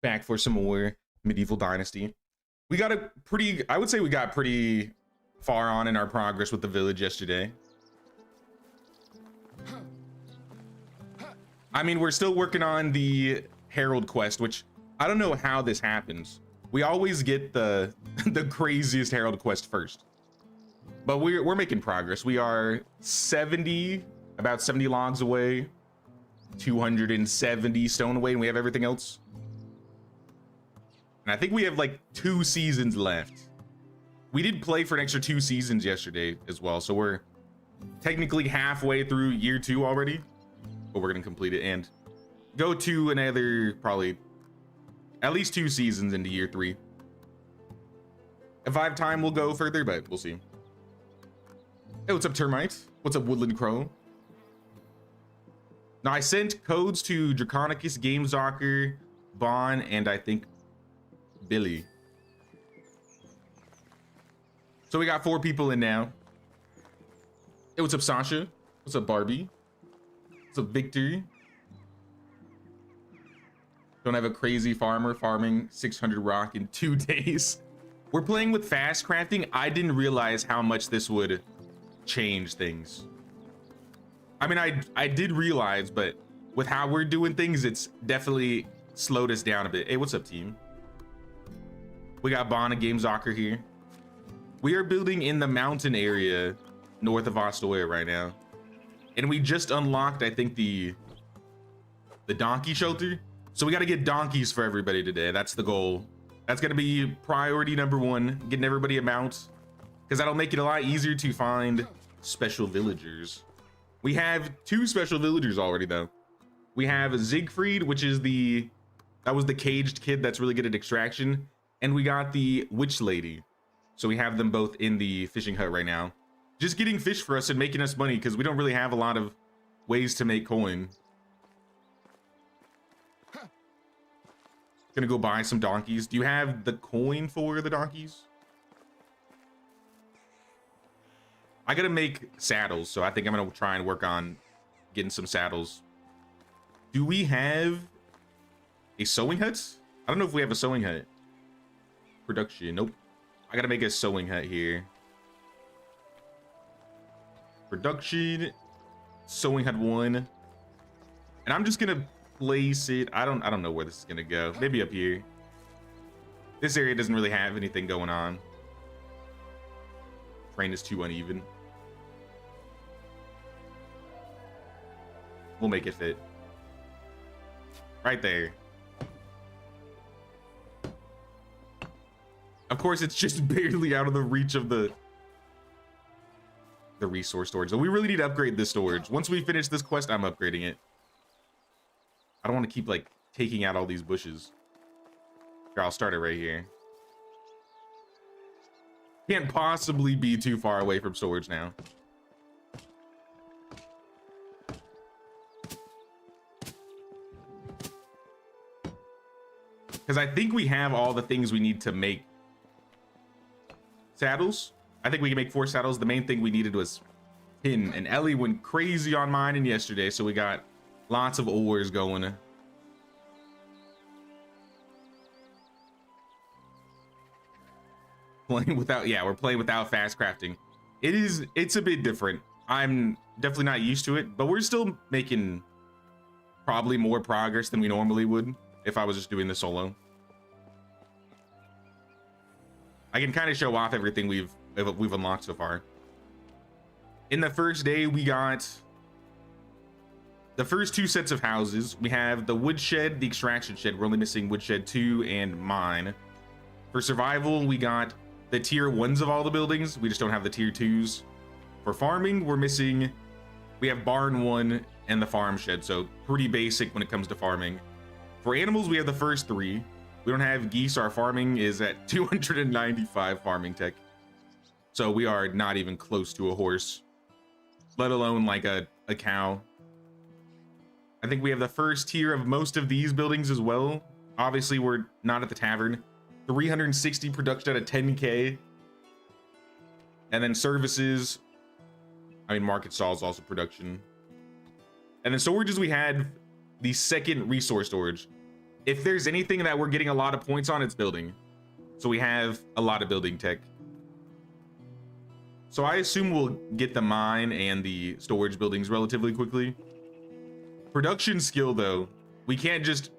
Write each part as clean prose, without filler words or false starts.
back for some more medieval dynasty. We got a pretty, I would say we got pretty far on in our progress with the village yesterday. I mean, we're still working on the Herald quest, which I don't know how this happens. We always get the the craziest Herald quest first. But we're making progress. We are about 70 logs away, 270 stone away, and we have everything else. And I think we have like 2 seasons left. We did play for an extra 2 seasons yesterday as well, so we're technically halfway through year 2 already, but we're gonna complete it and go to another probably at least 2 seasons into year 3. If I have time, we'll go further, but we'll see. Hey, what's up, Termite? What's up, Woodland Crow? Now, I sent codes to Draconicus, Gamezocker, Bon, and I think Billy. So we got 4 people in now. Hey, what's up, Sasha? What's up, Barbie? What's up, Victor? Don't have a crazy farmer farming 600 rock in 2 days. We're playing with fast crafting. I didn't realize how much this would change things. I mean, I did realize, but with how we're doing things, it's definitely slowed us down a bit. Hey, what's up, team? We got Bon and Gamezocker here. We are building in the mountain area north of Ostoya right now. And we just unlocked, I think, the donkey shelter. So we got to get donkeys for everybody today. That's the goal. That's going to be priority number 1, getting everybody a mount, because that'll make it a lot easier to find special villagers. We have 2 special villagers already, though. We have Siegfried, which is that was the caged kid that's really good at extraction. And we got the witch lady. So we have them both in the fishing hut right now, just getting fish for us and making us money, because we don't really have a lot of ways to make coin. Gonna go buy some donkeys. Do you have the coin for the donkeys? I gotta make saddles, so I think I'm gonna try and work on getting some saddles. Do we have a sewing hut? I don't know if we have a sewing hut. Production, nope. I gotta make a sewing hut here. Production, sewing hut 1. And I'm just gonna place it. I don't know where this is gonna go. Maybe up here. This area doesn't really have anything going on. Terrain is too uneven. We'll make it fit. Right there. Of course, it's just barely out of the reach of the resource storage. So we really need to upgrade this storage. Once we finish this quest, I'm upgrading it. I don't want to keep like taking out all these bushes. Here, I'll start it right here. Can't possibly be too far away from storage now. Because I think we have all the things we need to make saddles. I think we can make 4 saddles. The main thing we needed was tin, and Ellie went crazy on mining yesterday, so we got lots of ores going. Playing without, yeah, we're playing without fast crafting. It's a bit different. I'm definitely not used to it, but we're still making probably more progress than we normally would if I was just doing this solo. I can kind of show off everything we've unlocked so far. In the first day, we got the first 2 sets of houses. We have the woodshed, the extraction shed. We're only missing woodshed 2 and mine. For survival, we got the tier 1s of all the buildings. We just don't have the tier 2s. For farming, we have barn 1 and the farm shed, so pretty basic when it comes to farming. For animals, we have the first 3. We don't have geese. Our farming is at 295 farming tech. So we are not even close to a horse, let alone like a cow. I think we have the first tier of most of these buildings as well. Obviously, we're not at the tavern. 360 production at a 10K. And then services. I mean, market stalls also production. And then storages, we had the second resource storage. if there's anything that we're getting a lot of points on, it's building. So we have a lot of building tech. So I assume we'll get the mine and the storage buildings relatively quickly. Production skill, though, we can't just,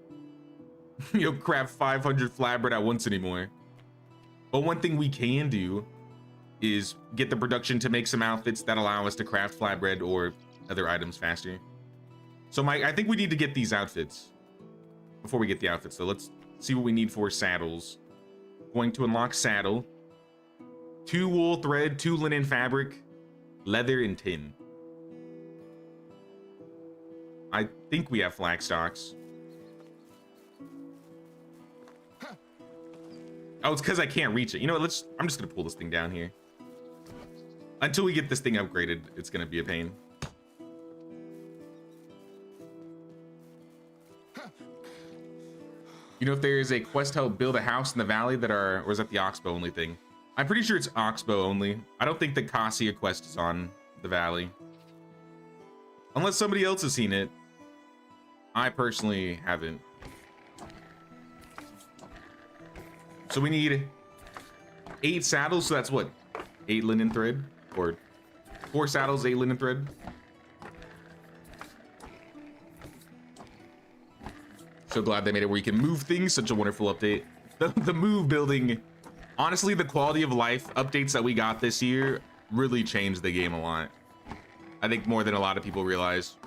craft 500 flatbread at once anymore. But one thing we can do is get the production to make some outfits that allow us to craft flatbread or other items faster. So I think we need to get these outfits. Before we get the outfits, though, let's see what we need for saddles. Going to unlock saddle. 2 wool thread, 2 linen fabric, leather, and tin. I think we have flax stocks. Oh, it's because I can't reach it. You know what? I'm just gonna pull this thing down here. Until we get this thing upgraded, it's gonna be a pain. You know if there is a quest to help build a house in the valley or is that the Oxbow only thing? I'm pretty sure it's Oxbow only. I don't think the Cassia quest is on the valley. Unless somebody else has seen it. I personally haven't. So we need 8 saddles, so that's what? 8 linen thread? Or 4 saddles, 8 linen thread? So glad they made it where you can move things. Such a wonderful update. The move building, honestly, the quality of life updates that we got this year really changed the game a lot. I think more than a lot of people realize.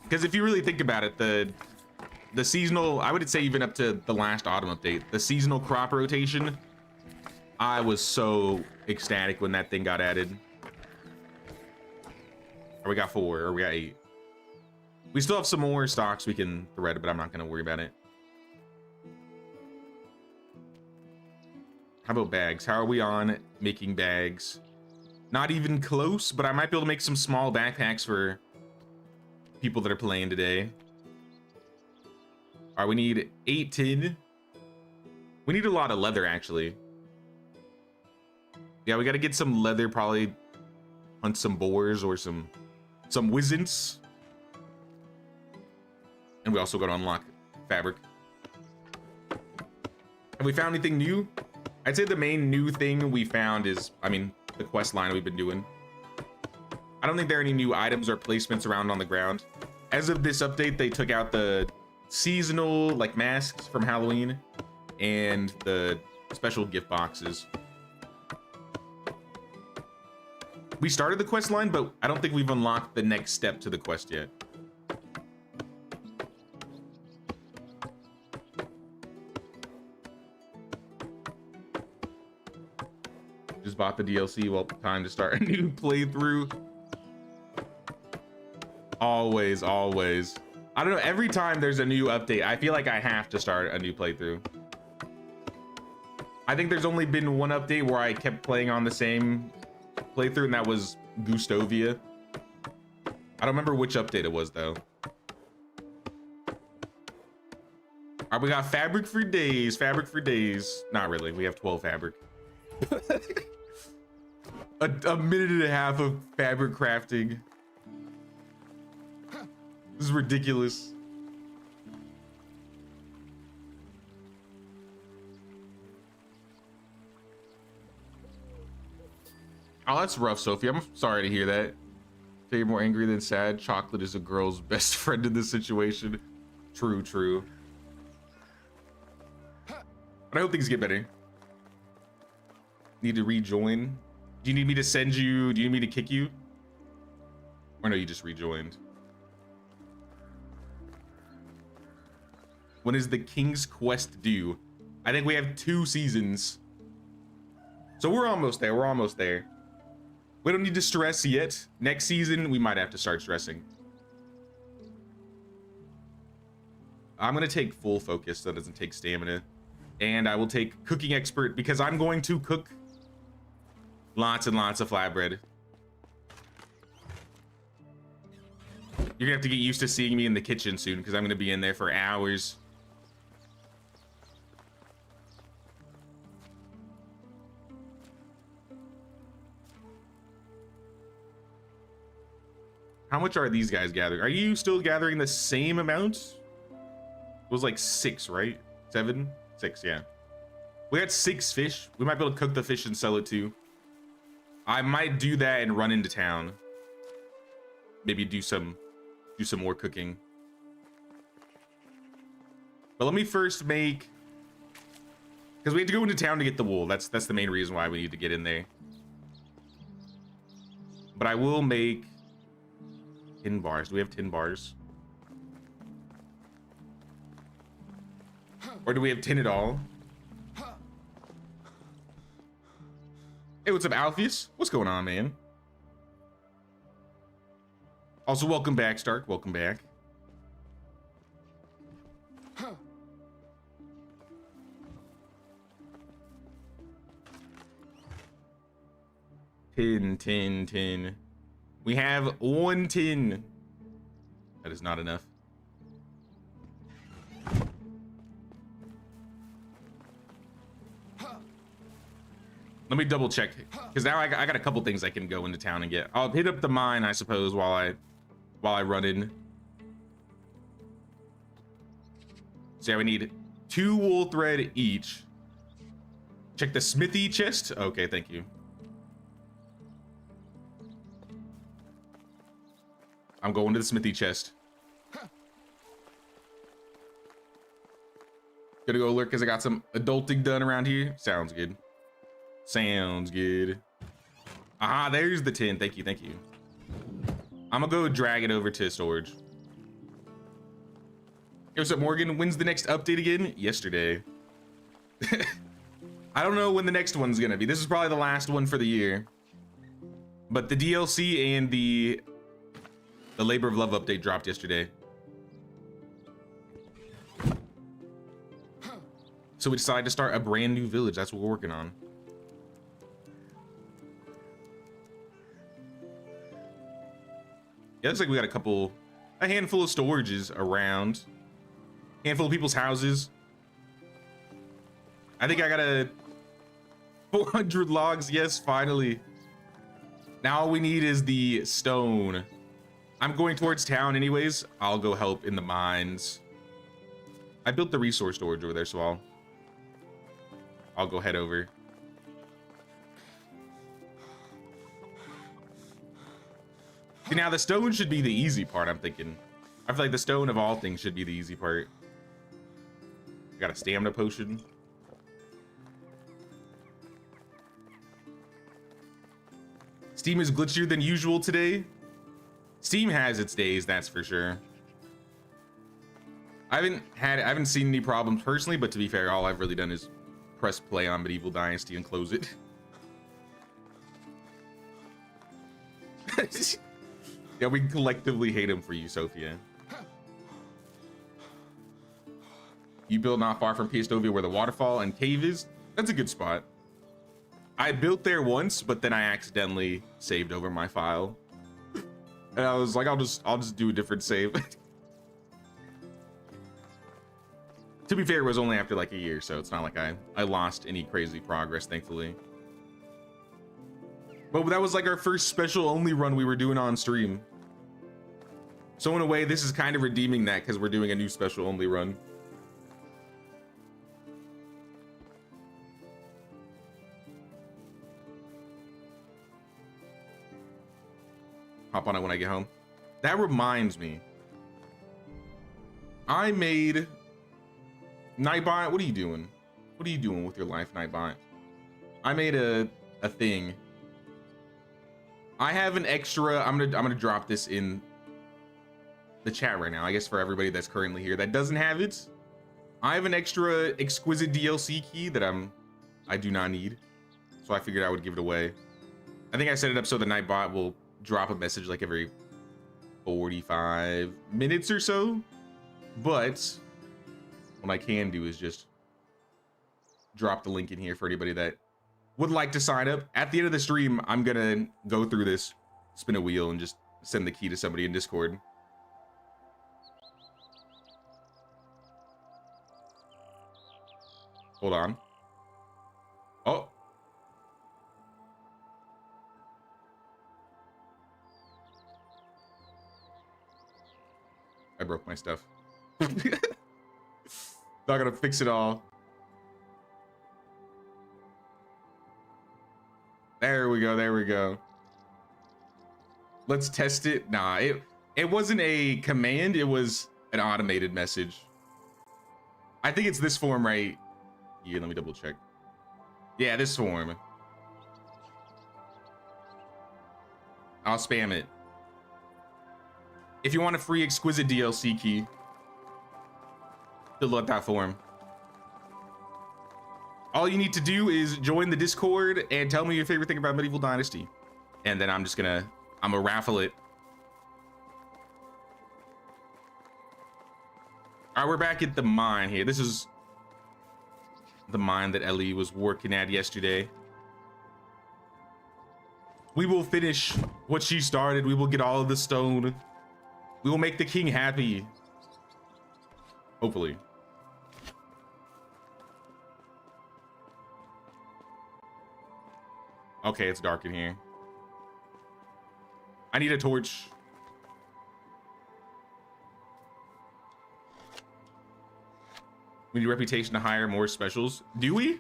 Because if you really think about it, the seasonal, I would say even up to the last autumn update, the seasonal crop rotation, I was so ecstatic when that thing got added. Or we got 4, or we got 8. We still have some more stocks we can thread, but I'm not going to worry about it. How about bags? How are we on making bags? Not even close, but I might be able to make some small backpacks for people that are playing today. All right, we need 8 tin. We need a lot of leather, actually. Yeah, we got to get some leather, probably hunt some boars or some wisents. And we also got to unlock fabric. Have we found anything new? I'd say the main new thing we found is, the quest line we've been doing. I don't think there are any new items or placements around on the ground. As of this update, they took out the seasonal, like, masks from Halloween and the special gift boxes. We started the quest line, but I don't think we've unlocked the next step to the quest yet. Just bought the DLC. Well, time to start a new playthrough. Always. I don't know, every time there's a new update, I feel like I have to start a new playthrough. I think there's only been one update where I kept playing on the same playthrough, and that was Gustovia. I don't remember which update it was, though. All right, we got fabric for days. Not really, we have 12 fabric. a minute and a half of fabric crafting. This is ridiculous. Oh, that's rough, Sophie. I'm sorry to hear that. So you're more angry than sad. Chocolate is a girl's best friend in this situation. True. But I hope things get better. Need to rejoin. Do you need me to send you? Do you need me to kick you? Or no, you just rejoined. When is the King's Quest due? I think we have 2 seasons. So we're almost there. We don't need to stress yet. Next season, we might have to start stressing. I'm going to take full focus so it doesn't take stamina. And I will take cooking expert because I'm going to cook lots and lots of flatbread. You're gonna have to get used to seeing me in the kitchen soon because I'm gonna be in there for hours. How much are these guys gathering? Are you still gathering the same amount? It was like 6, right? 7? 6, yeah. We got 6 fish. We might be able to cook the fish and sell it too. I might do that and run into town. Maybe do some more cooking. But let me first make, because we have to go into town to get the wool. That's the main reason why we need to get in there. But I will make tin bars. Do we have tin bars? Or do we have tin at all? Hey, what's up, Alpheus? What's going on, man? Also, welcome back, Stark. Welcome back. Tin. We have 1 tin. That is not enough. Let me double check, because now I got a couple things I can go into town and get. I'll hit up the mine, I suppose, while I run in. So yeah, we need 2 wool thread each. Check the Smithy chest. Okay, thank you. I'm going to the Smithy chest. Gonna go lurk because I got some adulting done around here. Sounds good. Sounds good. Aha, there's the tin. Thank you. I'm gonna go drag it over to storage. Hey, what's up, Morgan? When's the next update again? Yesterday. I don't know when the next one's gonna be. This is probably the last one for the year. But the DLC and the Labor of Love update dropped yesterday. So we decided to start a brand new village. That's what we're working on. Yeah, looks like we got a handful of storages around. Handful of people's houses. I think I got a 400 logs. Yes, finally. Now all we need is the stone. I'm going towards town anyways. I'll go help in the mines. I built the resource storage over there, so I'll go head over. See, now the stone should be the easy part, I'm thinking. I feel like the stone of all things should be the easy part. I got a stamina potion. Steam is glitchier than usual today. Steam has its days, that's for sure. I haven't seen any problems personally, but to be fair, all I've really done is press play on Medieval Dynasty and close it. Yeah, we collectively hate him for you, Sophia. You build not far from Piastovia where the waterfall and cave is? That's a good spot. I built there once, but then I accidentally saved over my file. And I was like, I'll just do a different save. To be fair, it was only after like a year, so it's not like I lost any crazy progress, thankfully. But that was like our first special only run we were doing on stream. So in a way, this is kind of redeeming that because we're doing a new special only run. Hop on it when I get home. That reminds me. I made... Nightbot, what are you doing? What are you doing with your life, Nightbot? I made a thing. I have an extra... I'm gonna drop this in the chat right now, I guess, for everybody that's currently here that doesn't have it. I have an extra exquisite DLC key that I do not need. So I figured I would give it away. I think I set it up so the Nightbot will drop a message like every 45 minutes or so, but what I can do is just drop the link in here for anybody that would like to sign up. At the end of the stream, I'm gonna go through this, spin a wheel, and just send the key to somebody in Discord. Hold on. Oh. my stuff. Not gonna fix it all. There we go. There we go. Let's test it. Nah, it wasn't a command. It was an automated message. I think it's this form right here. Let me double check. Yeah, this form. I'll spam it. If you want a free exquisite DLC key, fill out that form. All you need to do is join the Discord and tell me your favorite thing about Medieval Dynasty. And then I'm gonna raffle it. All right, we're back at the mine here. This is the mine that Ellie was working at yesterday. We will finish what she started. We will get all of the stone. We will make the king happy. Hopefully. Okay, it's dark in here. I need a torch. We need reputation to hire more specials. Do we?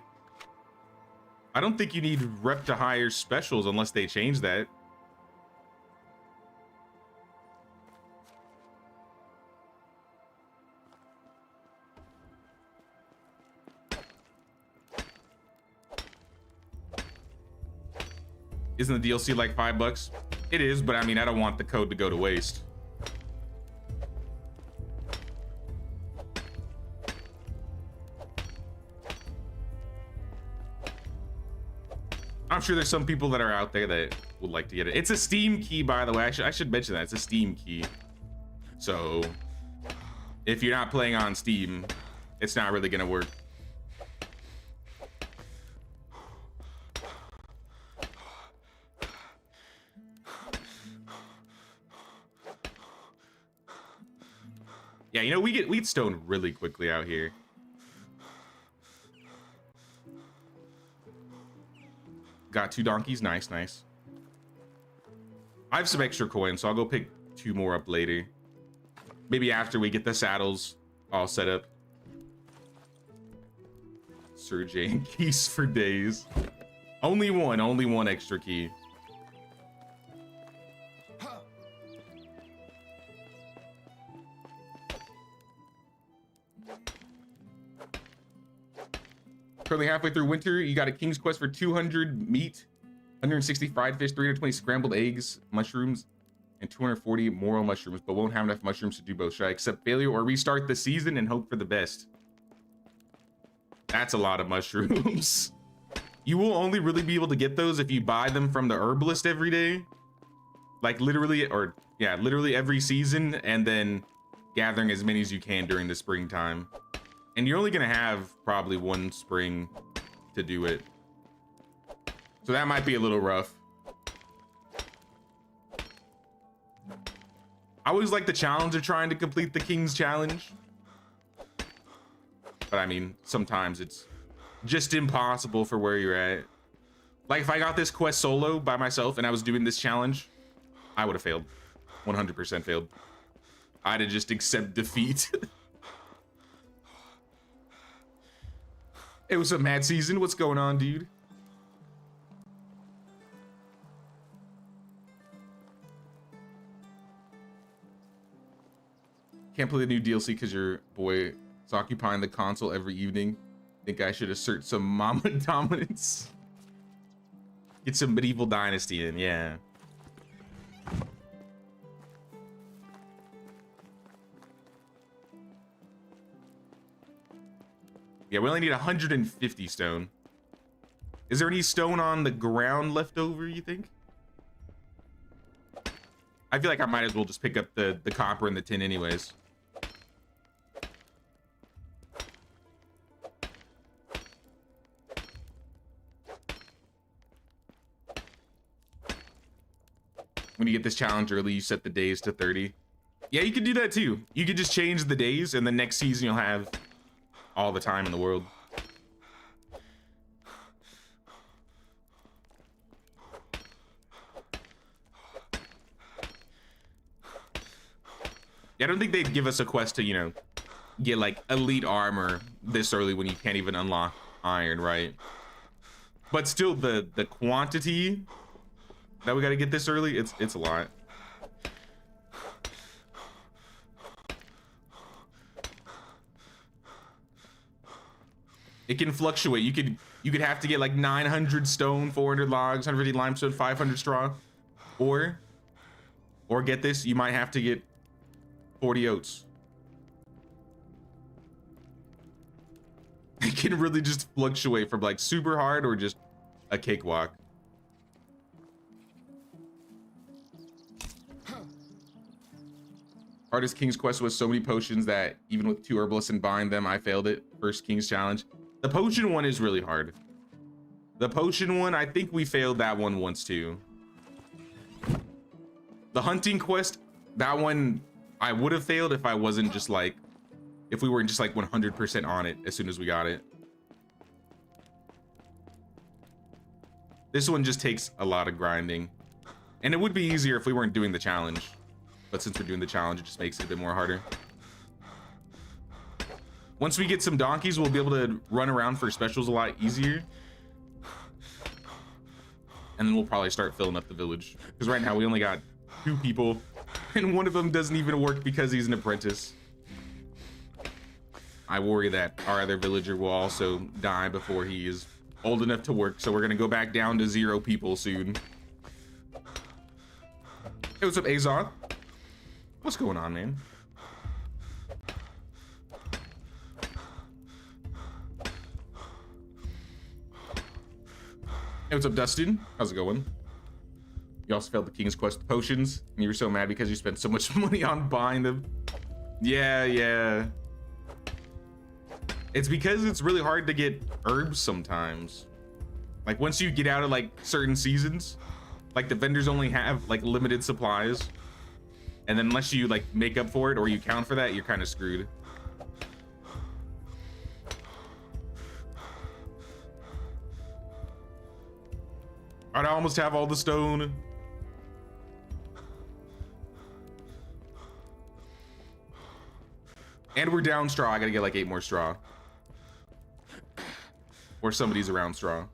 I don't think you need rep to hire specials unless they change that. Isn't the DLC like $5? It is, but I mean, I don't want the code to go to waste. I'm sure there's some people that are out there that would like to get it. It's a Steam key, by the way. I should mention that. It's a Steam key. So if you're not playing on Steam, it's not really gonna work. Yeah, you know, we get wheat stone really quickly out here. Got 2 donkeys. Nice, nice. I have some extra coins, so I'll go pick 2 more up later. Maybe after we get the saddles all set up. Sir Jane keys for days. Only one extra key. Currently halfway through winter, you got a king's quest for 200 meat, 160 fried fish, 320 scrambled eggs, mushrooms, and 240 moral mushrooms, but won't have enough mushrooms to do both. Should I accept failure or restart the season and hope for the best? That's a lot of mushrooms. You will only really be able to get those if you buy them from the herbalist every day. Like literally, or yeah, literally every season, and then gathering as many as you can during the springtime. And you're only gonna have probably 1 spring to do it. So that might be a little rough. I always like the challenge of trying to complete the King's Challenge. But I mean, sometimes it's just impossible for where you're at. Like if I got this quest solo by myself and I was doing this challenge, I would have failed. 100% failed. I'd have just accept defeat. It was a mad season. What's going on, dude? Can't play the new DLC because your boy is occupying the console every evening. Think I should assert some mama dominance. Get some Medieval Dynasty in, yeah. Yeah, we only need 150 stone. Is there any stone on the ground left over, you think? I feel like I might as well just pick up the copper and the tin anyways. When you get this challenge early, you set the days to 30. Yeah, you could do that too. You could just change the days, and the next season you'll have all the time in the world. Yeah, I don't think they'd give us a quest to, you know, get like elite armor this early when you can't even unlock iron, right? But still, the quantity that we got to get this early, it's a lot. It can fluctuate. You could have to get like 900 stone, 400 logs, 150 limestone, 500 straw, or get this, you might have to get 40 oats. It can really just fluctuate from like super hard or just a cakewalk. Hardest King's quest was so many potions that even with 2 herbalists and buying them, I failed it. First King's challenge. The potion one is really hard. The potion one, I think we failed that one once too. The hunting quest, that one I would have failed if I wasn't just like, if we weren't just like 100% on it as soon as we got it. This one just takes a lot of grinding. And it would be easier if we weren't doing the challenge. But since we're doing the challenge, it just makes it a bit more harder. Once we get some donkeys, we'll be able to run around for specials a lot easier. And then we'll probably start filling up the village. Because right now we only got 2 people. And one of them doesn't even work because he's an apprentice. I worry that our other villager will also die before he is old enough to work. So we're going to go back down to 0 people soon. Hey, what's up, Azoth? What's going on, man? Hey, what's up, Dustin? How's it going? You also failed the King's Quest potions, and you were so mad because you spent so much money on buying them. Yeah. It's because it's really hard to get herbs sometimes. Like once you get out of like certain seasons, like the vendors only have like limited supplies. And then unless you like make up for it or you count for that, you're kind of screwed. All right, I almost have all the stone. And we're down straw. I gotta get like 8 more straw. Or somebody's around straw.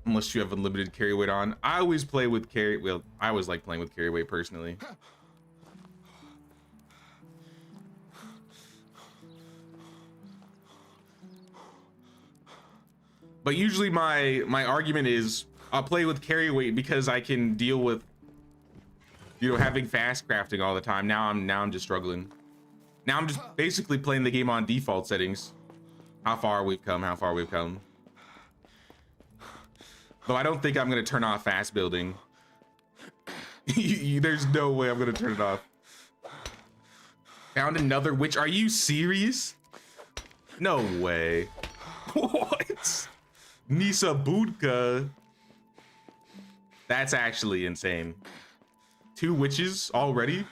Unless you have unlimited carry weight on. I always play with carry. Well, I always like playing with carry weight personally. But usually my argument is I'll play with carry weight because I can deal with, you know, having fast crafting all the time. Now I'm just struggling. Now I'm just basically playing the game on default settings. How far we've come. Though I don't think I'm gonna turn off fast building. There's no way I'm gonna turn it off. Found another witch. Are you serious? No way. What? Nisa Budka. That's actually insane. 2 witches already?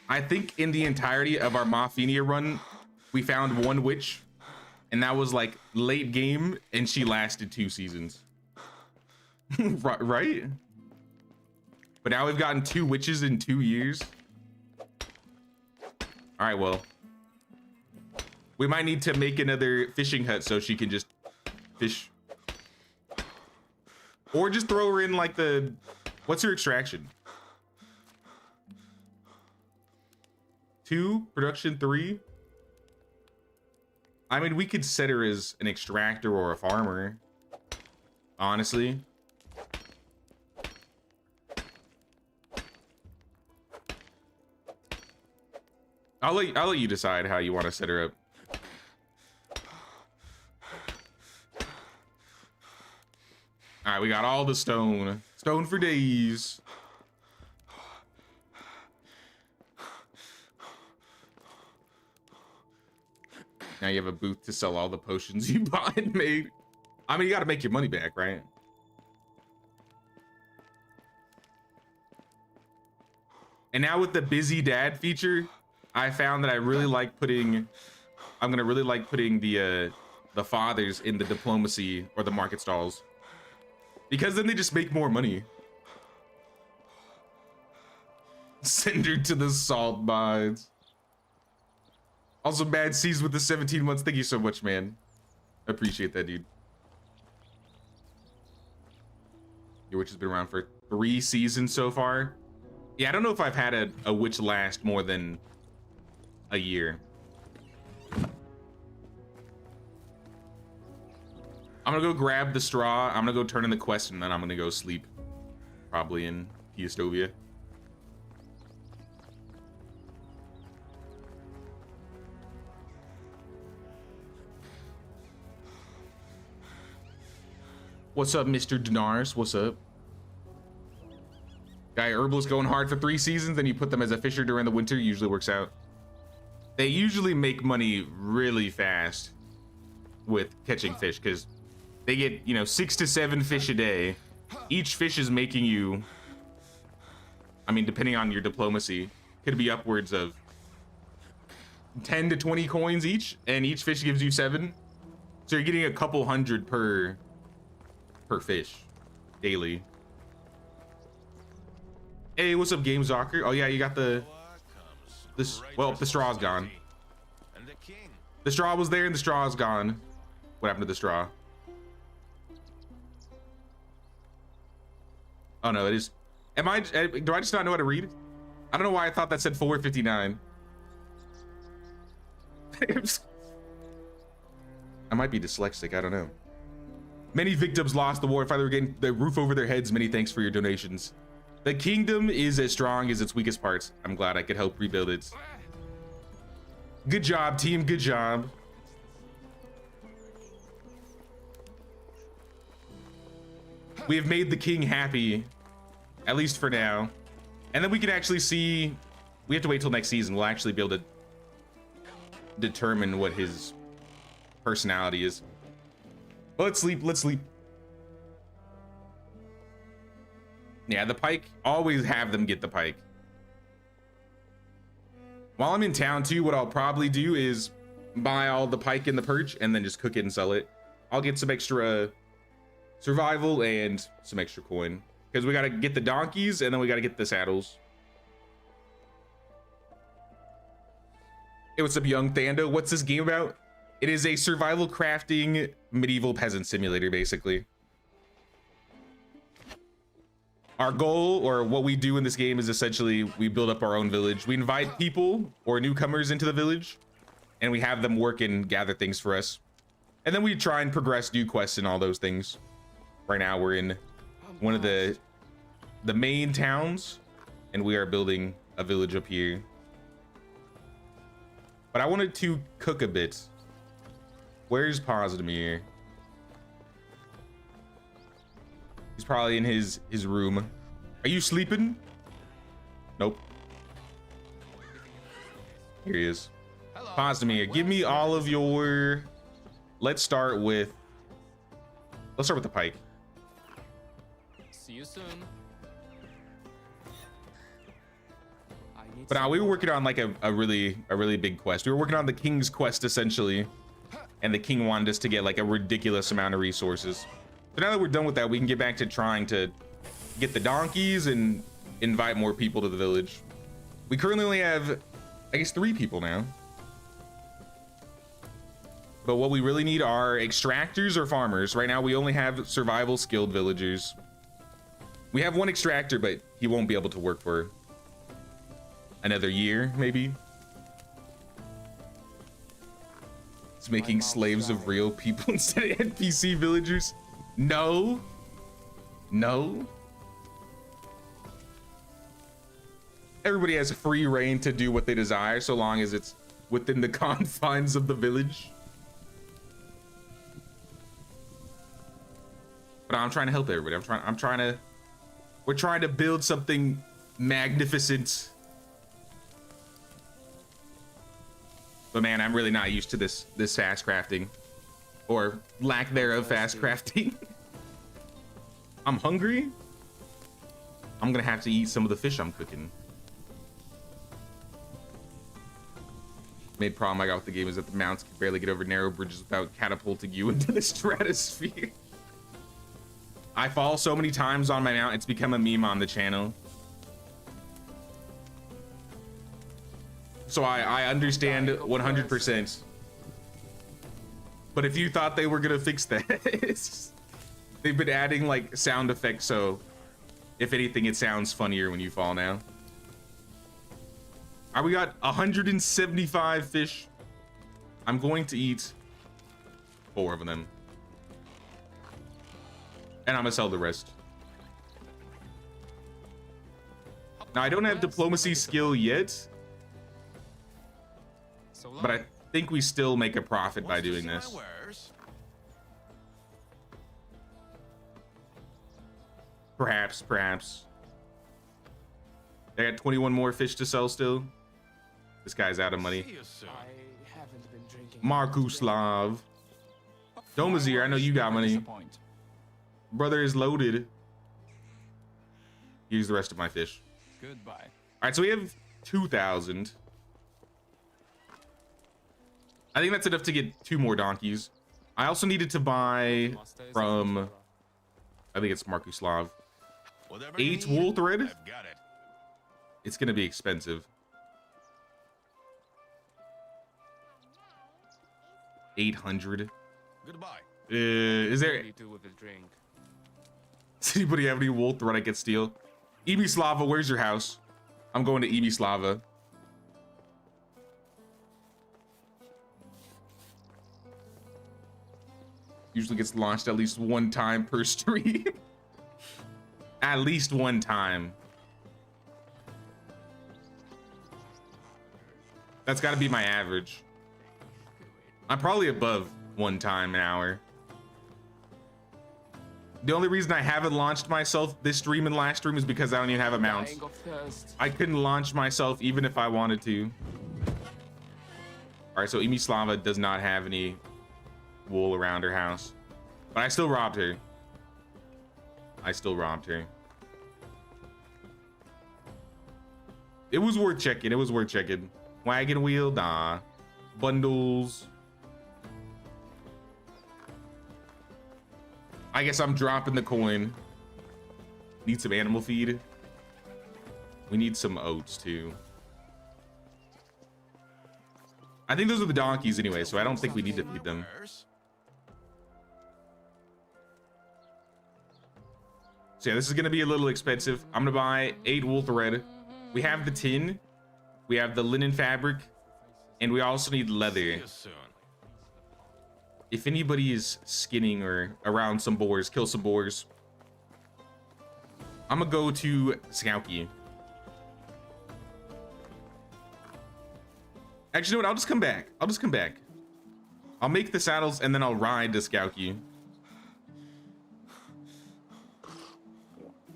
I think in the entirety of our Maffinia run, we found 1 witch. And that was like late game, and she lasted 2 seasons. Right? But now we've gotten 2 witches in 2 years. All right, well. We might need to make another fishing hut so she can just fish. Or just throw her in like the... What's her extraction? 2, production 3. I mean, we could set her as an extractor or a farmer, honestly. I'll let you decide how you want to set her up. All right, we got all the stone. Stone for days. Now you have a booth to sell all the potions you bought and made. I mean, you got to make your money back, right? And now with the busy dad feature, I found that I really like putting, I'm gonna really like putting the fathers in the diplomacy or the market stalls, because then they just make more money. Send her to the salt mines. Also, Mad C's with the 17 months. Thank you so much, man. I appreciate that, dude. Your witch has been around for 3 seasons so far. Yeah, I don't know if I've had a witch last more than a year. I'm gonna go grab the straw. I'm gonna go turn in the quest, and then I'm gonna go sleep. Probably in Piastovia. What's up, Mr. Dinars? What's up? Guy Herbalist going hard for 3 seasons, then you put them as a fisher during the winter, usually works out. They usually make money really fast with catching fish, because they get, you know, 6 to 7 fish a day. Each fish is making you, I mean, depending on your diplomacy, could be upwards of 10 to 20 coins each, and each fish gives you 7. So you're getting a couple hundred per fish daily. Hey, what's up, Game Zocker? Oh yeah, you got this. Well, the straw's gone. The straw was there and the straw's gone. What happened to the straw? Oh no, it is. Do I just not know how to read? I don't know why I thought that said 459. I might be dyslexic, I don't know. Many victims lost the war. Finally, we're getting the roof over their heads. Many thanks for your donations. The kingdom is as strong as its weakest parts. I'm glad I could help rebuild it. Good job, team. Good job. We have made the king happy, at least for now. And then we can actually see, we have to wait till next season. We'll actually be able to determine what his personality is. Well, let's sleep. Let's sleep. Yeah, the pike, always have them get the pike. While I'm in town too, what I'll probably do is buy all the pike and the perch and then just cook it and sell it. I'll get some extra survival and some extra coin, because we got to get the donkeys and then we got to get the saddles. Hey, what's up, young Thando? What's this game about? It is a survival crafting medieval peasant simulator, basically. Our goal, or what we do in this game, is essentially we build up our own village. We invite people or newcomers into the village, and we have them work and gather things for us. And then we try and progress new quests and all those things. Right now we're in one of the main towns, and we are building a village up here. But I wanted to cook a bit. Where's Posdemir? He's probably in his room. Are you sleeping? Nope. Here he is. Posdemir, give me all of your... Let's start with the pike. See you soon. But now we were working on like a really big quest. We were working on the king's quest essentially, and the king wanted us to get like a ridiculous amount of resources. So now that we're done with that, we can get back to trying to get the donkeys and invite more people to the village. We currently only have, I guess, 3 people now. But what we really need are extractors or farmers. Right now we only have survival skilled villagers. We have 1 extractor, but he won't be able to work for another year, maybe. It's making slaves of real people instead of NPC villagers. No. No. Everybody has free reign to do what they desire, so long as it's within the confines of the village. But I'm trying to help everybody. We're trying to build something magnificent. But man, I'm really not used to this fast crafting, or lack thereof fast crafting. I'm hungry. I'm gonna have to eat some of the fish I'm cooking. Main problem I got with the game is that the mounts can barely get over narrow bridges without catapulting you into the stratosphere. I fall so many times on my mount, it's become a meme on the channel. So I understand 100%. But if you thought they were gonna fix that, they've been adding like sound effects, so if anything, it sounds funnier when you fall now. All right, we got 175 fish. I'm going to eat 4 of them. And I'm gonna sell the rest. Now, I don't have diplomacy skill yet, but I think we still make a profit by doing this. Perhaps. I got 21 more fish to sell still. This guy's out of money. Markuslav. Domazir, I know you got money. Brother is loaded. Here's the rest of my fish. Goodbye. All right, so we have 2,000. I think that's enough to get 2 more donkeys. I also needed to buy from, I think it's Markuslav, 8 wool thread. I've got it. It's gonna be expensive. 800. Goodbye. Is there? What do you do with a drink? Does anybody have any wool thread I could steal? Slava, where's your house? I'm going to Slava. Usually gets launched at least 1 time per stream. At least 1 time. That's got to be my average. I'm probably above 1 time an hour. The only reason I haven't launched myself this stream and last stream is because I don't even have a mount. I couldn't launch myself even if I wanted to. All right, so Slava does not have any wool around her house, but I still robbed her. It was worth checking. Wagon wheel, nah. Bundles. I guess I'm dropping the coin. Need some animal feed. We need some oats too. I think those are the donkeys anyway, so I don't think we need to feed them. So yeah, this is gonna be a little expensive. I'm gonna buy 8 wool thread. We have the tin, we have the linen fabric, and we also need leather. If anybody is skinning or around some boars, kill some boars. I'm gonna go to Skauki. Actually, you know what? I'll just come back. I'll make the saddles and then I'll ride to Skauki.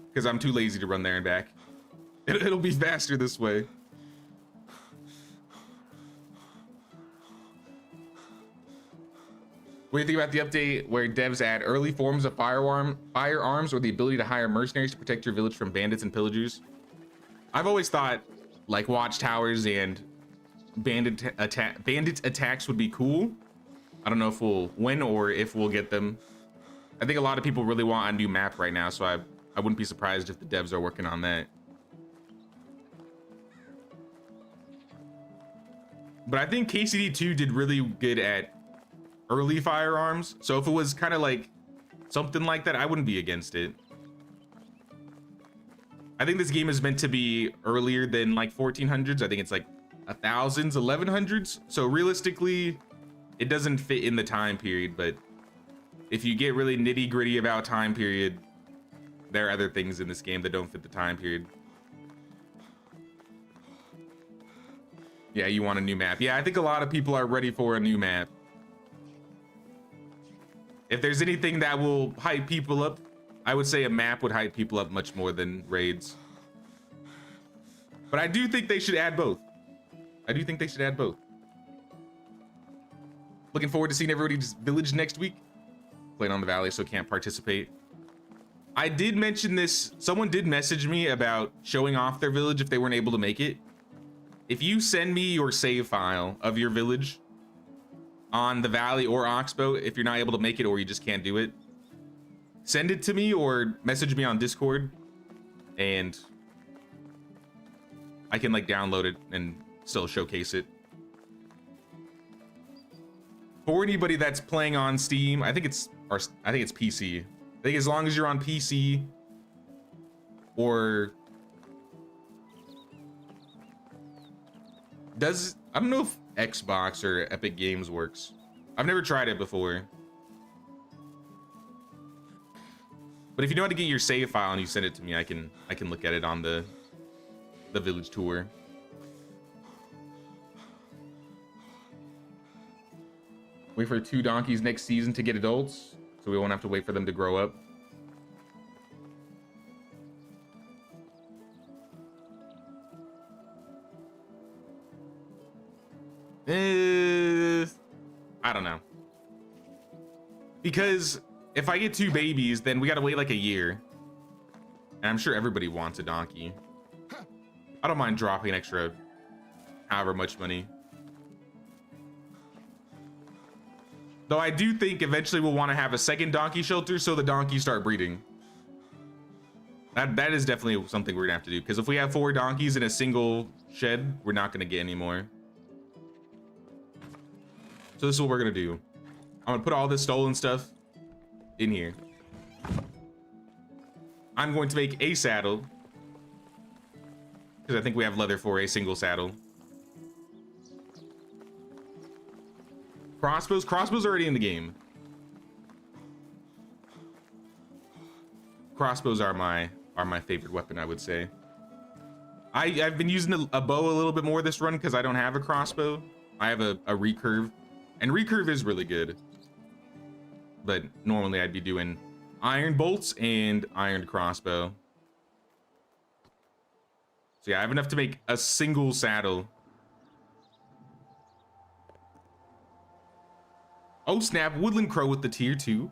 Because I'm too lazy to run there and back. It'll be faster this way. What do you think about the update where devs add early forms of firearms or the ability to hire mercenaries to protect your village from bandits and pillagers? I've always thought like watchtowers and bandit attacks would be cool. I don't know when or if we'll get them. I think a lot of people really want a new map right now, so I wouldn't be surprised if the devs are working on that. But I think KCD 2 did really good at early firearms, so if it was kind of like something like that, I wouldn't be against it. I think this game is meant to be earlier than like 1400s. I think it's like 1000s, 1100s, so realistically it doesn't fit in the time period. But if you get really nitty gritty about time period, there are other things in this game that don't fit the time period. Yeah, you want a new map. Yeah, I think a lot of people are ready for a new map. If there's anything that will hype people up, I would say a map would hype people up much more than raids. But I do think they should add both. Looking forward to seeing everybody's village next week. Playing on the valley, so can't participate. I did mention this. Someone did message me about showing off their village if they weren't able to make it. If you send me your save file of your village on the Valley or Oxbow, if you're not able to make it or you just can't do it, send it to me or message me on Discord and I can like download it and still showcase it. For anybody that's playing on Steam, I think it's PC. I think as long as you're on PC or I don't know if Xbox or Epic Games works. I've never tried it before. But if you know how to get your save file and you send it to me, I can look at it on the village tour. Wait for 2 donkeys next season to get adults, so we won't have to wait for them to grow up. I don't know. Because if I get 2 babies, then we gotta wait like a year. And I'm sure everybody wants a donkey. I don't mind dropping extra however much money. Though I do think eventually we'll want to have a second donkey shelter so the donkeys start breeding. That is definitely something we're gonna have to do, because if we have 4 donkeys in a single shed, we're not gonna get any more. So this is what we're gonna do. I'm gonna put all this stolen stuff in here. I'm going to make a saddle, because I think we have leather for a single saddle. Crossbows are already in the game. Crossbows are my favorite weapon, I would say. I've been using a bow a little bit more this run because I don't have a crossbow. I have a recurve, and recurve is really good. But normally I'd be doing iron bolts and iron crossbow. So yeah, I have enough to make a single saddle. Oh snap, Woodland Crow with the tier 2.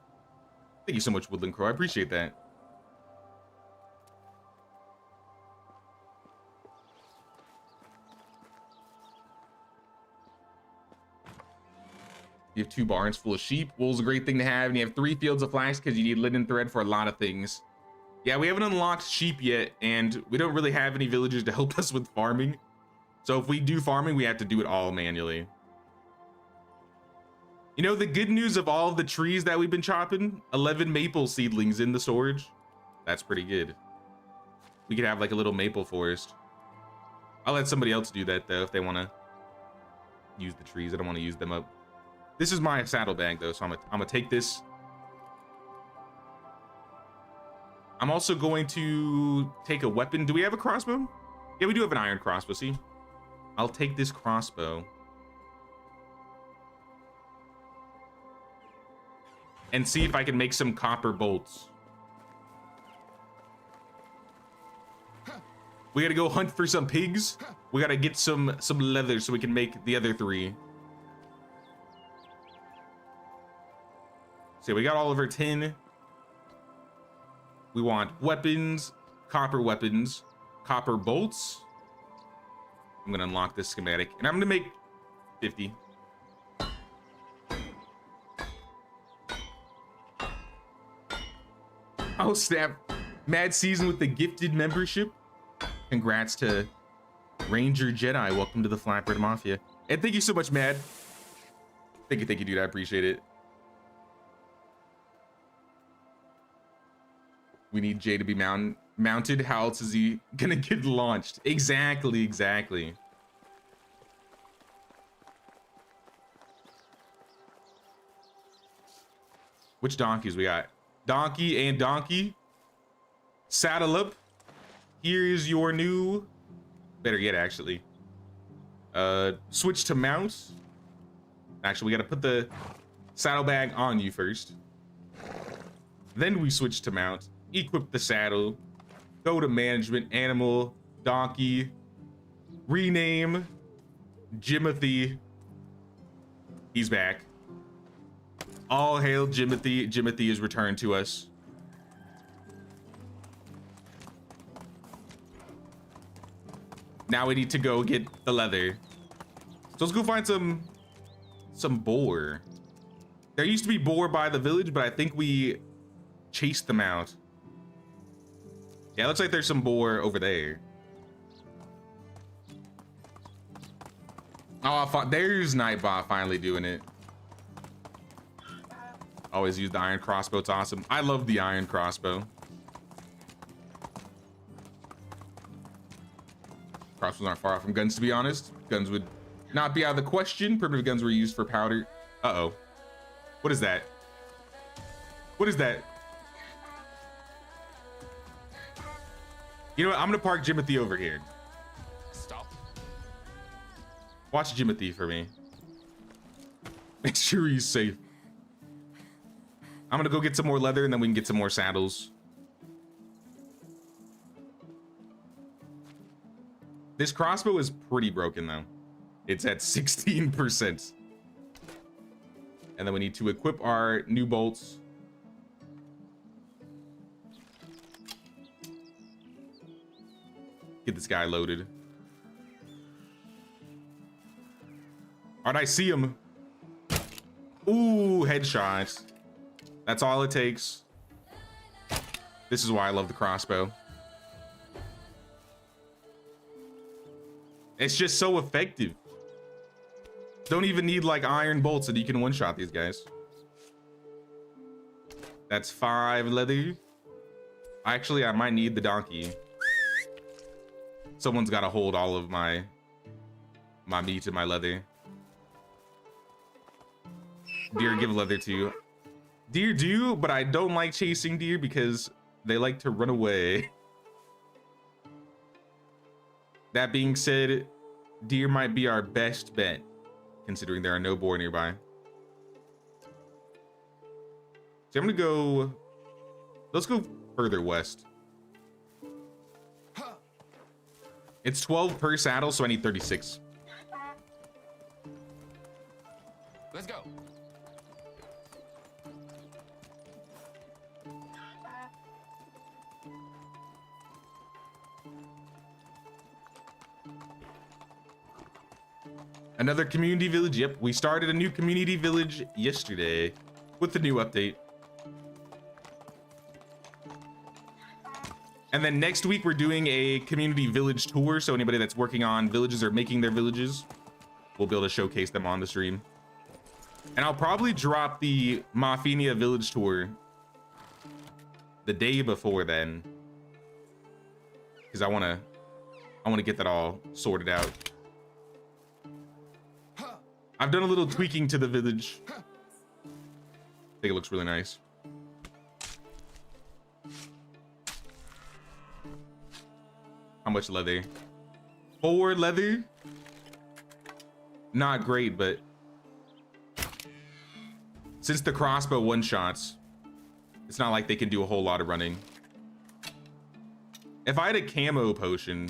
Thank you so much, Woodland Crow. I appreciate that. You have 2 barns full of sheep. Wool's a great thing to have, and you have 3 fields of flax because you need linen thread for a lot of things. Yeah, we haven't unlocked sheep yet, and we don't really have any villagers to help us with farming. So if we do farming, we have to do it all manually. You know, the good news of all of the trees that we've been chopping, 11 maple seedlings in the storage. That's pretty good. We could have like a little maple forest. I'll let somebody else do that though if they want to use the trees. I don't want to use them up. This is my saddlebag though, so I'm gonna take this. I'm also going to take a weapon. Do we have a crossbow? Yeah, we do have an iron crossbow, see? I'll take this crossbow. And see if I can make some copper bolts. We gotta go hunt for some pigs. We gotta get some leather so we can make the other 3. So we got all of our tin. We want weapons, copper bolts. I'm gonna unlock this schematic, and I'm gonna make 50. Oh snap, Mad Season with the gifted membership. Congrats to Ranger Jedi. Welcome to the Flatbread Mafia. And thank you so much, Mad. Thank you, dude. I appreciate it. We need Jay to be mounted. How else is he gonna get launched? Exactly. Which donkeys we got? Donkey and donkey. Saddle up. Here's your new, better yet actually, switch to mount. Actually, we gotta put the saddlebag on you first. Then we switch to mount, equip the saddle, go to management, animal, donkey, rename, Jimothy. He's back. All hail Jimothy. Jimothy is returned to us. Now we need to go get the leather. So let's go find some boar. There used to be boar by the village, but I think we chased them out. Yeah, looks like there's some boar over there. Oh, there's Nightbot finally doing it. Always use the iron crossbow. It's awesome. I love the iron crossbow. Crossbows aren't far off from guns, to be honest. Guns would not be out of the question. Primitive guns were used for powder. Uh-oh. What is that? What is that? You know what? I'm gonna park Jimothy over here. Stop. Watch Jimothy for me. Make sure he's safe. I'm gonna go get some more leather and then we can get some more saddles. This crossbow is pretty broken though. It's at 16%. And then we need to equip our new bolts. Get this guy loaded. All right, I see him. Ooh, headshots. That's all it takes. This is why I love the crossbow. It's just so effective. Don't even need like iron bolts and you can one-shot these guys. That's 5 leather. Actually, I might need the donkey. Someone's got to hold all of my meat and my leather. Deer give leather to. Deer do, but I don't like chasing deer because they like to run away. That being said, deer might be our best bet, considering there are no boar nearby. So I'm gonna go, let's go further west. It's 12 per saddle, so I need 36. Let's go. Another community village. Yep, we started a new community village yesterday with the new update. And then next week we're doing a community village tour. So anybody that's working on villages or making their villages, we'll be able to showcase them on the stream. And I'll probably drop the Mafinia village tour the day before then, because I want to get that all sorted out. I've done a little tweaking to the village. I think it looks really nice. How much leather? 4 leather? Not great, but since the crossbow one-shots, it's not like they can do a whole lot of running. If I had a camo potion,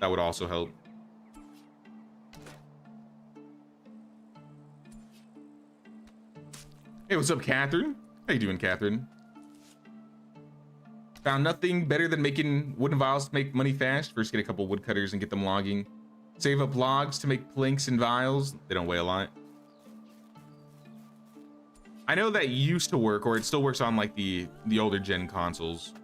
that would also help. Hey, what's up, Catherine? How you doing, Catherine? Found nothing better than making wooden vials to make money fast. First, get a couple woodcutters and get them logging. Save up logs to make planks and vials. They don't weigh a lot. I know that used to work, or it still works on like the older gen consoles.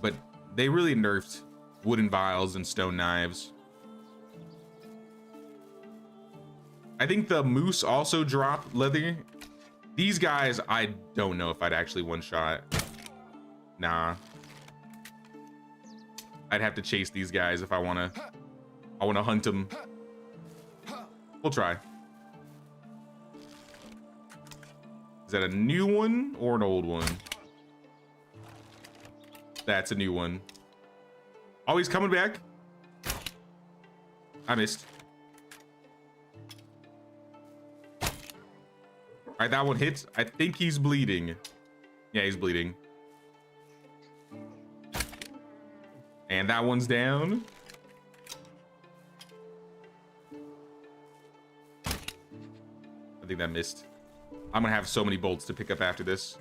But they really nerfed wooden vials and stone knives. I think the moose also dropped leather. These guys, I don't know if I'd actually one-shot. Nah. I'd have to chase these guys if I wanna hunt them. We'll try. Is that a new one or an old one? That's a new one. Oh, he's coming back. I missed. All right, that one hits. I think he's bleeding. Yeah, he's bleeding. And that one's down. I think that missed. I'm gonna have so many bolts to pick up after this.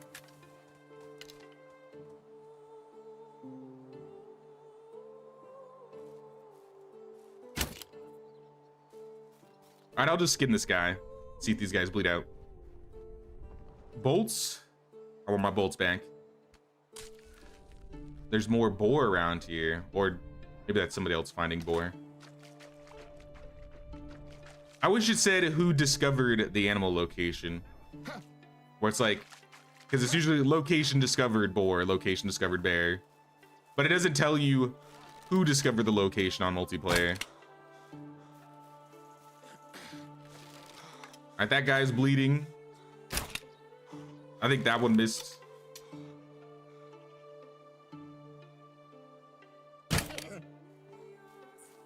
All right, I'll just skin this guy. See if these guys bleed out. Bolts? I want my bolts back. There's more boar around here, or maybe that's somebody else finding boar. I wish it said who discovered the animal location, where it's like, because it's usually location discovered boar, location discovered bear, but it doesn't tell you who discovered the location on multiplayer. All right, that guy's bleeding. I think that one missed.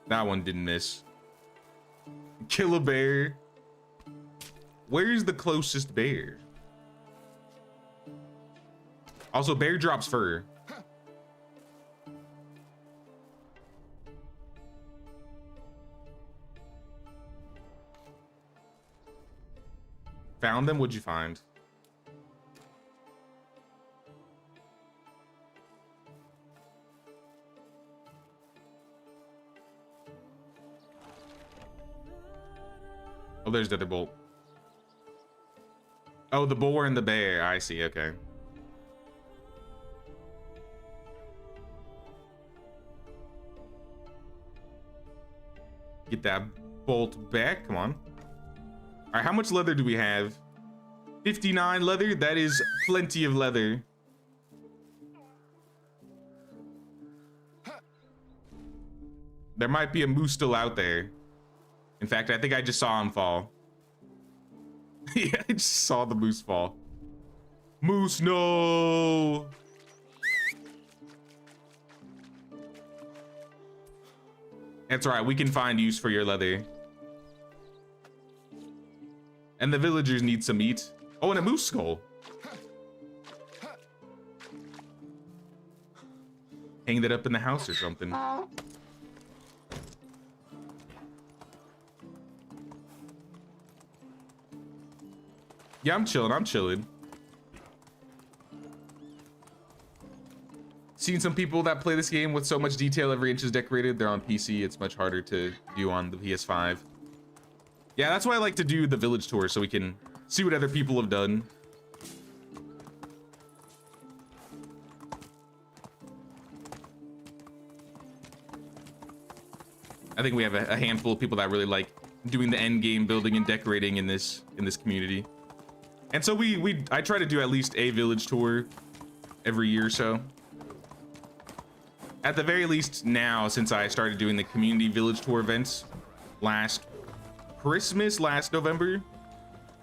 That one didn't miss. Kill a bear. Where's the closest bear? Also, bear drops fur. Found them? What'd you find? Oh, there's the other bolt. Oh, the boar and the bear. I see. Okay. Get that bolt back. Come on. All right, how much leather do we have? 59 leather. That is plenty of leather. There might be a moose still out there. In fact, I think I just saw him fall. Yeah, I just saw the moose fall. Moose, no! That's all right, we can find use for your leather. And the villagers need some meat. Oh, and a moose skull. Hang that up in the house or something. Yeah, I'm chilling. Seen some people that play this game with so much detail, every inch is decorated. They're on PC, it's much harder to do on the PS5. Yeah, that's why I like to do the village tour, so we can see what other people have done. I think we have a handful of people that really like doing the end game building and decorating in this community. And so I try to do at least a village tour every year or so. At the very least now, since I started doing the community village tour events last November.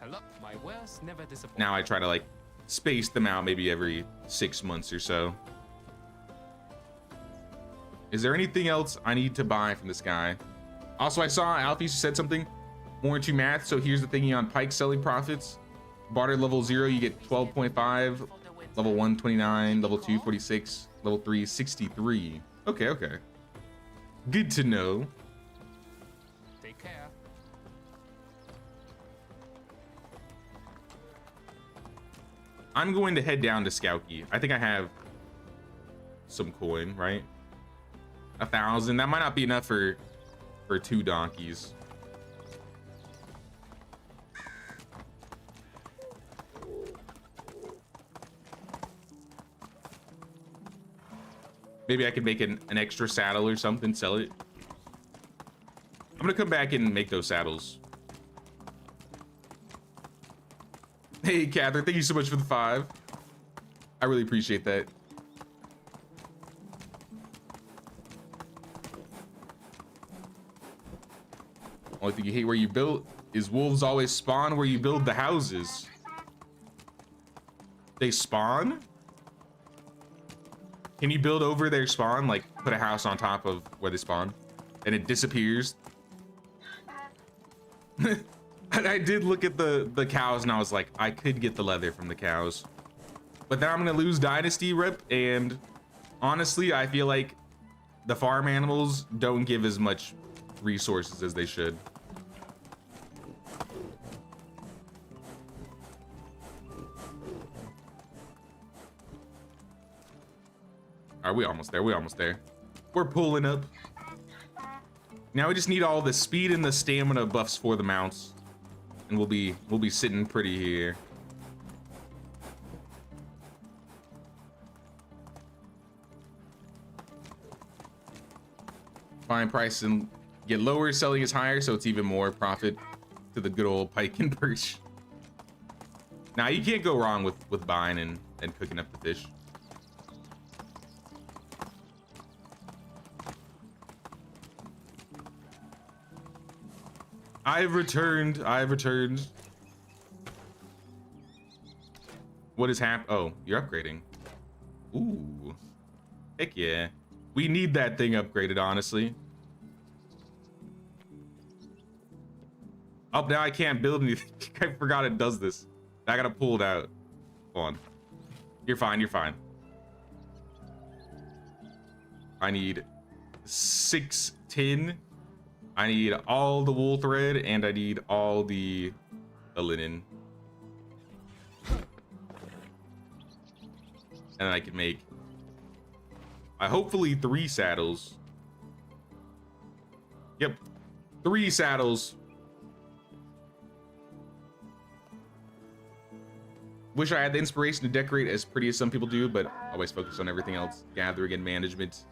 Hello, my wares never disappoint. Now I try to like space them out maybe every 6 months or so. Is there anything else I need to buy from this guy? Also, I saw Alfie said something more into math. So here's the thingy on pike selling profits. Barter level 0, you get 12.5. Level 1, 29. Level 2, 46. Level 3, 63. Okay. Good to know. Take care. I'm going to head down to Skouki. I think I have some coin, right? 1,000. That might not be enough for 2 donkeys. Maybe I could make an extra saddle or something, sell it. I'm gonna come back and make those saddles. Hey, Catherine, thank you so much for the 5. I really appreciate that. Only thing you hate where you build is wolves always spawn where you build the houses. They spawn? Can you build over their spawn? Like put a house on top of where they spawn and it disappears? I did look at the cows and I was like, I could get the leather from the cows. But then I'm gonna lose Dynasty rep, and honestly, I feel like the farm animals don't give as much resources as they should. Are we almost there? We're almost there. We're pulling up. Now we just need all the speed and the stamina buffs for the mounts, and we'll be sitting pretty here. Buying price and get lower, selling is higher, so it's even more profit. to the good old pike and perch. Now you can't go wrong with buying and cooking up the fish. I've returned. I've returned. What is Oh, you're upgrading. Ooh. Heck yeah. We need that thing upgraded, honestly. Oh, now I can't build anything. I forgot it does this. I gotta pull it out. Hold on. You're fine, you're fine. I need 6 tin. I need all the wool thread, and I need all the linen. And I can make hopefully 3 saddles. Yep, 3 saddles. Wish I had the inspiration to decorate as pretty as some people do, but always focus on everything else, gathering and management.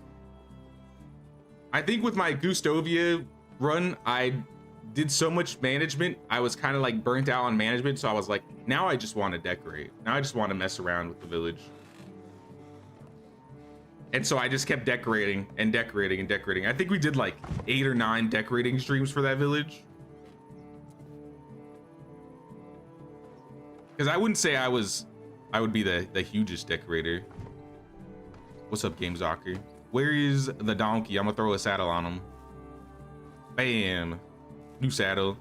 I think with my Gustovia run, I did so much management, I was kind of like burnt out on management, so I was like, now I just want to decorate. Now I just want to mess around with the village. And so I just kept decorating and decorating and decorating. I think we did like 8 or 9 decorating streams for that village. Because I wouldn't say I would be the hugest decorator. What's up, Game Zocker? Where is the donkey? I'm gonna throw a saddle on him. Bam. New saddle.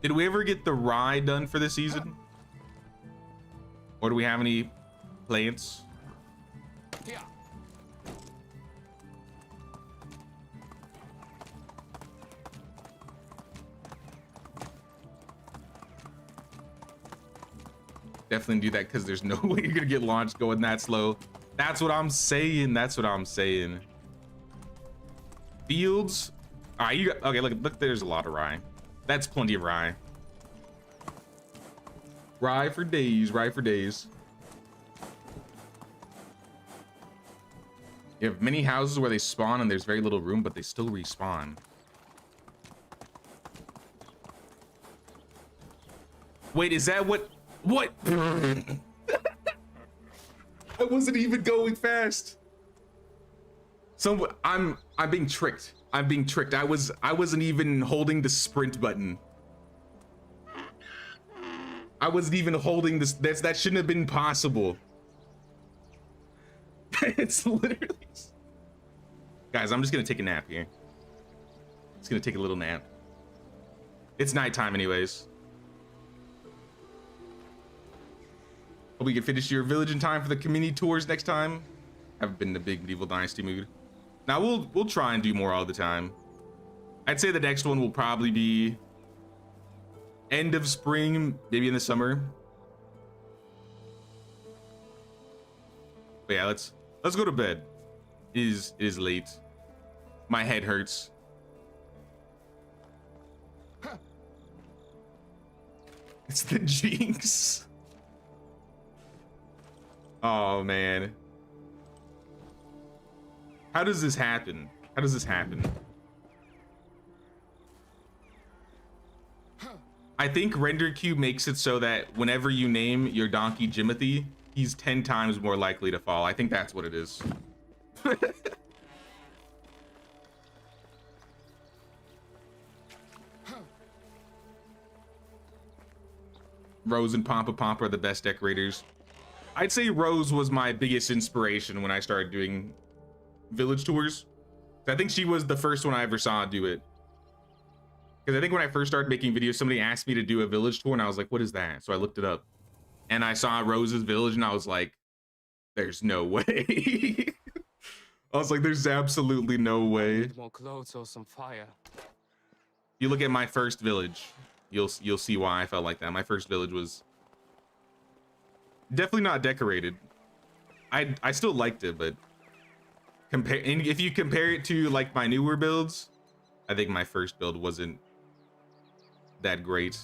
Did we ever get the rye done for this season? Or do we have any plants? Yeah. Definitely do that because there's no way you're gonna get launched going that slow. That's what I'm saying. That's what I'm saying. Fields. All right, okay, look, there's a lot of rye. That's plenty of rye. Rye for days, rye for days. You have many houses where they spawn and there's very little room, but they still respawn. Wait, is that what? I wasn't even going fast. So I'm being tricked. I'm being tricked. I wasn't even holding the sprint button. I wasn't even holding this. That shouldn't have been possible. It's literally. Guys, I'm just gonna take a nap here. Just gonna take a little nap. It's nighttime anyways. Hope we can finish your village in time for the community tours next time. Haven't been in a big medieval dynasty mood. Now we'll try and do more all the time. I'd say the next one will probably be end of spring, maybe in the summer. But yeah, let's go to bed. It is late. My head hurts. It's the jinx. Oh man. How does this happen? How does this happen? I think render queue makes it so that whenever you name your donkey Jimothy, he's 10 times more likely to fall. I think that's what it is. Rose and Pompa are the best decorators. I'd say Rose was my biggest inspiration when I started doing village tours. I think she was the first one I ever saw do it. Because I think when I first started making videos, somebody asked me to do a village tour and I was like, what is that? So I looked it up and I saw Rose's village and I was like, there's no way. I was like, there's absolutely no way. Need more clothes or some fire. You look at my first village, you'll see why I felt like that. My first village was definitely not decorated. I still liked it, but if you compare it to like my newer builds, I think my first build wasn't that great.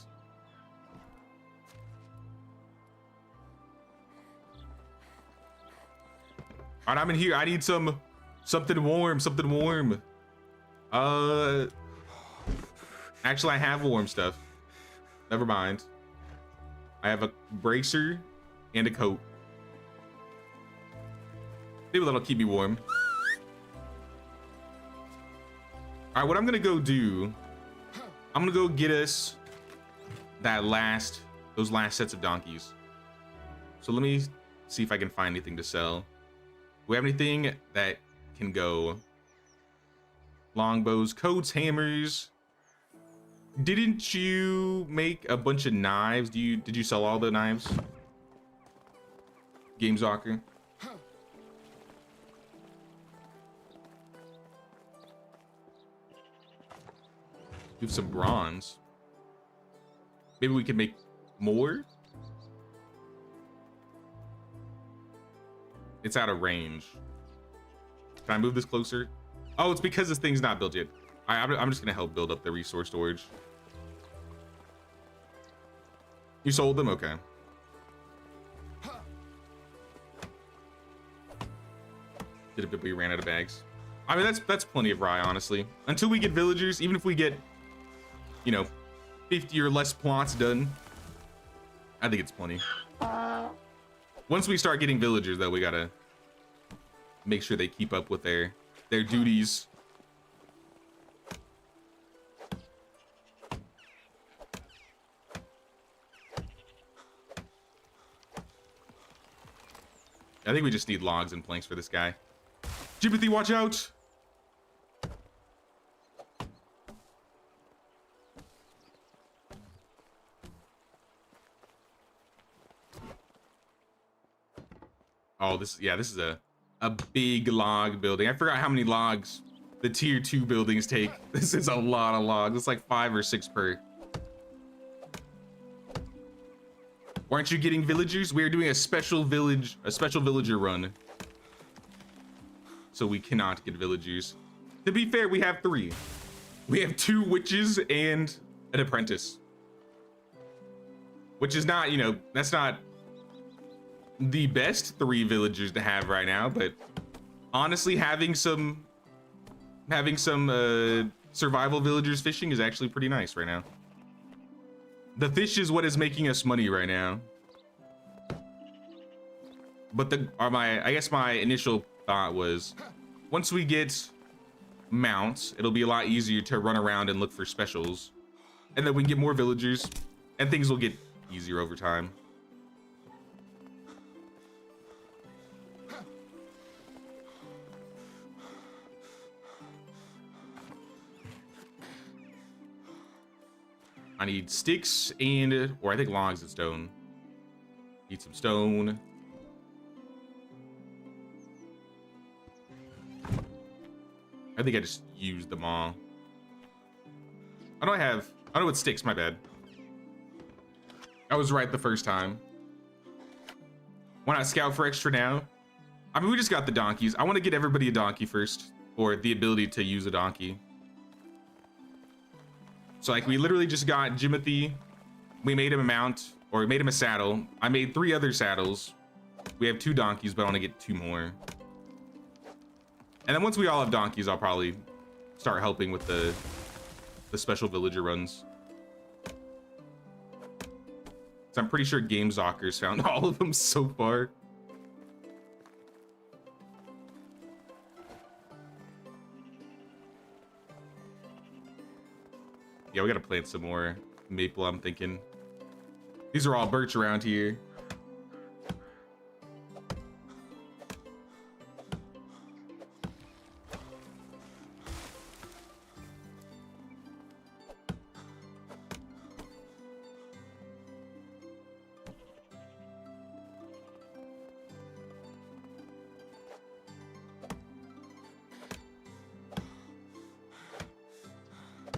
All right, I'm in here. I need something warm, something warm. Actually, I have warm stuff. Never mind. I have a bracer and a coat. Maybe that'll keep me warm. All right, what I'm gonna go do, I'm gonna go get us those last sets of donkeys. So let me see if I can find anything to sell. Do we have anything that can go? Longbows, coats, hammers. Didn't you make a bunch of knives? Did you sell all the knives? Gameswalker. We have some bronze. Maybe we can make more? It's out of range. Can I move this closer? Oh, it's because this thing's not built yet. I'm just gonna help build up the resource storage. You sold them? Okay. Did a bit, but we ran out of bags. I mean, that's plenty of rye, honestly. Until we get villagers, even if we get, you know, 50 or less plots done, I think it's plenty. Once we start getting villagers, though, we gotta make sure they keep up with their duties. I think we just need logs and planks for this guy. Jimothy, watch out! Oh, this is a big log building. I forgot how many logs the tier 2 buildings take. This is a lot of logs. It's like 5 or 6 per. Why aren't you getting villagers? We are doing a special villager run. So we cannot get villagers. To be fair, we have 3. We have 2 witches and an apprentice. Which is not, you know, that's not the best 3 villagers to have right now, but honestly, having some survival villagers fishing is actually pretty nice right now. The fish is what is making us money right now. But I guess my initial thought was, once we get mounts, it'll be a lot easier to run around and look for specials, and then we can get more villagers, and things will get easier over time. I need sticks or I think logs and stone. Need some stone. I think I just used them all. I know what sticks, my bad. I was right the first time. Why not scout for extra now? I mean, we just got the donkeys. I want to get everybody a donkey first, or the ability to use a donkey. So like we literally just got Jimothy. We made him a mount, or we made him a saddle. I made 3 other saddles. We have 2 donkeys, but I want to get 2 more. And then once we all have donkeys, I'll probably start helping with the special villager runs. So I'm pretty sure Gameswalker's found all of them so far. Yeah, we gotta plant some more maple, I'm thinking. These are all birch around here.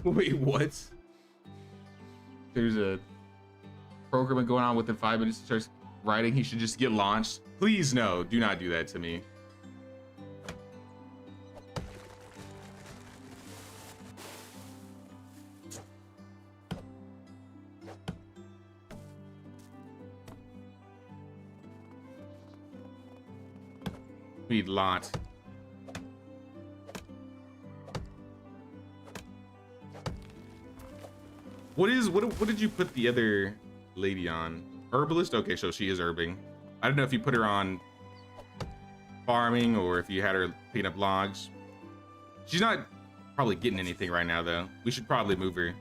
Wait, what? There's a program going on within 5 minutes. Starts writing. He should just get launched. Please, no. Do not do that to me. We need lot. What did you put the other lady on? Herbalist? Okay, so she is herbing. I don't know if you put her on farming or if you had her picking up logs. She's not probably getting anything right now though. We should probably move her.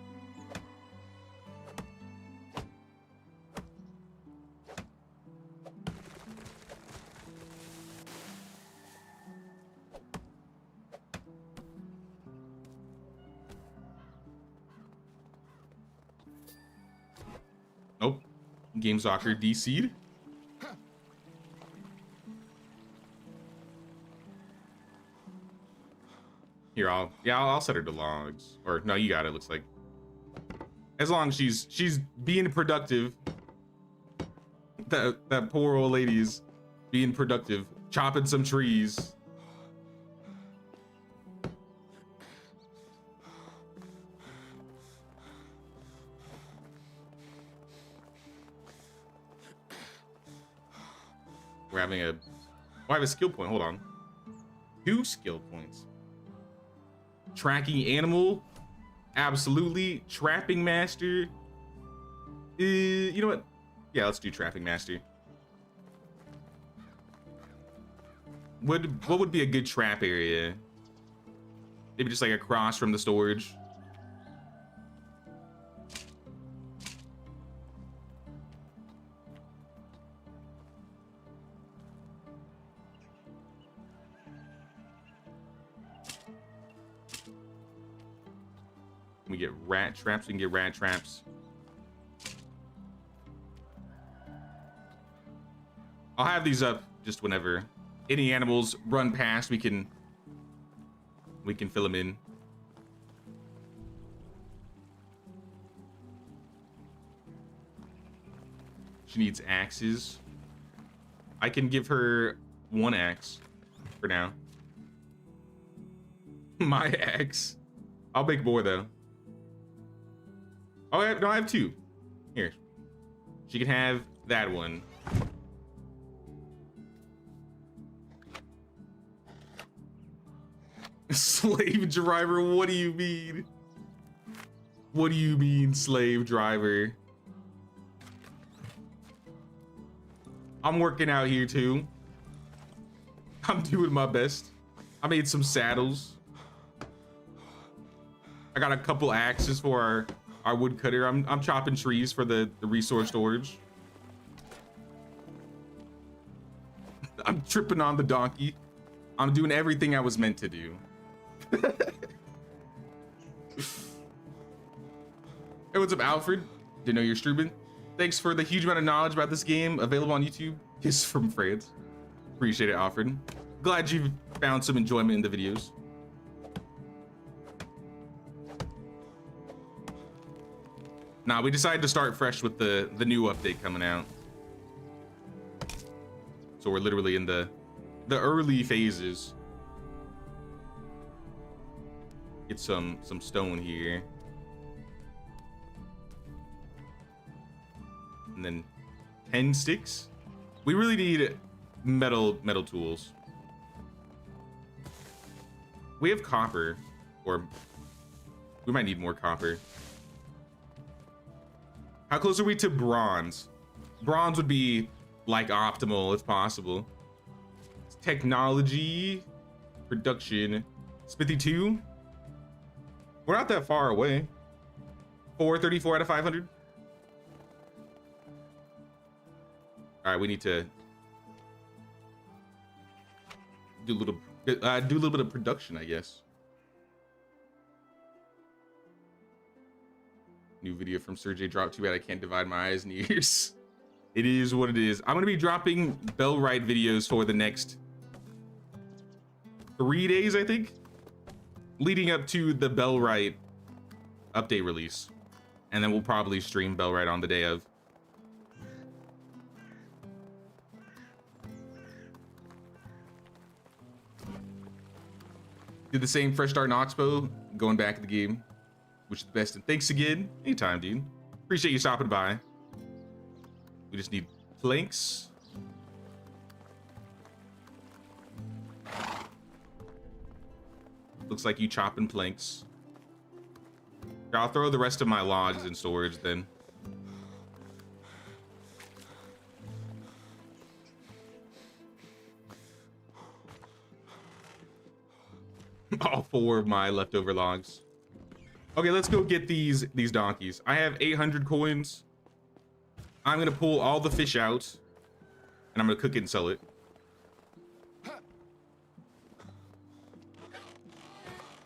Nope. Game Soccer DC'd. Here, I'll set her to logs. Or no, you got it, looks like. As long as she's being productive. That poor old lady's being productive, chopping some trees. We're having a... Oh, I have a skill point. Hold on. 2 skill points. Tracking animal. Absolutely. Trapping master. You know what? Yeah, let's do trapping master. What would be a good trap area? Maybe just like across from the storage. We get rat traps. We can get rat traps. I'll have these up just whenever any animals run past. We can fill them in. She needs axes. I can give her 1 axe for now. My axe. I'll make more though. Oh, no, I have 2. Here. She can have that one. Slave driver, what do you mean? What do you mean, slave driver? I'm working out here too. I'm doing my best. I made some saddles. I got a couple axes for our woodcutter. I'm chopping trees for the resource storage. I'm tripping on the donkey. I'm doing everything I was meant to do. Hey, what's up, Alfred? Didn't know you're streaming. Thanks for the huge amount of knowledge about this game available on YouTube. Kiss from France. Appreciate it, Alfred. Glad you found some enjoyment in the videos. Nah, we decided to start fresh with the new update coming out. So we're literally in the early phases. Get some stone here. And then 10 sticks. We really need metal tools. We have copper, or we might need more copper. How close are we to bronze? Bronze would be like optimal if possible. Technology, production, Smithy 2. We're not that far away. 434 out of 500. All right, we need to do a little bit of production, I guess. New video from Sir J dropped. Too bad I can't divide my eyes and ears. It is what it is. I'm gonna be dropping Bellwright videos for the next 3 days, I think, leading up to the Bellwright update release, and then we'll probably stream Bellwright on the day of. Did the same fresh start in Oxbow, going back in the game. Wish you the best, and thanks again. Anytime, dude. Appreciate you stopping by. We just need planks. Looks like you chopping planks. I'll throw the rest of my logs in storage then. All 4 of my leftover logs. Okay, let's go get these donkeys. I have 800 coins. I'm gonna pull all the fish out, and I'm gonna cook it and sell it.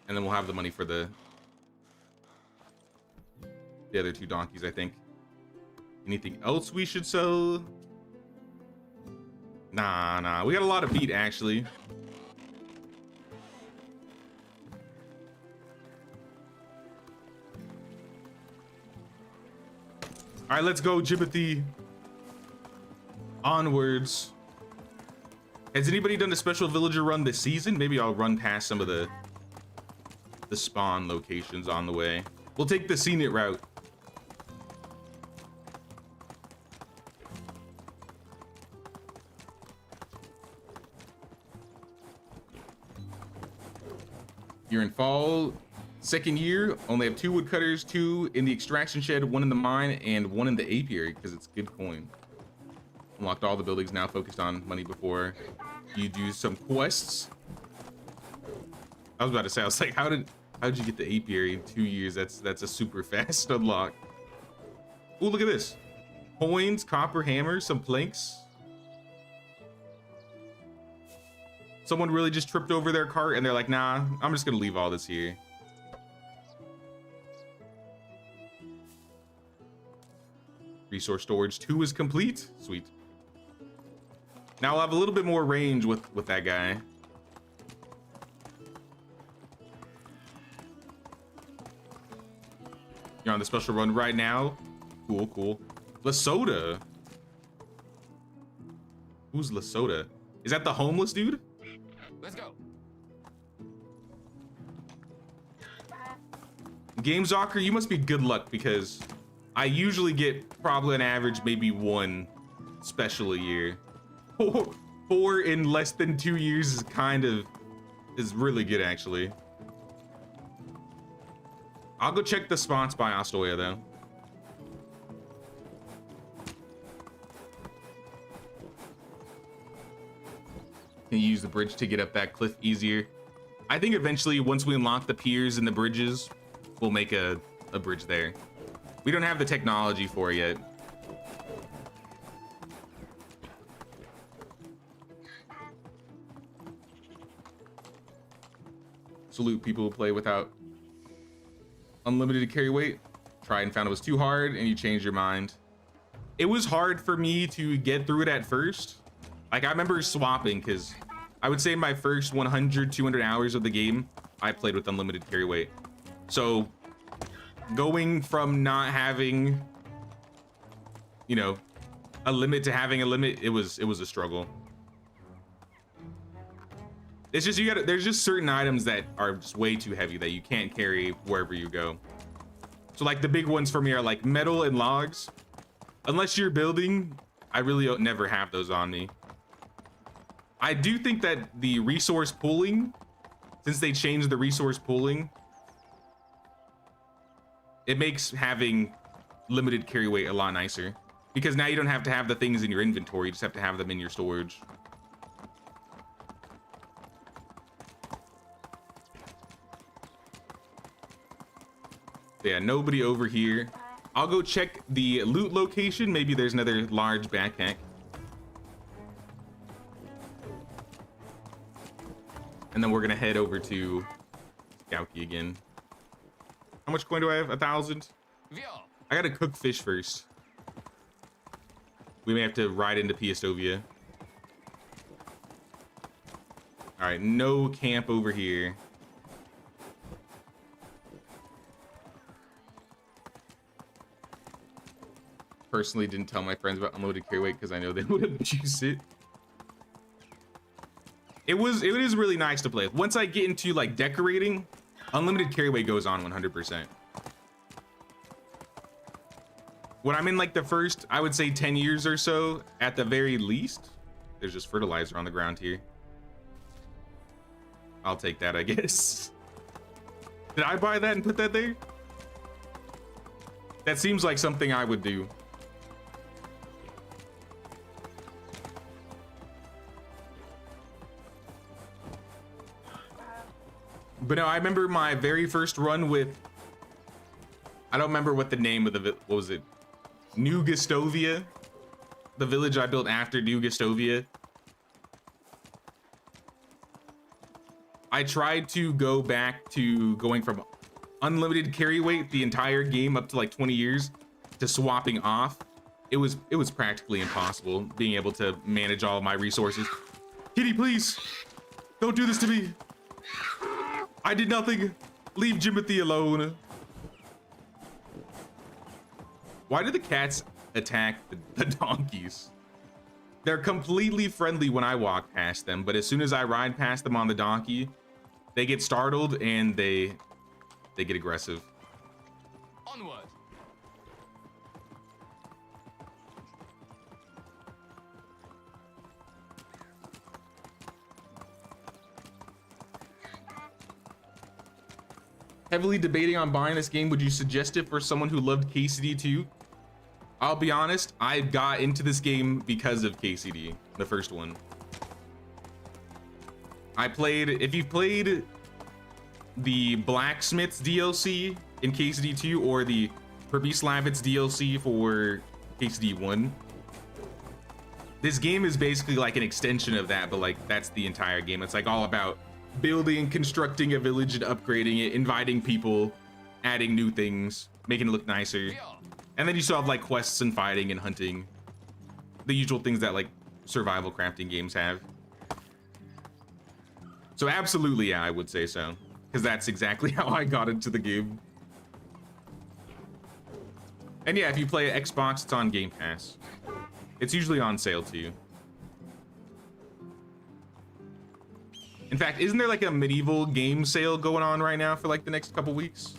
And then we'll have the money for the other 2 donkeys, I think. Anything else we should sell? Nah. We got a lot of meat, actually. All right, let's go, Jibbathy. Onwards. Has anybody done a special villager run this season? Maybe I'll run past some of the spawn locations on the way. We'll take the scenic route. You're in fall, 2nd year. Only have 2 woodcutters, 2 in the extraction shed, 1 in the mine, and 1 in the apiary because it's good coin. Unlocked all the buildings, now focused on money before you do some quests. I was about to say, I was like, how did you get the apiary in 2 years? That's a super fast unlock. Ooh, look at this. Coins, copper hammer, some planks. Someone really just tripped over their cart and they're like, nah, I'm just gonna leave all this here. Resource storage 2 is complete. Sweet. Now I'll have a little bit more range with that guy. You're on the special run right now. Cool. Lesota. Who's Lesota? Is that the homeless dude? Let's go. Gamezocker, you must be good luck because I usually get probably an average maybe 1 special a year. 4 in less than 2 years is really good actually. I'll go check the spots by Astoya though. Can you use the bridge to get up that cliff easier? I think eventually once we unlock the piers and the bridges, we'll make a bridge there. We don't have the technology for it yet. Salute people who play without unlimited carry weight. Tried and found it was too hard and you changed your mind. It was hard for me to get through it at first. Like I remember swapping because I would say my first 100, 200 hours of the game, I played with unlimited carry weight. So going from not having, you know, a limit to having a limit, it was a struggle. It's just there's just certain items that are just way too heavy that you can't carry wherever you go. So like the big ones for me are like metal and logs. Unless you're building, I really never have those on me. I do think that the resource pooling, since they changed the resource pooling, it makes having limited carry weight a lot nicer because now you don't have to have the things in your inventory, you just have to have them in your storage. Yeah, nobody over here. I'll go check the loot location. Maybe there's another large backpack. And then we're gonna head over to Gauki again. How much coin do I have? 1,000? I gotta cook fish first. We may have to ride into Piastovia. All right, no camp over here. Personally didn't tell my friends about unloaded carry weight because I know they would have juiced it. It is really nice to play with. Once I get into like decorating, unlimited carry weight goes on 100%. When I'm in like the first, I would say 10 years or so, at the very least, there's just fertilizer on the ground here. I'll take that, I guess. Did I buy that and put that there? That seems like something I would do. But no, I remember my very first run with, I don't remember what the name of the, what was it? New Gustovia? The village I built after New Gustovia. I tried to go back to going from unlimited carry weight the entire game up to like 20 years to swapping off. It was practically impossible being able to manage all of my resources. Kitty, please don't do this to me. I did nothing. Leave Jimothy alone. Why do the cats attack the donkeys? They're completely friendly when I walk past them, but as soon as I ride past them on the donkey, they get startled and they get aggressive. Onward. Heavily debating on buying this game. Would you suggest it for someone who loved KCD 2? I'll be honest, I got into this game because of KCD, the first one. If you've played the Blacksmith's DLC in KCD 2 or the Slavitz DLC for KCD 1, this game is basically like an extension of that, but like that's the entire game. It's like all about building, constructing a village and upgrading it, inviting people, adding new things, making it look nicer. And then you still have like quests and fighting and hunting, the usual things that like survival crafting games have. So absolutely, yeah, I would say so, because that's exactly how I got into the game. And yeah, if you play Xbox, it's on Game Pass. It's usually on sale too. In fact, isn't there like a medieval game sale going on right now for like the next couple weeks?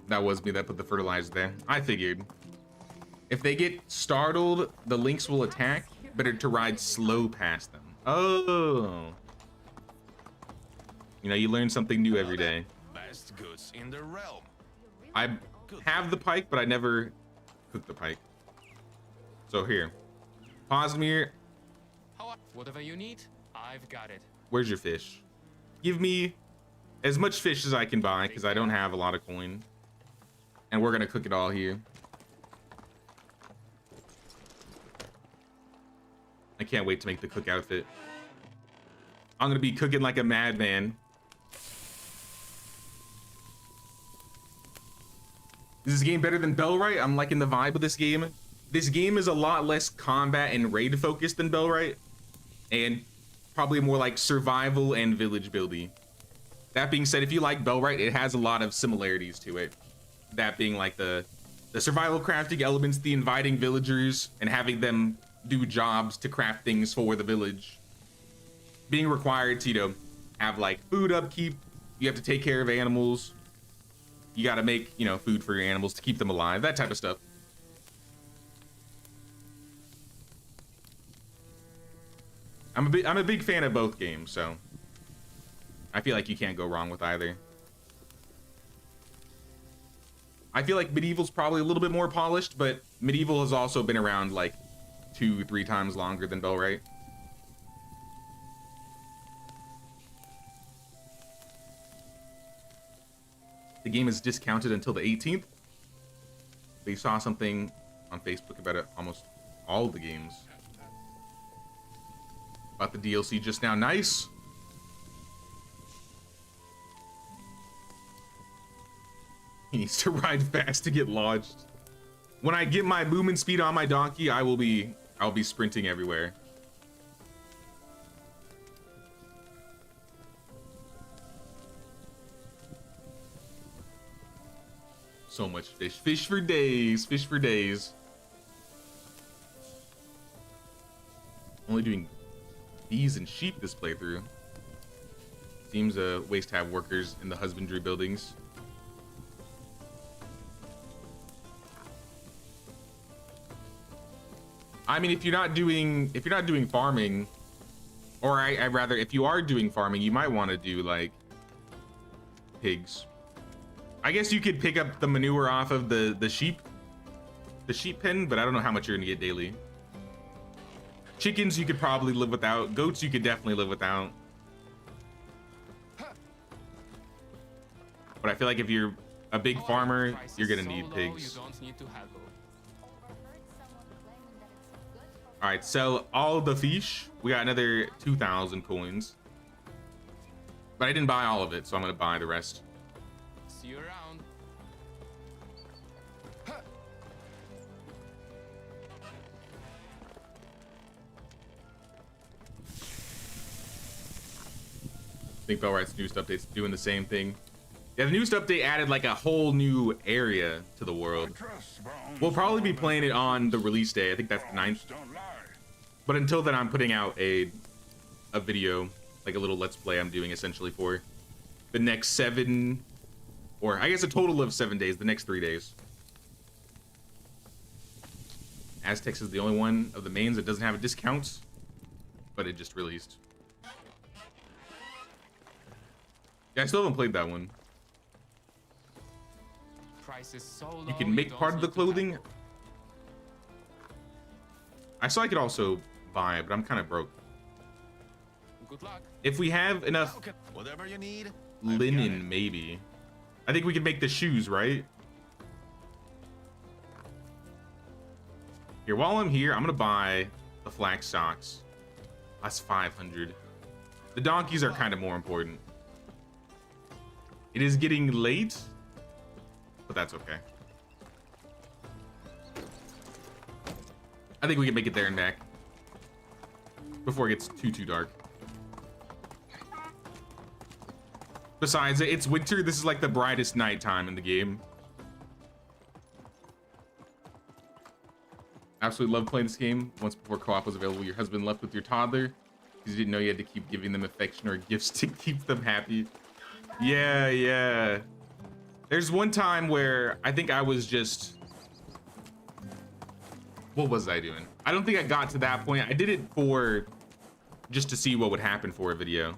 That was me that put the fertilizer there. I figured. If they get startled, the lynx will attack. Better to ride slow past them. Oh. You know, you learn something new every day. Best goods in the realm. I have the pike, but I never cook the pike. So here. Posmir, Whatever you need, I've got it. where's your fish? Give me as much fish as I can buy, because I don't have a lot of coin. And we're gonna cook it all here. I can't wait to make the cook outfit. I'm gonna be cooking like a madman. Is this game better than Bellwright? I'm liking the vibe of this game. This game is a lot less combat and raid focused than Bellwright, and probably more like survival and village building. That being said, if you like Bellwright, it has a lot of similarities to it. That being like the survival crafting elements, the inviting villagers and having them do jobs to craft things for the village. Being required to, you know, have like food upkeep. You have to take care of animals. You got to make, you know, food for your animals to keep them alive, that type of stuff. I'm a big fan of both games, so I feel like you can't go wrong with either. I feel like Medieval's probably a little bit more polished, but Medieval has also been around like 2-3 times longer than Bellwright. The game is discounted until the 18th. They saw something on Facebook about it, almost all the games. About the DLC just now. Nice. He needs to ride fast to get lodged. When I get my movement speed on my donkey, I'll be sprinting everywhere. So much fish. Fish for days. Fish for days. Only doing bees and sheep this playthrough. Seems a waste to have workers in the husbandry buildings. I mean, if you're not doing farming, or I rather, if you are doing farming, you might want to do like pigs. I guess you could pick up the manure off of the sheep pen, but I don't know how much you're gonna get daily. Chickens you could probably live without. Goats you could definitely live without. But I feel like if you're a big farmer, you're gonna need pigs. All right, sell all the fish. We got another 2,000 coins, but I didn't buy all of it, so I'm gonna buy the rest. See you around. I think Bellright's newest update's doing the same thing. Yeah, the newest update added like a whole new area to the world. We'll probably be playing it on the release day. I think that's the 9th. But until then, I'm putting out a video, like a little let's play I'm doing essentially for the next 7, or I guess a total of 7 days, the next 3 days. Aztecs is the only one of the mains that doesn't have a discount, but it just released. Yeah, I still haven't played that one. Price is so low, You can make part of the clothing. I saw I could also buy it, but I'm kind of broke. Good luck. If we have enough Whatever you need. linen, maybe. I think we can make the shoes, right? Here, while I'm here, I'm gonna buy the flax socks. That's 500. The donkeys are kind of more important. It is getting late, but that's okay. I think we can make it there and back before it gets too dark. Besides, it's winter. This is like the brightest nighttime in the game. Absolutely love playing this game. Once before co-op was available, your husband left with your toddler because you didn't know you had to keep giving them affection or gifts to keep them happy. Yeah. There's one time where I think I was just... What was I doing? I don't think I got to that point. I did it for just to see what would happen for a video.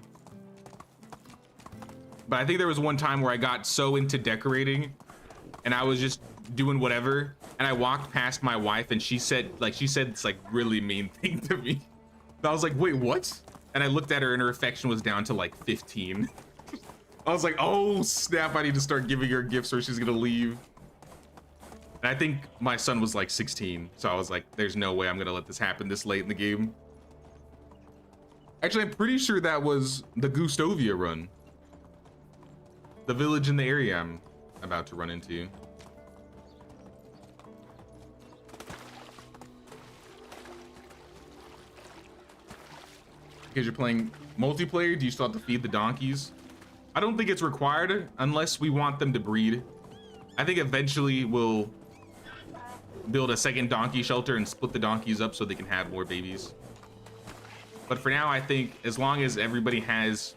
But I think there was one time where I got so into decorating and I was just doing whatever, and I walked past my wife and she said this like really mean thing to me. And I was like, wait, what? And I looked at her and her affection was down to like 15. I was like, oh snap, I need to start giving her gifts or she's gonna leave. And I think my son was like 16, so I was like, there's no way I'm gonna let this happen this late in the game. Actually, I'm pretty sure that was the Gustovia run. The village in the area I'm about to run into. Because you're playing multiplayer, do you still have to feed the donkeys? I don't think it's required unless we want them to breed. I think eventually we'll build a second donkey shelter and split the donkeys up so they can have more babies. But for now, I think as long as everybody has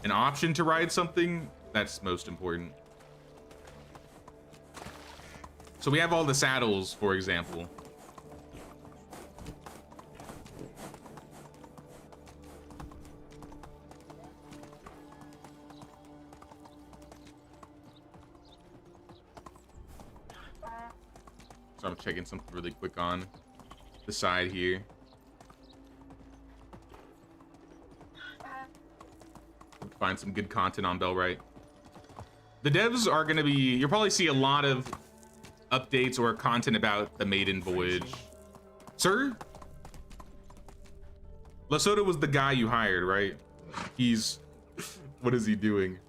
an option to ride something, that's most important. So we have all the saddles, for example. So I'm checking something really quick on the side here. Find some good content on Bellwright. The devs are gonna be, you'll probably see a lot of updates or content about the maiden voyage. Sir? Lesotho was the guy you hired, right? He's, what is he doing?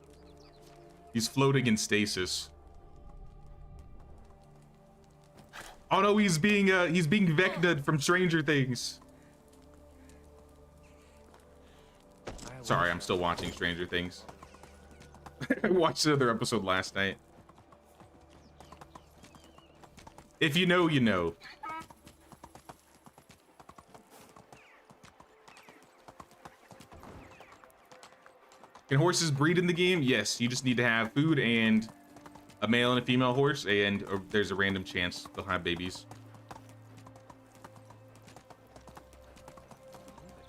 He's floating in stasis. Oh no, he's being Vecna'd from Stranger Things. Sorry, I'm still watching Stranger Things. I watched another episode last night. If you know, you know. Can horses breed in the game? Yes, you just need to have food and a male and a female horse, and there's a random chance they'll have babies.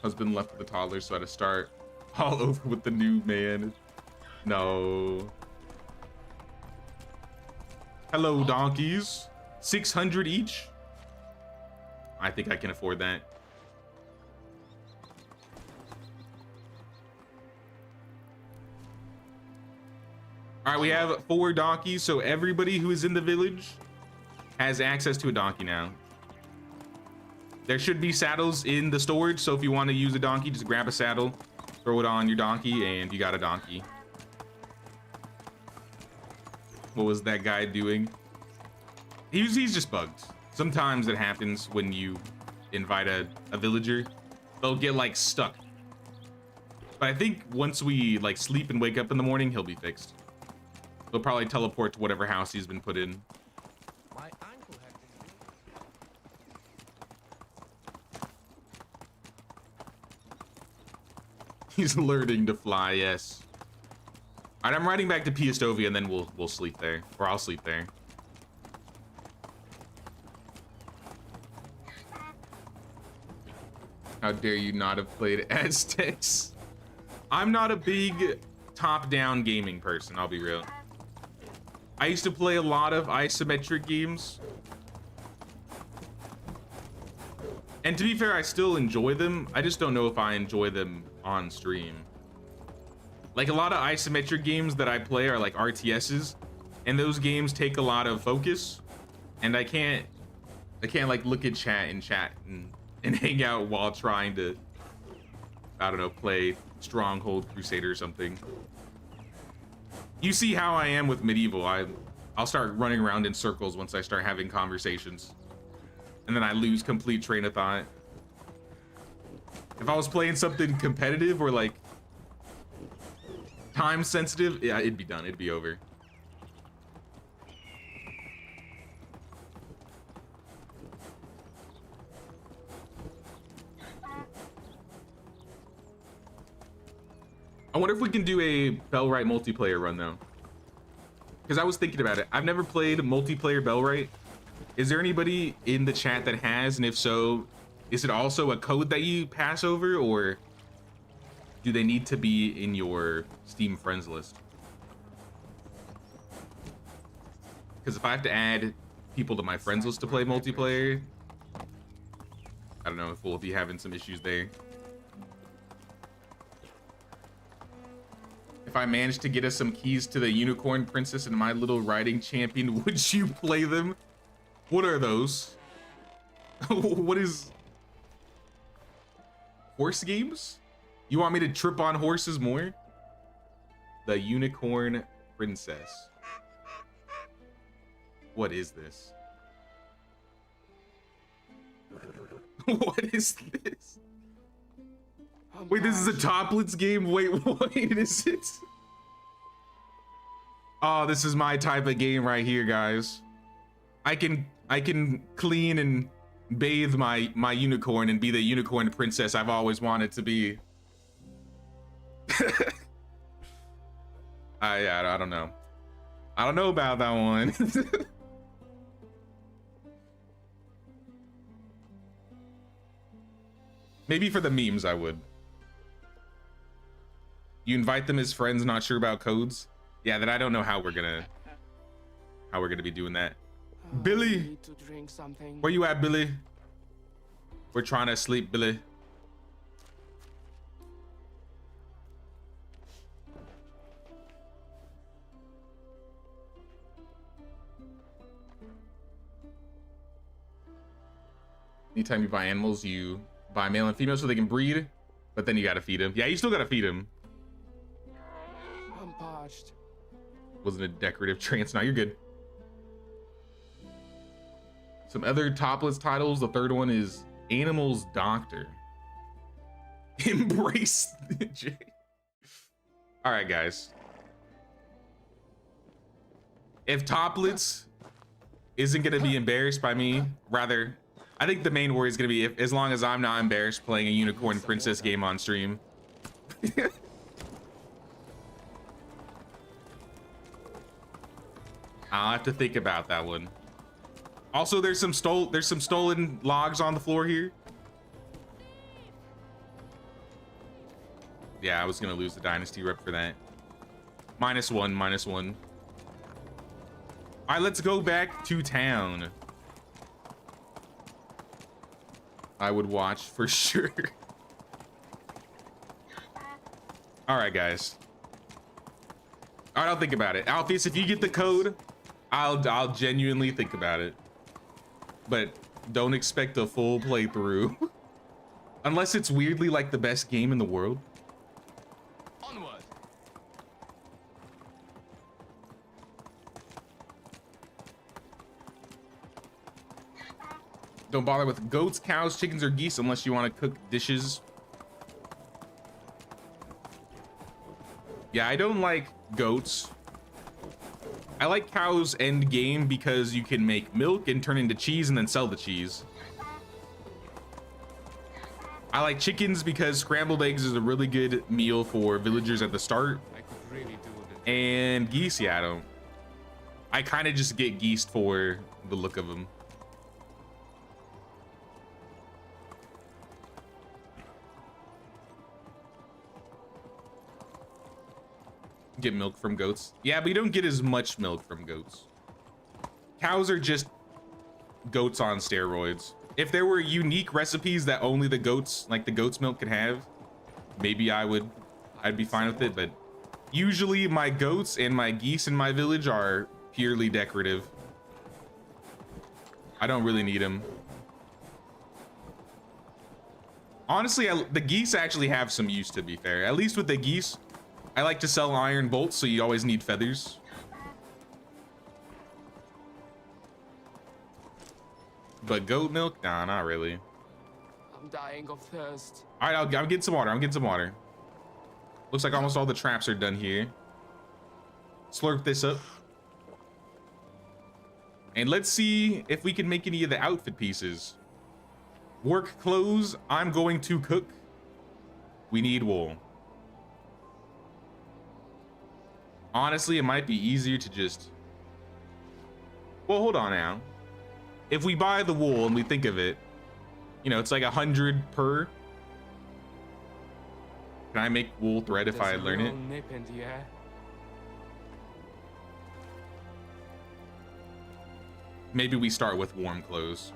Husband left with the toddler, so I had to start all over with the new man. No. Hello, donkeys. 600 each? I think I can afford that. All right, we have 4 donkeys, so everybody who is in the village has access to a donkey now. There should be saddles in the storage, so if you want to use a donkey, just grab a saddle, throw it on your donkey, and you got a donkey. What was that guy doing? He's just bugged. Sometimes it happens when you invite a villager. They'll get like stuck. But I think once we like sleep and wake up in the morning, he'll be fixed. He'll probably teleport to whatever house he's been put in. My uncle had this. He's learning to fly, yes. All right, I'm riding back to Piastovia, and then we'll sleep there, or I'll sleep there. How dare you not have played Aztecs? I'm not a big top-down gaming person, I'll be real. I used to play a lot of isometric games. And to be fair, I still enjoy them. I just don't know if I enjoy them on stream. Like a lot of isometric games that I play are like RTSs, and those games take a lot of focus, and I can't like look at chat and hang out while trying to, I don't know, play Stronghold Crusader or something. You see how I am with medieval. I'll start running around in circles once I start having conversations, and then I lose complete train of thought. If I was playing something competitive or like time sensitive, yeah, it'd be done. It'd be over. I wonder if we can do a Bellwright multiplayer run though. Because I was thinking about it. I've never played multiplayer Bellwright. Is there anybody in the chat that has? And if so, is it also a code that you pass over, or do they need to be in your Steam friends list? Because if I have to add people to my friends list to play multiplayer, I don't know if we'll be having some issues there. If I managed to get us some keys to the Unicorn Princess and My Little Riding Champion, would you play them? What are those? What is... Horse games? You want me to trip on horses more? The Unicorn Princess. What is this? What is this? Wait, this is a toplets game? Wait, is it? Oh, this is my type of game right here, guys. I can clean and bathe my unicorn and be the unicorn princess I've always wanted to be. I don't know. I don't know about that one. Maybe for the memes I would. You invite them as friends, not sure about codes. Yeah, then I don't know how we're gonna be doing that. Billy, Need to drink something. where you at, Billy? We're trying to sleep, Billy. Anytime you buy animals, you buy male and female so they can breed, but then you gotta feed them. Yeah, you still gotta feed them. I'm parched. Wasn't a decorative trance. Now you're good. Some other topless titles. The third one is Animals Doctor. Embrace the J. All right, guys. If toplets isn't gonna be embarrassed by me, rather, I think the main worry is gonna be as long as I'm not embarrassed playing a Unicorn Princess game on stream. I'll have to think about that one. Also, there's some stolen logs on the floor here. Yeah, I was gonna lose the Dynasty rep for that. -1, -1. All right, let's go back to town. I would watch for sure. All right, guys. All right, I'll think about it. Alpheus, if you get the code, I'll genuinely think about it. But don't expect a full playthrough. Unless it's weirdly like the best game in the world. Onward. Don't bother with goats, cows, chickens, or geese unless you want to cook dishes. Yeah, I don't like goats. I like cows end game because you can make milk and turn into cheese and then sell the cheese. I like chickens because scrambled eggs is a really good meal for villagers at the start. I could really do with it. And geese, yeah, I don't. I kind of just get geese for the look of them. Get milk from goats. Yeah, but you don't get as much milk from goats. Cows are just goats on steroids. If there were unique recipes that only the goats, like the goat's milk, could have, maybe I'd be fine with it. But usually my goats and my geese in my village are purely decorative. I don't really need them. Honestly, the geese actually have some use, to be fair. At least with the geese, I like to sell iron bolts, so you always need feathers. But goat milk? Nah, not really. I'm dying of thirst. All right, I'm getting some water. I'm getting some water. Looks like almost all the traps are done here. Slurp this up. And let's see if we can make any of the outfit pieces. Work clothes. I'm going to cook. We need wool. Honestly, it might be easier to just... Well, hold on now. If we buy the wool and we think of it, you know, it's like 100 per. Can I make wool thread if I learn it? Nip in the air. Maybe we start with warm clothes,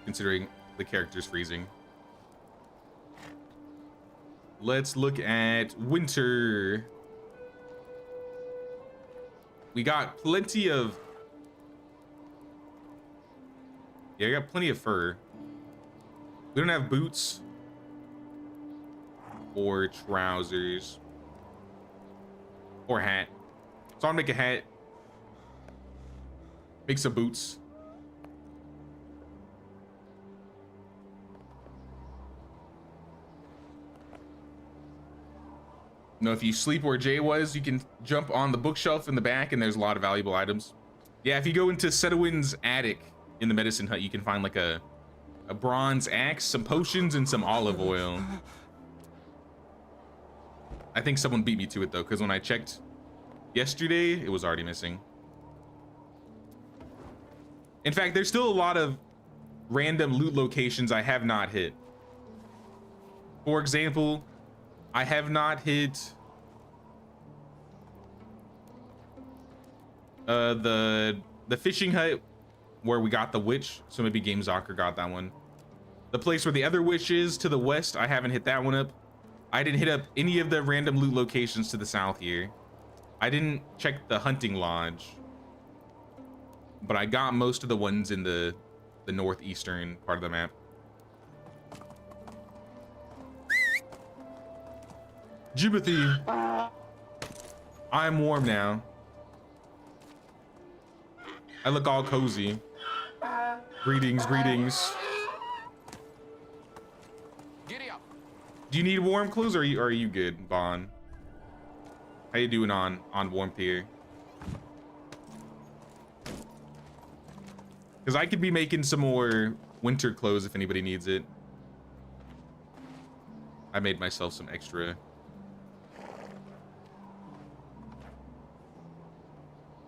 considering the character's freezing. Let's look at winter. We got plenty of... Yeah, I got plenty of fur. We don't have boots or trousers or hat. So I'll make a hat. Make some boots. No, if you sleep where Jay was, you can jump on the bookshelf in the back and there's a lot of valuable items. Yeah, if you go into Setowin's attic in the medicine hut, you can find like a bronze axe, some potions, and some olive oil. I think someone beat me to it though, because when I checked yesterday, it was already missing. In fact, there's still a lot of random loot locations I have not hit. For example, I have not hit the fishing hut where we got the witch, so maybe Game Zocker got that one. The place where the other witch is to the west, I haven't hit that one up. I didn't hit up any of the random loot locations to the south here. I didn't check the hunting lodge, but I got most of the ones in the northeastern part of the map. Jimothy, I'm warm now. I look all cozy. Greetings, greetings. Giddy up. Do you need warm clothes, or are you good, Bon? How you doing on warmth here? Because I could be making some more winter clothes if anybody needs it. I made myself some extra.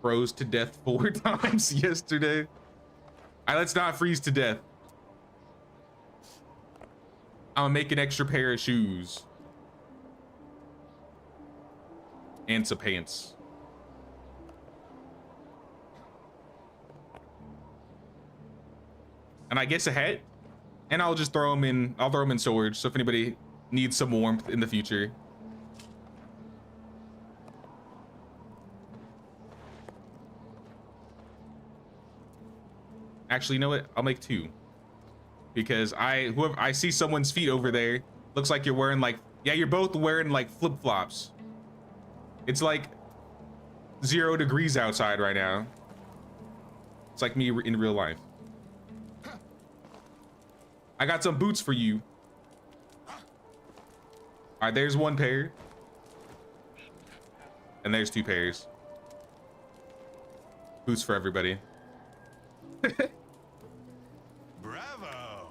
Froze to death 4 times yesterday. All right, let's not freeze to death. I'm gonna make an extra pair of shoes. and some pants. And I guess a hat. And I'll just throw them in. I'll throw them in storage. So if anybody needs some warmth in the future. Actually, you know what? I'll make 2. Because I see someone's feet over there. Looks like you're wearing like, yeah, you're both wearing like flip-flops. It's like 0 degrees outside right now. It's like me in real life. I got some boots for you. All right, there's 1 pair. And there's 2 pairs. Boots for everybody. Bravo!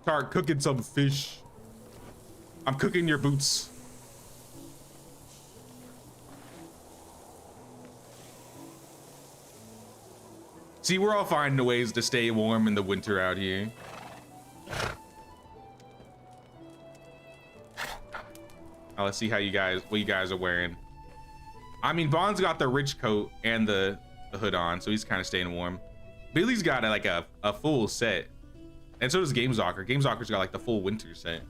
Start cooking some fish. I'm cooking your boots. See, we're all finding ways to stay warm in the winter out here. Now, let's see how what you guys are wearing. I mean, Bond's got the rich coat and the hood on, so he's kind of staying warm. Billy's got like a full set. And so does GameZocker. GameZocker's got like the full winter set.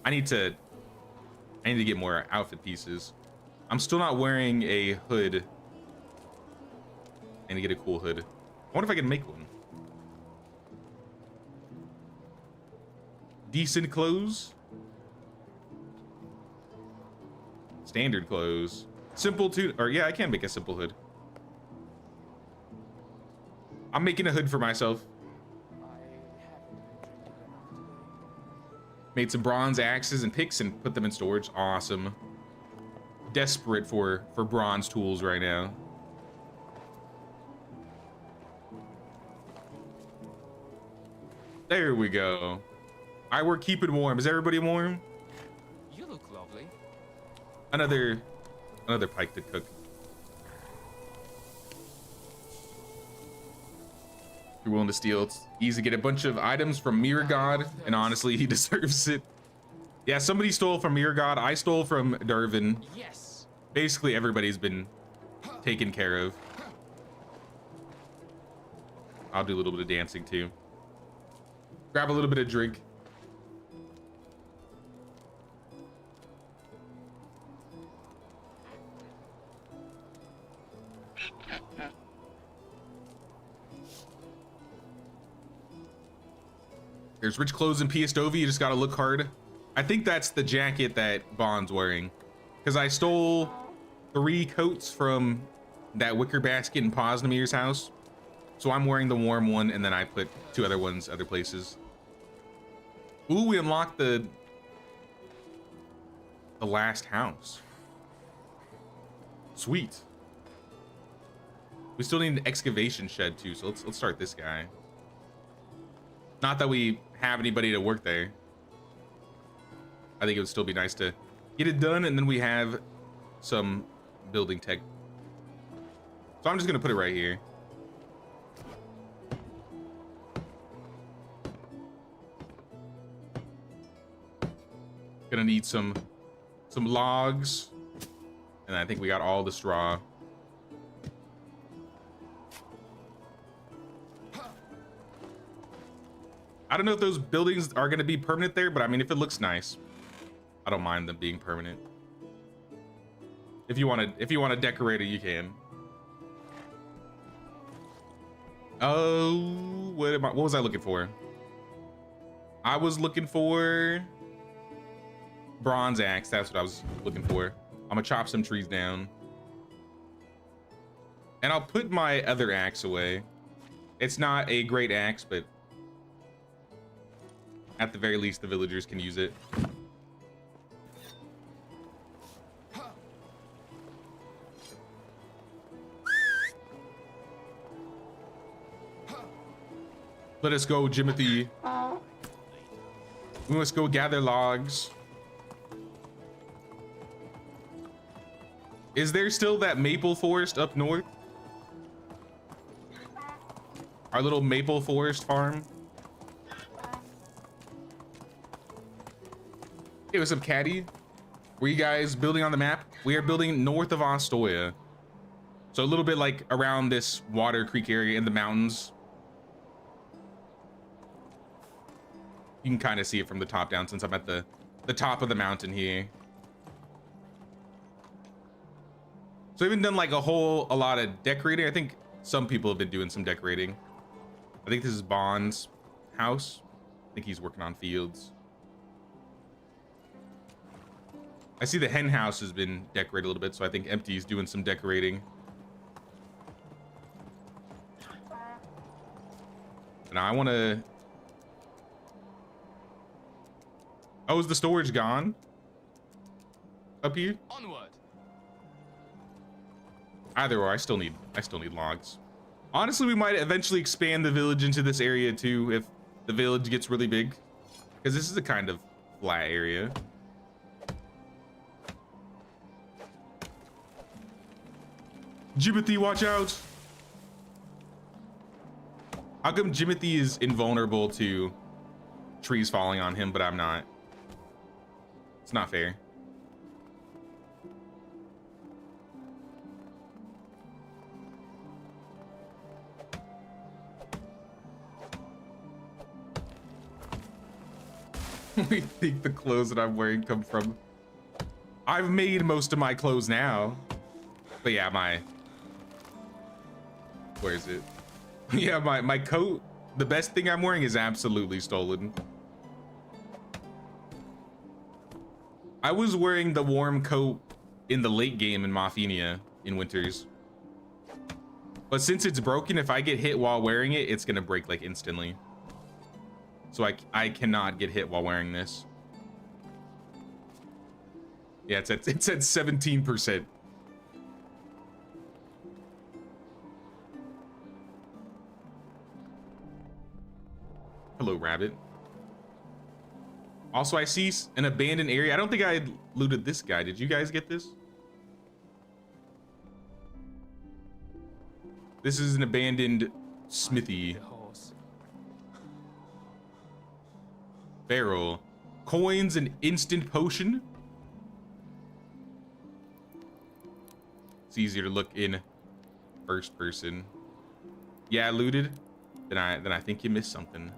I need to get more outfit pieces. I'm still not wearing a hood. I need to get a cool hood. I wonder if I can make one. Decent clothes. Standard clothes. Simple too, or yeah, I can make a simple hood. I'm making a hood for myself. Made some bronze axes and picks and put them in storage. Awesome. Desperate for bronze tools right now. There we go. We're keeping warm. Is everybody warm? You look lovely. Another pike to cook. If you're willing to steal, it's easy to get a bunch of items from Mirror God, and honestly, he deserves it. Yeah, somebody stole from Mirror God. I stole from Dervin. Yes. Basically, everybody's been taken care of. I'll do a little bit of dancing too. Grab a little bit of drink. There's rich clothes in PS Dovey. You just gotta look hard. I think that's the jacket that Bond's wearing. Because I stole 3 coats from that wicker basket in Posnamir's house. So I'm wearing the warm one, and then I put 2 other ones other places. Ooh, we unlocked the last house. Sweet. We still need an excavation shed too, so let's start this guy. Not that we have anybody to work there. I think it would still be nice to get it done, and then we have some building tech. So I'm just gonna put it right here. Gonna need some logs, and I think we got all the straw. I don't know if those buildings are gonna be permanent there, but I mean, if it looks nice, I don't mind them being permanent. If you wanna decorate it, you can. Oh, what was I looking for? I was looking for bronze axe. That's what I was looking for. I'm gonna chop some trees down, and I'll put my other axe away. It's not a great axe, but at the very least, the villagers can use it. Let us go, Jimothy. We must go gather logs. Is there still that maple forest up north? Our little maple forest farm? Hey, what's up, Caddy? Were you guys building on the map? We are building north of Ostoya. So a little bit like around this Water Creek area in the mountains. You can kind of see it from the top down since I'm at the top of the mountain here. So I haven't done like a lot of decorating. I think some people have been doing some decorating. I think this is Bond's house. I think he's working on fields. I see the hen house has been decorated a little bit, so I think Empty's doing some decorating. Now I want to... Oh, is the storage gone? Up here? Onward. Either or, I still need logs. Honestly, we might eventually expand the village into this area too if the village gets really big. Because this is a kind of flat area. Jimothy, watch out! How come Jimothy is invulnerable to trees falling on him, but I'm not? It's not fair. We think the clothes that I'm wearing come from... I've made most of my clothes now. But yeah, where is it? Yeah, my coat, the best thing I'm wearing is absolutely stolen. I was wearing the warm coat in the late game in Maffinia in Winters. But since it's broken, if I get hit while wearing it, it's gonna break like instantly. So I cannot get hit while wearing this. Yeah, it's at 17%. Hello, rabbit. Also, I see an abandoned area. I don't think I looted this guy. Did you guys get this? This is an abandoned smithy. Barrel. Coins and instant potion. It's easier to look in first person. Yeah, I looted. Then I think you missed something.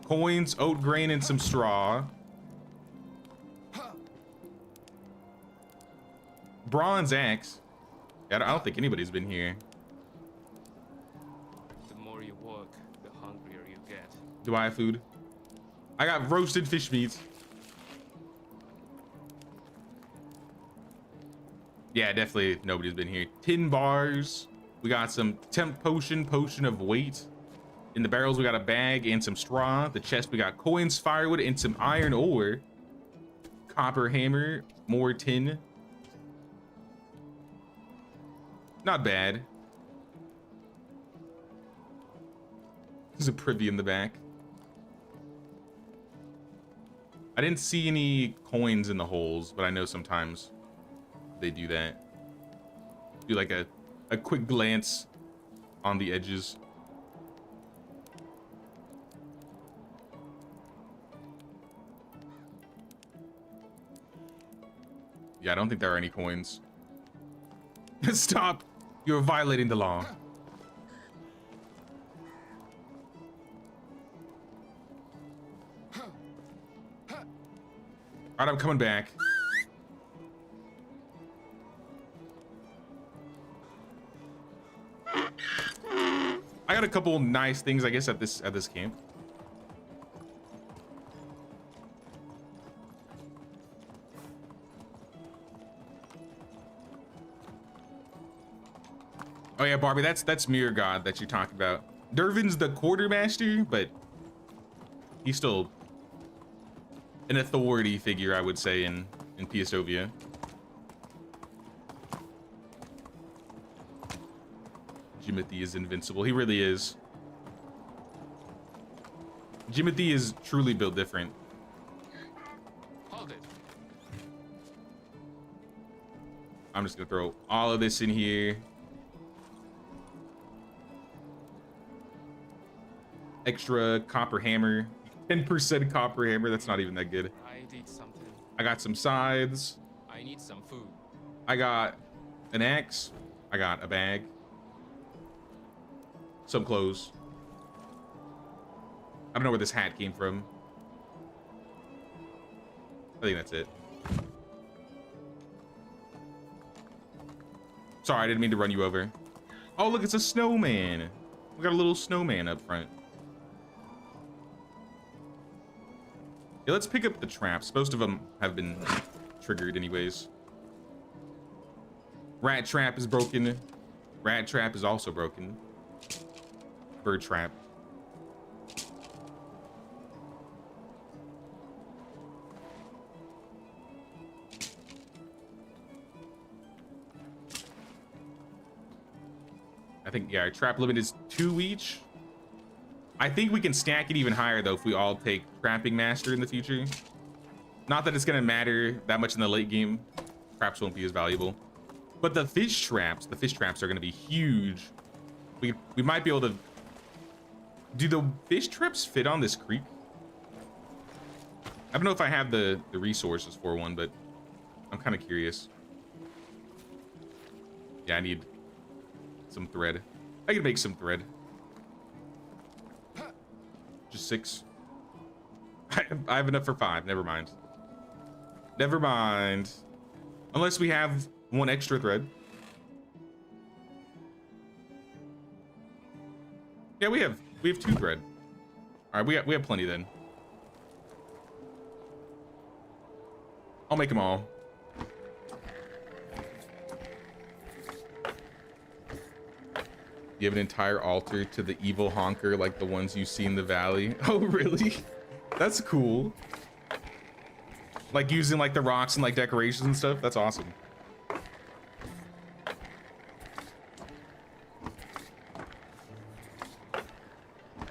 Coins, oat grain, and some straw. Bronze axe. I don't think anybody's been here. The more you work, the hungrier you get. Do I have food? I got roasted fish meat. Yeah, definitely nobody's been here. 10 bars. We got some temp potion of weight. In the barrels, we got a bag and some straw. The chest, we got coins, firewood, and some iron ore. Copper hammer, more tin. Not bad. There's a privy in the back. I didn't see any coins in the holes, but I know sometimes they do that. Do like a quick glance on the edges. Yeah, I don't think there are any coins. Stop! You're violating the law. Alright, I'm coming back. I got a couple nice things, I guess, at this camp. Oh yeah, Barbie, that's Mirror God that you talked about. Dervin's the quartermaster, but he's still an authority figure, I would say, in Piastovia. Jimothy is invincible. He really is. Jimothy is truly built different. Hold it. I'm just gonna throw all of this in here. Extra copper hammer. 10% copper hammer. That's not even that good. I could eat something. I got some sides. I need some food. I got an axe. I got a bag. Some clothes. I don't know where this hat came from. I think that's it. Sorry, I didn't mean to run you over. Oh, look, it's a snowman. We got a little snowman up front. Yeah, let's pick up the traps. Most of them have been triggered anyways. Rat trap is broken. Rat trap is also broken. Bird trap. I think, yeah, our trap limit is 2 each. I think we can stack it even higher, though, if we all take Trapping Master in the future. Not that it's going to matter that much in the late game. Traps won't be as valuable. But the fish traps are going to be huge. We might be able to... Do the fish traps fit on this creek? I don't know if I have the resources for one, but I'm kind of curious. Yeah, I need some thread. I can make some thread. Just 6. I have enough for 5. Never mind. Never mind. Unless we have 1 extra thread. Yeah, we have 2 thread. All right, we have plenty then. I'll make them all. You have an entire altar to the evil honker like the ones you see in the valley. Oh, really? That's cool. Like using like the rocks and like decorations and stuff. That's awesome.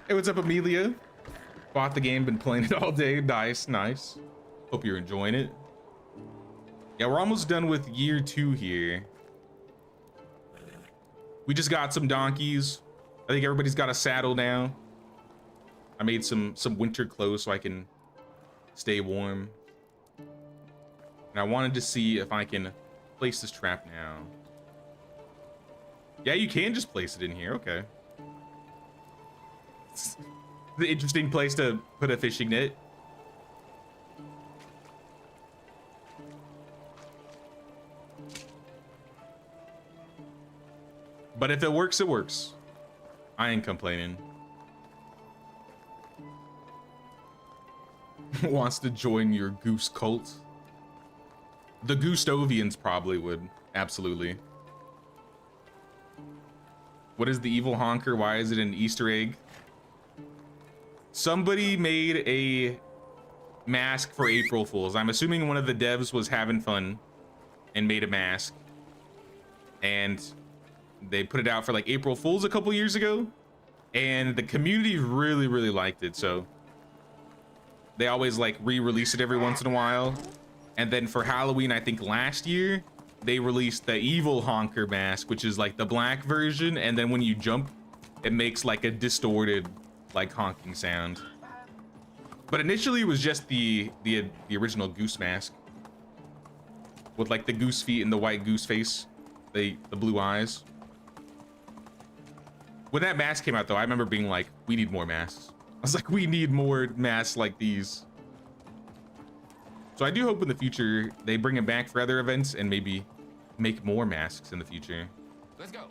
Hey, what's up, Amelia? Bought the game, been playing it all day. Nice, nice. Hope you're enjoying it. Yeah, we're almost done with year 2 here. We just got some donkeys. I think everybody's got a saddle now. I made some winter clothes so I can stay warm. And I wanted to see if I can place this trap now. Yeah, you can just place it in here. Okay. It's the interesting place to put a fishing net. But if it works, it works. I ain't complaining. Wants to join your goose cult? The Gustovians probably would. Absolutely. What is the evil honker? Why is it an Easter egg? Somebody made a mask for April Fools. I'm assuming one of the devs was having fun and made a mask. And they put it out for like April Fools a couple years ago, and the community really liked it, so they always like re-release it every once in a while. And then for Halloween, I think last year, they released the evil honker mask, which is like the black version, and then when you jump, it makes like a distorted like honking sound. But initially it was just the original goose mask with like the goose feet and the white goose face, the blue eyes. When that mask came out, though, I remember being like, we need more masks. I was like, we need more masks like these. So I do hope in the future they bring it back for other events and maybe make more masks in the future. Let's go.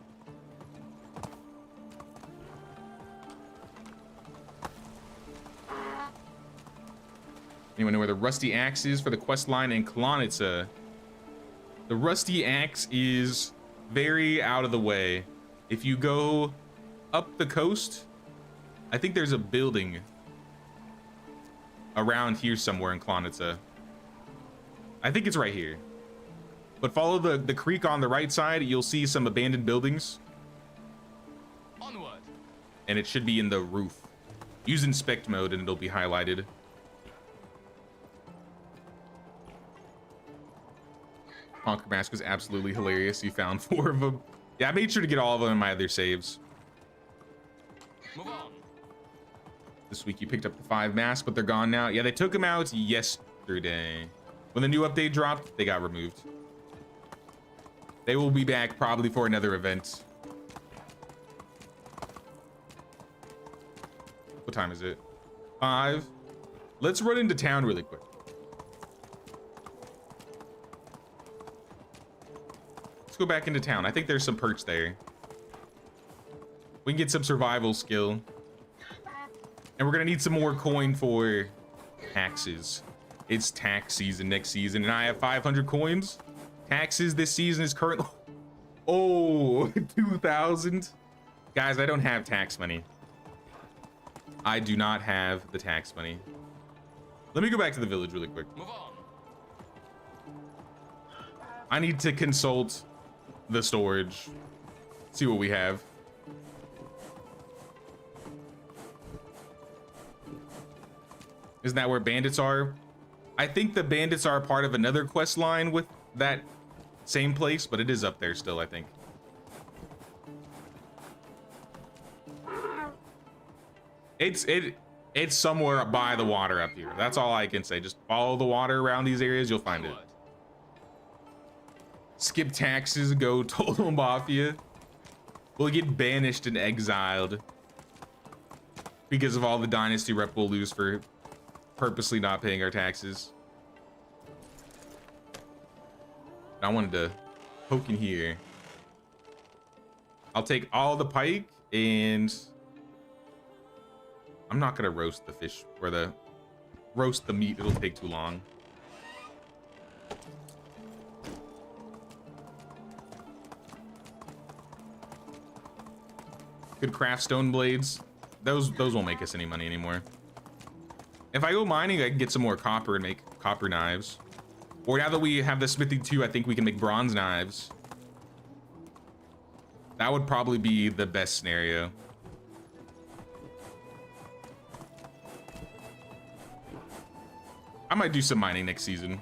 Anyone know where the rusty axe is for the quest line in Klonitsa? The rusty axe is very out of the way. If you go up the coast, I think there's a building around here somewhere in Klonitsa. I think it's right here. But follow the creek on the right side, you'll see some abandoned buildings. Onward. And it should be in the roof. Use inspect mode and it'll be highlighted. Honker mask was absolutely hilarious. You found 4 of them. Yeah, I made sure to get all of them in my other saves. Move on. This week you picked up the 5 masks, but they're gone now. Yeah, they took them out yesterday. When the new update dropped, they got removed. They will be back probably for another event. What time is it? 5. Let's run into town really quick. Let's go back into town. I think there's some perks there. We can get some survival skill. And we're gonna need some more coin for taxes. It's tax season next season, and I have 500 coins. Taxes this season is currently... Oh, 2,000. Guys, I don't have tax money. I do not have the tax money. Let me go back to the village really quick. Move on. I need to consult the storage. See what we have. Isn't that where bandits are? I think the bandits are part of another quest line with that same place, but it is up there still, I think. It's somewhere by the water up here. That's all I can say. Just follow the water around these areas, you'll find it. Skip taxes, go total mafia. We'll get banished and exiled because of all the dynasty rep we'll lose for purposely not paying our taxes. I wanted to poke in here. I'll take all the pike, and I'm not gonna roast the fish or roast the meat. It'll take too long. Good craft stone blades. Those won't make us any money anymore. If I go mining, I can get some more copper and make copper knives. Or now that we have the Smithy 2, I think we can make bronze knives. That would probably be the best scenario. I might do some mining next season.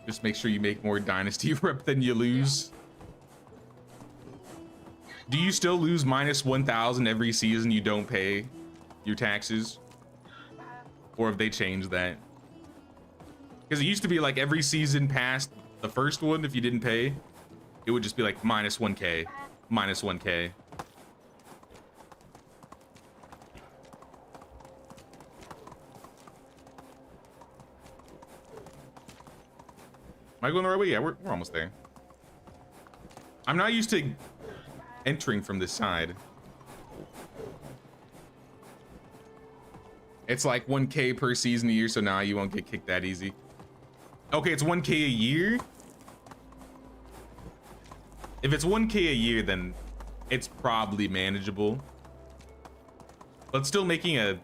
Just make sure you make more dynasty rep than you lose. Do you still lose minus 1,000 every season you don't pay your taxes? Or have they changed that? Because it used to be like every season past the first one, if you didn't pay, it would just be like minus 1K, minus 1K. Am I going the right way? Yeah, we're almost there. I'm not used to entering from this side. It's like 1K per season a year, so now you won't get kicked that easy. Okay, it's 1K a year. If it's 1K a year, then it's probably manageable. But still making a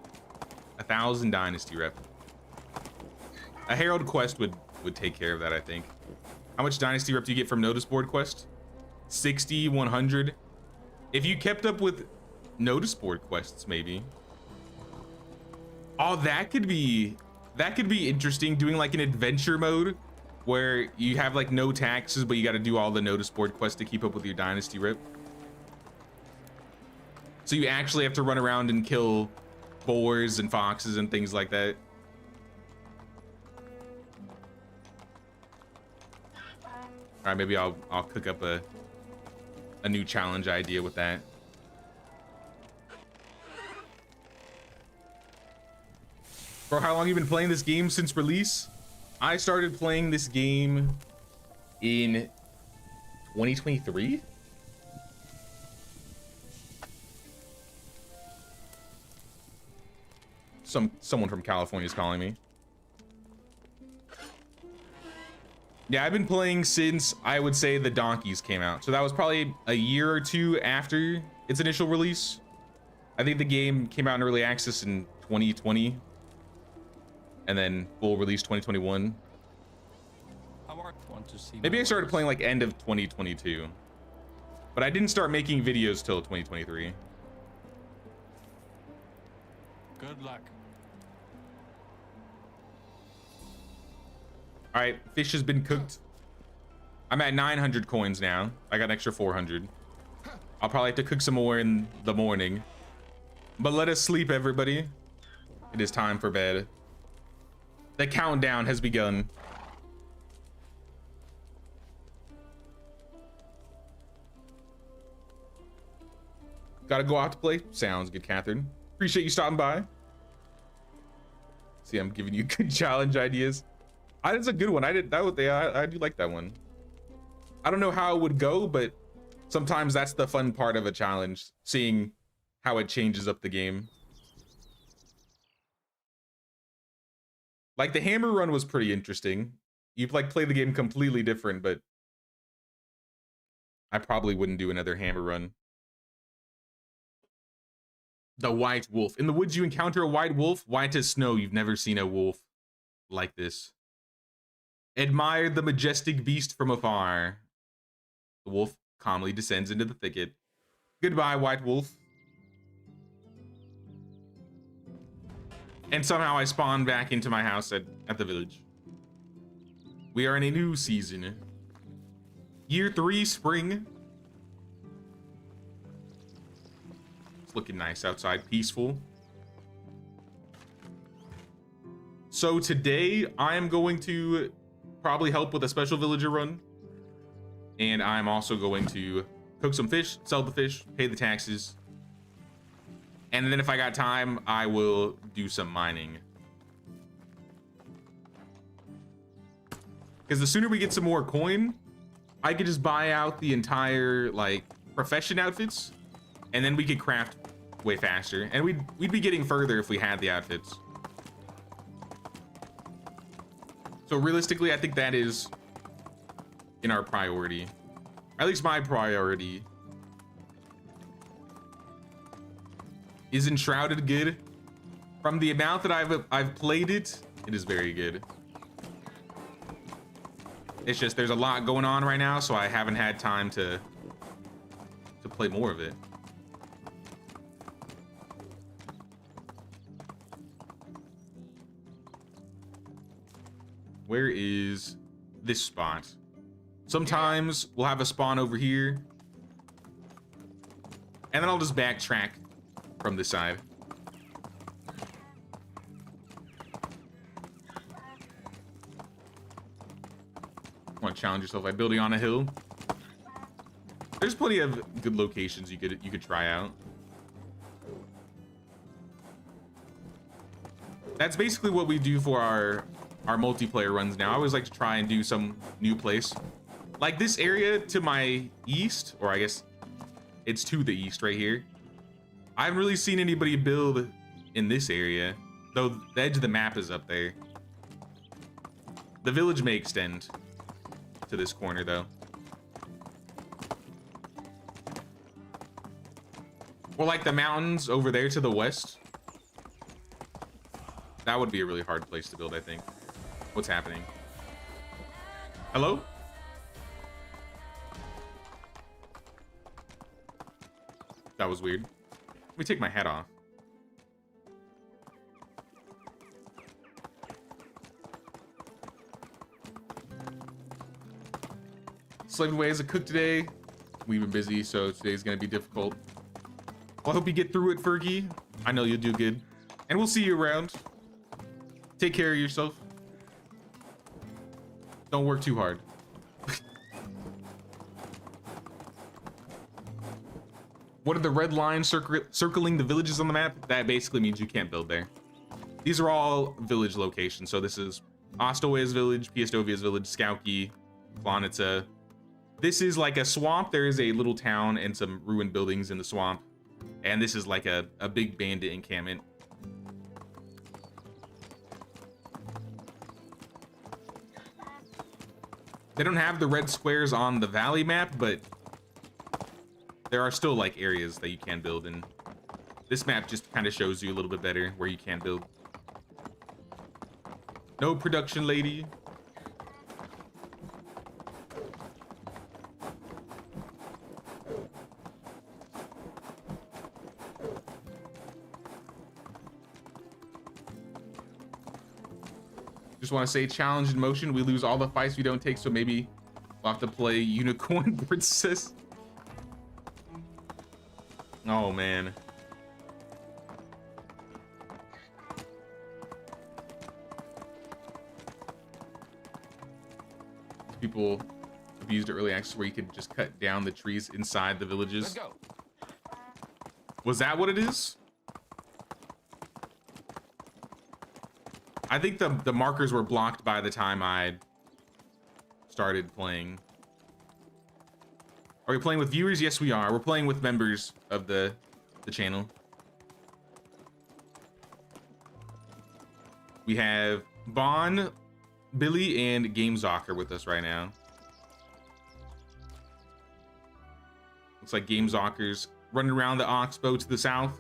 1,000 dynasty rep. A herald quest would take care of that, I think. How much dynasty rep do you get from notice board quest? 60, 100. If you kept up with notice board quests, maybe. Oh, that could be interesting, doing like an adventure mode where you have like no taxes, but you got to do all the notice board quests to keep up with your dynasty rep. So you actually have to run around and kill boars and foxes and things like that. All right, maybe I'll cook up a new challenge idea with that. Bro, how long have you been playing this game since release? I started playing this game in 2023. Someone from California is calling me. Yeah, I've been playing since, I would say, the Donkeys came out. So that was probably a year or two after its initial release. I think the game came out in early access in 2020. And then full release 2021. Maybe I started playing like end of 2022. But I didn't start making videos till 2023. Good luck. All right, fish has been cooked. I'm at 900 coins now. I got an extra 400. I'll probably have to cook some more in the morning. But let us sleep, everybody. It is time for bed. The countdown has begun. Gotta go out to play? Sounds good, Catherine. Appreciate you stopping by. See, I'm giving you good challenge ideas. That's a good one. I do like that one. I don't know how it would go, but sometimes that's the fun part of a challenge, seeing how it changes up the game. Like the hammer run was pretty interesting. You've like played the game completely different, but I probably wouldn't do another hammer run. The white wolf. In the woods, you encounter a white wolf. White as snow. You've never seen a wolf like this. Admire the majestic beast from afar. The wolf calmly descends into the thicket. Goodbye, white wolf. And somehow I spawn back into my house at the village. We are in a new season. Year 3, spring. It's looking nice outside, peaceful. So today I am going to probably help with a special villager run. And I'm also going to cook some fish, sell the fish, pay the taxes. And then if I got time, I will do some mining. Because the sooner we get some more coin, I could just buy out the entire like profession outfits, and then we could craft way faster. And we'd be getting further if we had the outfits. So realistically, I think that is in our priority. At least my priority. Is Enshrouded good? From the amount that I've played it, it is very good. It's just there's a lot going on right now, so I haven't had time to play more of it. Where is this spot? Sometimes we'll have a spawn over here, and then I'll just backtrack from this side. Want to challenge yourself by building on a hill? There's plenty of good locations you could try out. That's basically what we do for our multiplayer runs now. I always like to try and do some new place. Like this area to my east, or I guess it's to the east right here. I haven't really seen anybody build in this area, though the edge of the map is up there. The village may extend to this corner though. Or like the mountains over there to the west. That would be a really hard place to build, I think. What's happening? Hello? That was weird. Let me take my hat off. Slaved away as a cook today. We've been busy, so today's gonna be difficult. Well, I hope you get through it, Fergie. I know you'll do good. And we'll see you around. Take care of yourself. Don't work too hard. What are the red lines circling the villages on the map? That basically means you can't build there. These are all village locations. So this is Ostowia's village, Piastovia's village, Skauki, Planitza. This is like a swamp. There is a little town and some ruined buildings in the swamp. And this is like a big bandit encampment. They don't have the red squares on the valley map, but there are still like areas that you can build in. This map just kind of shows you a little bit better where you can build. No production, lady. Just want to say, challenge in motion. We lose all the fights we don't take, so maybe we'll have to play Unicorn Princess. Oh, man. People abused early access where you could just cut down the trees inside the villages. Let's go. Was that what it is? I think the markers were blocked by the time I started playing. Are we playing with viewers? Yes, we are. We're playing with members of the channel. We have Bon, Billy, and GameZocker with us right now. Looks like GameZocker's running around the Oxbow to the south.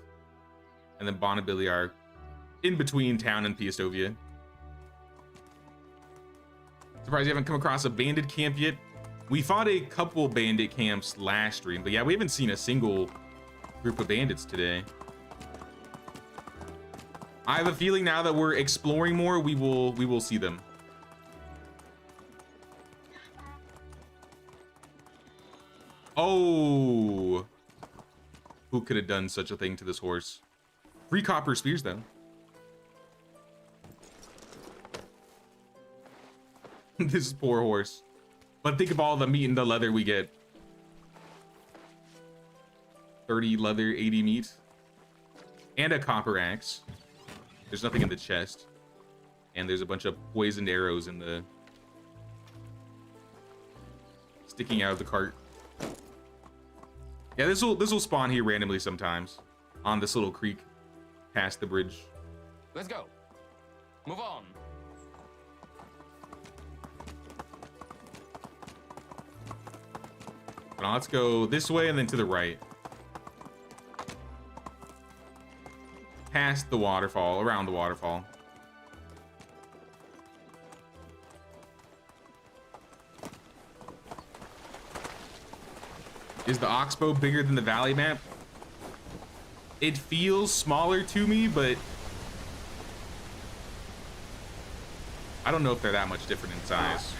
And then Bon and Billy are in between town and Piastovia. Surprised you haven't come across a bandit camp yet. We fought a couple bandit camps last stream, but yeah, we haven't seen a single group of bandits today. I have a feeling now that we're exploring more, we will see them. Oh, who could have done such a thing to this horse? 3 copper spears though. This poor horse. But think of all the meat and the leather we get. 30 leather, 80 meat. And a copper axe. There's nothing in the chest. And there's a bunch of poisoned arrows in the... sticking out of the cart. Yeah, this will spawn here randomly sometimes. On this little creek. Past the bridge. Let's go. Move on. Now let's go this way and then to the right. Past the waterfall, around the waterfall. Is the Oxbow bigger than the Valley map? It feels smaller to me, but I don't know if they're that much different in size.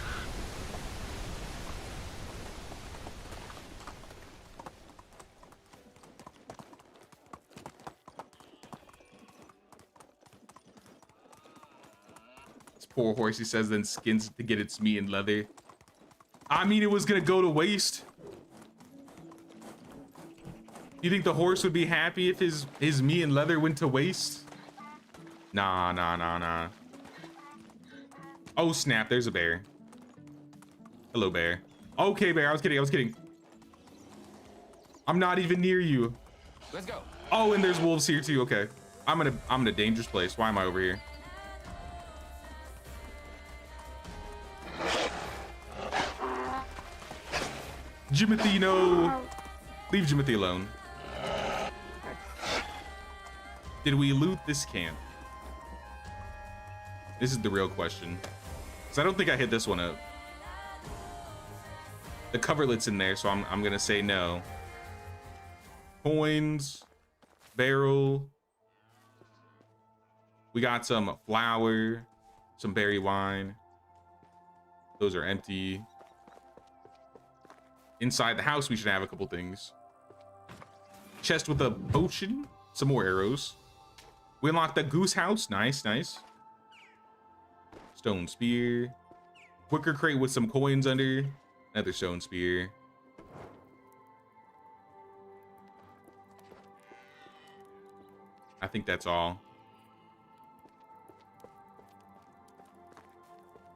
This poor horse, he says, then skins to get its meat and leather. I mean, it was gonna go to waste. You think the horse would be happy if his meat and leather went to waste? Nah, nah, nah, nah. Oh, snap, there's a bear. Hello, bear. Okay, bear, I was kidding. I'm not even near you. Let's go. Oh, and there's wolves here too, okay. I'm in a dangerous place. Why am I over here? Jimothy, no. Leave Jimothy alone. Did we loot this camp? This is the real question. Because I don't think I hit this one up. The coverlet's in there, so I'm gonna say no. Coins, barrel. We got some flour, some berry wine. Those are empty. Inside the house, we should have a couple things. Chest with a potion, some more arrows. We unlocked the goose house. Nice, nice. Stone spear. Wicker crate with some coins under. Another stone spear. I think that's all.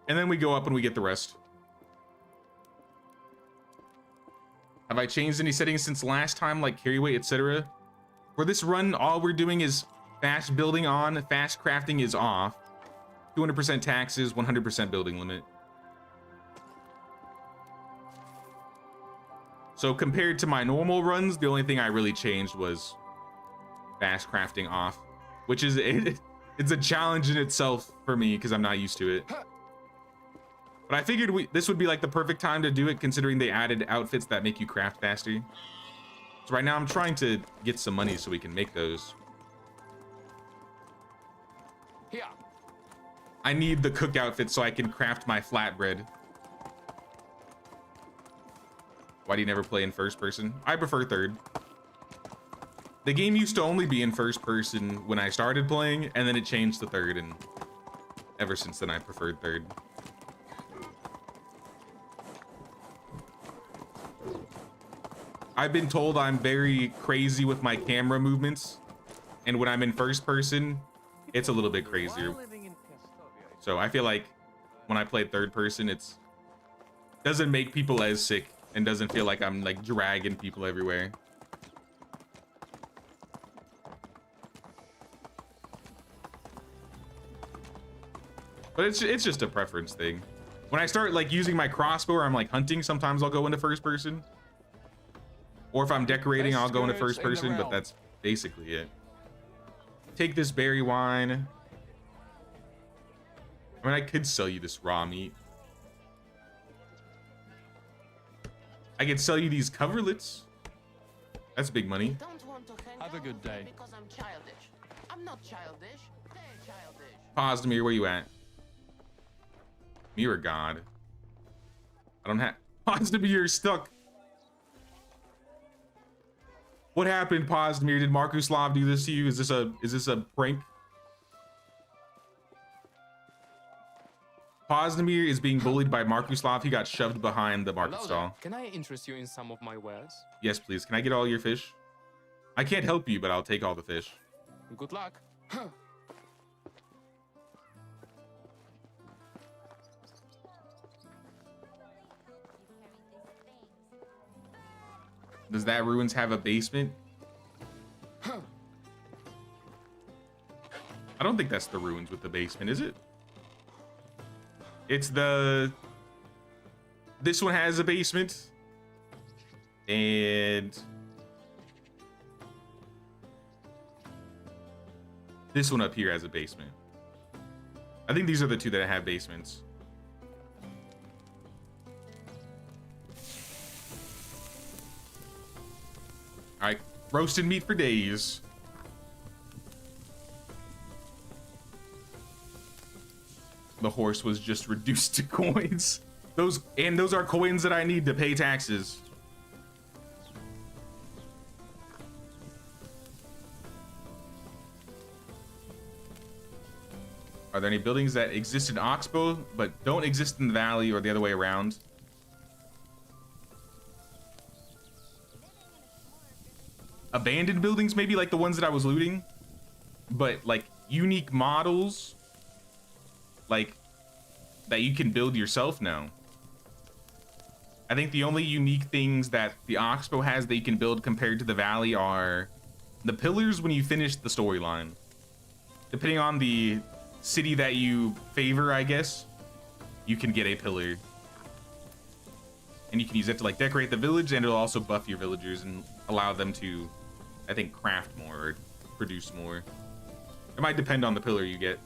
And then we go up and we get the rest. Have I changed any settings since last time, like carry weight, etc.? For this run, all we're doing is fast building on, fast crafting is off. 200% taxes, 100% building limit. So compared to my normal runs, the only thing I really changed was fast crafting off, which is it's a challenge in itself for me because I'm not used to it. But I figured this would be like the perfect time to do it, considering they added outfits that make you craft faster. So right now I'm trying to get some money so we can make those. Here. I need the cook outfit so I can craft my flatbread. Why do you never play in first person? I prefer third. The game used to only be in first person when I started playing, and then it changed to third, and ever since then I preferred third. I've been told I'm very crazy with my camera movements, and when I'm in first person, it's a little bit crazier. So I feel like when I play third person, it's doesn't make people as sick and doesn't feel like I'm like dragging people everywhere. But it's just a preference thing. When I start like using my crossbow or I'm like hunting, sometimes I'll go into first person. Or if I'm decorating, I'll go into first person, but that's basically it. Take this berry wine. I mean, I could sell you this raw meat. I could sell you these coverlets. That's big money. Have a good day. Because I'm childish. I'm not childish. They're childish. Posdemir, where you at? Mirror God. I don't have... Posdemir, you're stuck. What happened, Posdemir? Did Markuslav do this to you? Is this a prank? Posdemir is being bullied by Markuslav. He got shoved behind the market stall. Can I interest you in some of my wares? Yes, please. Can I get all your fish? I can't help you, but I'll take all the fish. Good luck. Does that ruins have a basement? I don't think that's the ruins with the basement, is it? It's the... This one has a basement. And... this one up here has a basement. I think these are the two that have basements. All right, roasted meat for days. The horse was just reduced to coins. Those are coins that I need to pay taxes. Are there any buildings that exist in Oxbow but don't exist in the valley, or the other way around? Abandoned buildings, maybe, like the ones that I was looting, but like unique models, like that you can build yourself now. I think the only unique things that the Oxbow has that you can build compared to the valley are the pillars when you finish the storyline. Depending on the city that you favor, I guess, you can get a pillar. And you can use it to like decorate the village, and it'll also buff your villagers and allow them to, I think, craft more or produce more. It might depend on the pillar you get.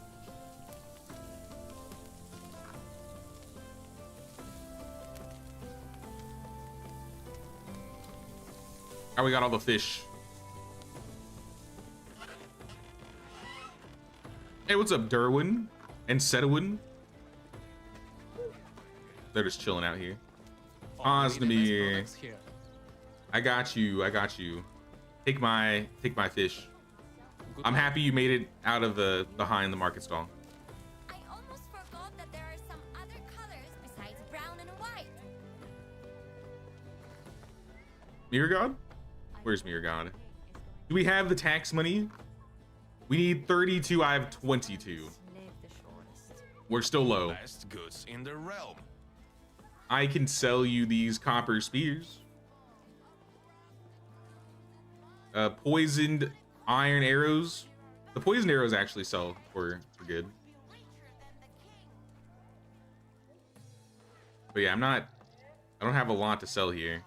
Oh, we got all the fish. Hey, what's up, Derwin and Setowin? They're just chilling out here. Osnamir, I got you. I got you. Take my fish. I'm happy you made it out of the behind the market stall. I almost forgot that there are some other colors besides brown and white. Mirror God? Where's Mirror God? Do we have the tax money? We need 32. I have 22. We're still low. Best goods in the realm. I can sell you these copper spears. Poisoned iron arrows. The poisoned arrows actually sell for good. But yeah, I don't have a lot to sell here.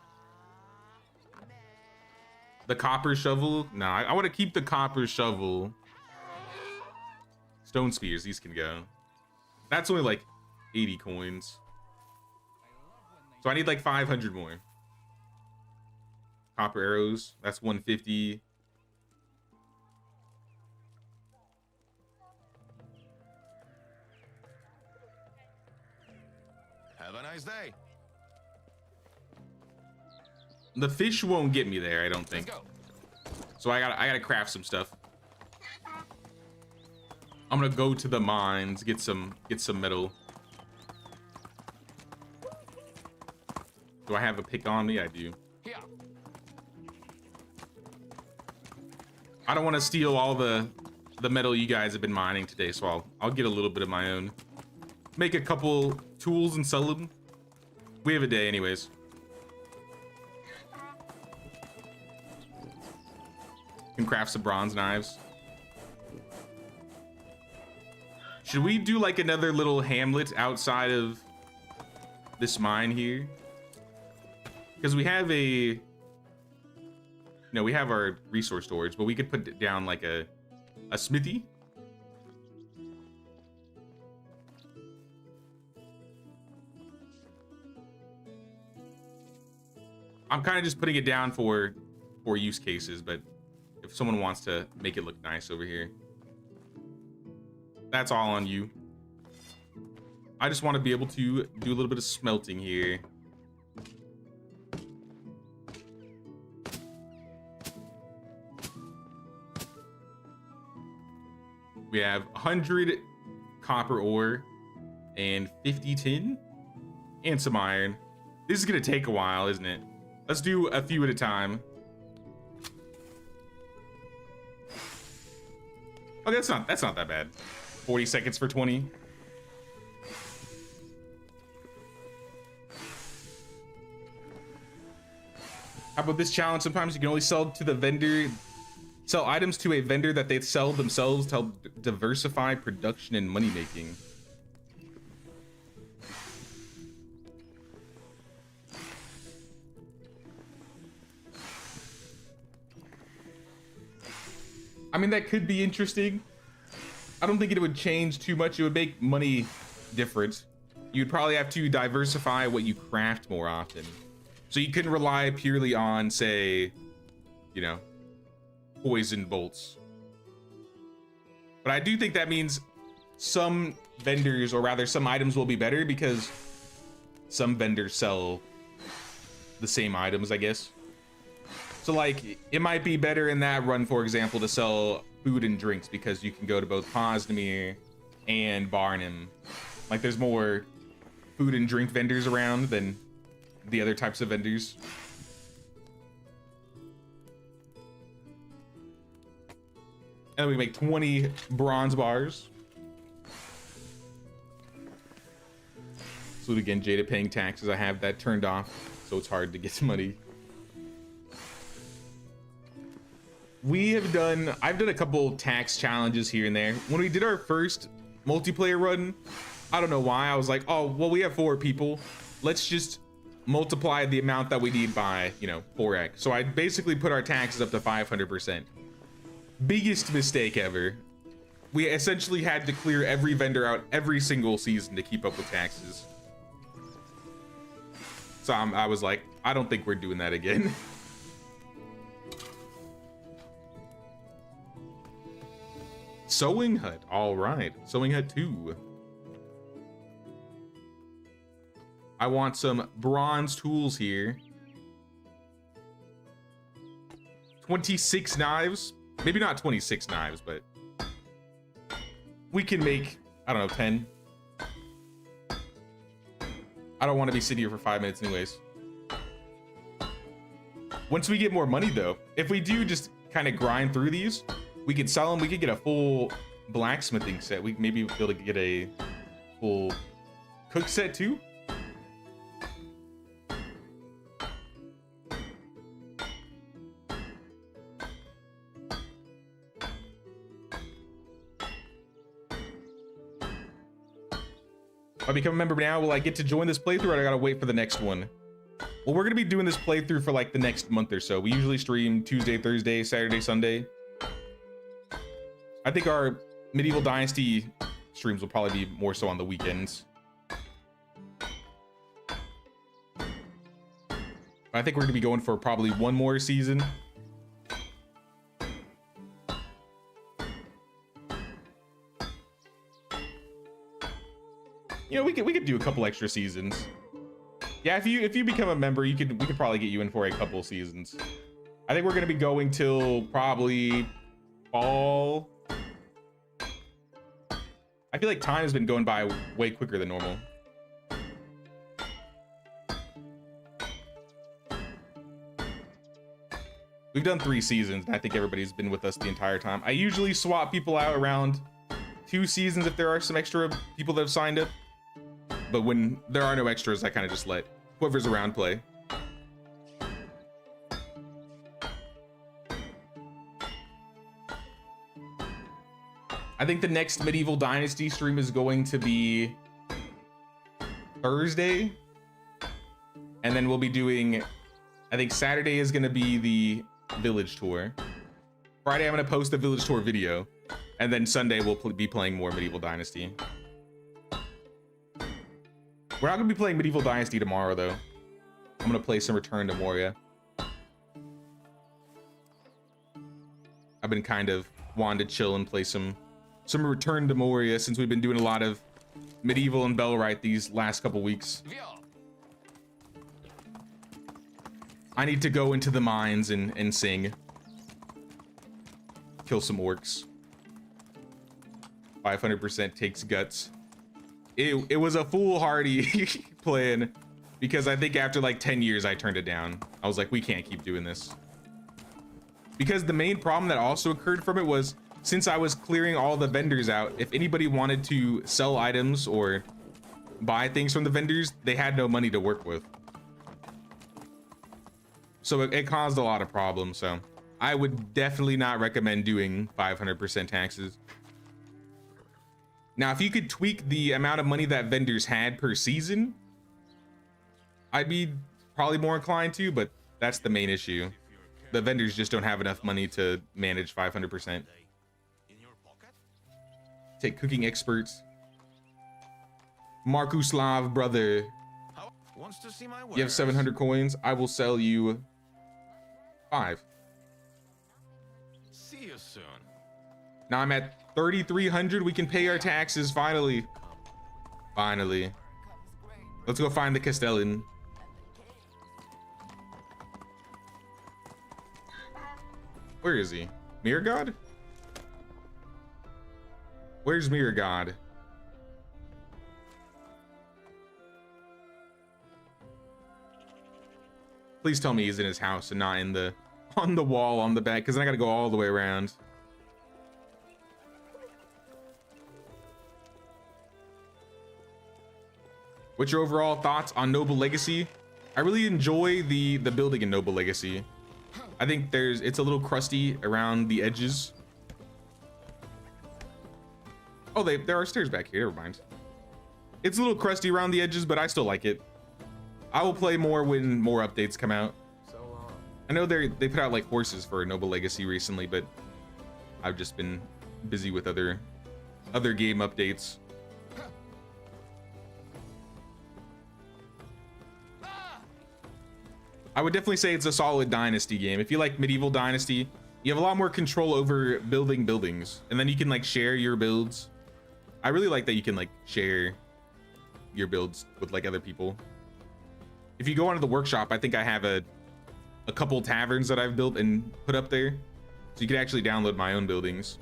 The copper shovel? No, I want to keep the copper shovel. Stone spears, these can go. That's only like 80 coins. So I need like 500 more. Copper arrows, that's 150. Have a nice day. The fish won't get me there, I don't think. Let's go. So I gotta craft some stuff. I'm gonna go to the mines, get some metal. Do I have a pick on me? I do. Here. I don't want to steal all the metal you guys have been mining today, so I'll get a little bit of my own. Make a couple tools and sell them. We have a day anyways. Can craft some bronze knives. Should we do like another little hamlet outside of this mine here? Because we have we have our resource storage, but we could put down like a smithy. I'm kind of just putting it down for use cases, but if someone wants to make it look nice over here, that's all on you. I just want to be able to do a little bit of smelting here. We have 100 copper ore and 50 tin and some iron. This is gonna take a while, isn't it? Let's do a few at a time. Oh, that's not that bad. 40 seconds for 20. How about this challenge? Sometimes you can only sell items to a vendor that they sell themselves to help diversify production and money making. I mean, that could be interesting. I don't think it would change too much. It would make money different. You'd probably have to diversify what you craft more often. So you couldn't rely purely on, say, you know, poison bolts. But I do think that means some vendors, or rather some items, will be better because some vendors sell the same items, I guess. So like, it might be better in that run, for example, to sell food and drinks because you can go to both Posnamir and Barnum. Like, there's more food and drink vendors around than the other types of vendors. And we make 20 bronze bars. So again, Jada paying taxes. I have that turned off, so it's hard to get money. I've done a couple tax challenges here and there. When we did our first multiplayer run, I don't know why, I was like, oh, well, we have 4 people. Let's just multiply the amount that we need by, 4x. So I basically put our taxes up to 500%. Biggest mistake ever. We essentially had to clear every vendor out every single season to keep up with taxes. So I was like, I don't think we're doing that again. Sewing hut, all right. Sewing hut 2. I want some bronze tools here. 26 knives. Maybe not 26 knives, but we can make, I don't know, 10. I don't want to be sitting here for 5 minutes anyways. Once we get more money though, if we do just kind of grind through these, we could sell them. We could get a full blacksmithing set. We maybe be able to get a full cook set too. If I become a member now, will I get to join this playthrough, or I gotta wait for the next one? Well, we're gonna be doing this playthrough for like the next month or so. We usually stream Tuesday, Thursday, Saturday, Sunday. I think our Medieval Dynasty streams will probably be more so on the weekends. I think we're gonna be going for probably one more season. We could do a couple extra seasons. Yeah, if you become a member, we could probably get you in for a couple seasons. I think we're gonna be going till probably fall. I feel like time has been going by way quicker than normal. We've done 3 seasons, and I think everybody's been with us the entire time. I usually swap people out around 2 seasons if there are some extra people that have signed up. But when there are no extras, I kind of just let whoever's around play. I think the next Medieval Dynasty stream is going to be Thursday. And then we'll be doing, I think Saturday is going to be the village tour. Friday, I'm going to post the village tour video. And then Sunday, we'll be playing more Medieval Dynasty. We're not going to be playing Medieval Dynasty tomorrow, though. I'm going to play some Return to Moria. I've been kind of wanting to chill and play some Return to Moria since we've been doing a lot of Medieval and Bellwright these last couple weeks. I need to go into the mines and sing. Kill some orcs. 500% takes guts. It was a foolhardy plan because I think after like 10 years I turned it down. I was like, we can't keep doing this. Because the main problem that also occurred from it was since I was clearing all the vendors out, if anybody wanted to sell items or buy things from the vendors, they had no money to work with. So it caused a lot of problems. So I would definitely not recommend doing 500% taxes. Now, if you could tweak the amount of money that vendors had per season, I'd be probably more inclined to, but that's the main issue. The vendors just don't have enough money to manage 500%. Take cooking experts. Markuslav, brother. Wants to see my You have 700 coins. I will sell you 5. See you soon. Now I'm at 3,300. We can pay our taxes finally. Finally. Let's go find the Castellan. Where is he? Mirror God? Where's Mirror God? Please tell me he's in his house and not in the on the wall on the back, because then I gotta go all the way around. What's your overall thoughts on Noble Legacy? I really enjoy the building in Noble Legacy. I think it's a little crusty around the edges. Oh, there are stairs back here. Never mind. It's a little crusty around the edges, but I still like it. I will play more when more updates come out. I know they put out like horses for Noble Legacy recently, but I've just been busy with other game updates. I would definitely say it's a solid Dynasty game. If you like Medieval Dynasty, you have a lot more control over building buildings, and then you can like share your builds. I really like that you can like share your builds with like other people. If you go onto the workshop, I think I have a couple taverns that I've built and put up there, so you can actually download my own buildings.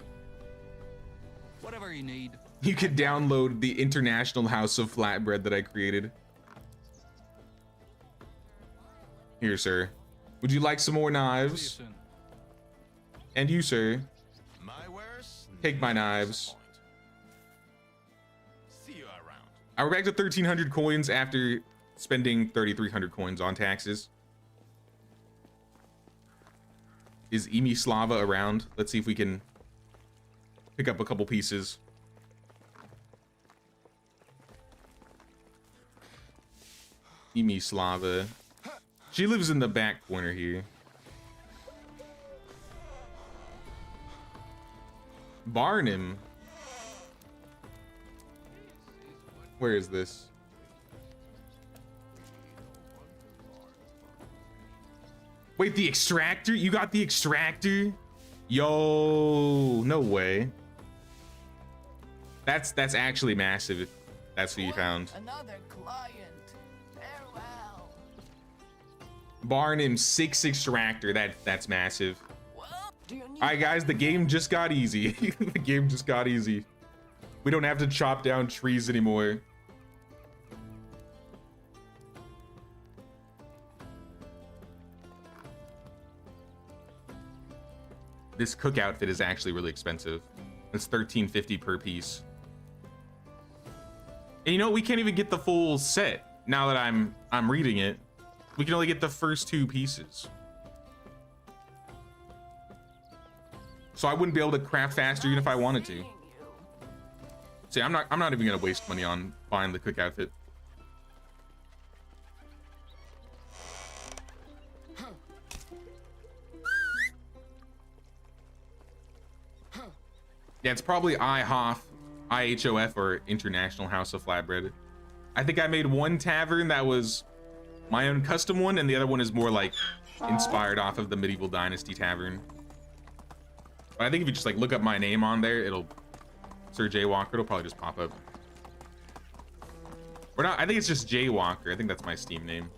Whatever you need. You could download the International House of Flatbread that I created. Here, sir. Would you like some more knives? And you, sir. My wares, Take my knives. see you around. We're back to 1,300 coins after spending 3,300 coins on taxes. Is Emi Slava around? Let's see if we can pick up a couple pieces. Emi Slava. She lives in the back corner here. Barnum. Where is this? Wait, the extractor? You got the extractor? Yo, no way. That's actually massive if that's what you found. Another client. Farewell. Barnum 6 extractor. That's massive. All right, guys, the game just got easy. The game just got easy. We don't have to chop down trees anymore. This cook outfit is actually really expensive. It's $13.50 per piece. And you know what? We can't even get the full set. Now that I'm reading it, we can only get the first 2 pieces. So I wouldn't be able to craft faster even if I wanted to. See, I'm not even gonna waste money on buying the cook outfit. Yeah, it's probably IHOF or International House of Flatbread. I think I made one tavern that was my own custom one, and the other one is more like inspired off of the Medieval Dynasty tavern. But I think if you just like look up my name on there, it'll Sir Jaywalker, it'll probably just pop up. Or not, I think it's just Jaywalker. I think that's my Steam name.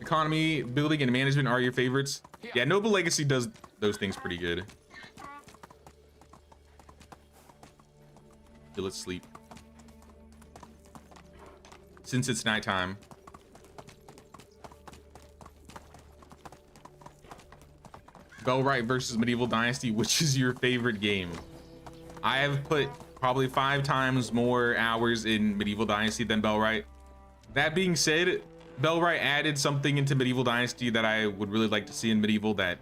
Economy, building, and management are your favorites. Yeah, Noble Legacy does those things pretty good. Okay, let's sleep. Since it's nighttime. Bellwright versus Medieval Dynasty, which is your favorite game? I have put probably 5 times more hours in Medieval Dynasty than Bellwright. That being said, Bellwright added something into Medieval Dynasty that I would really like to see in Medieval that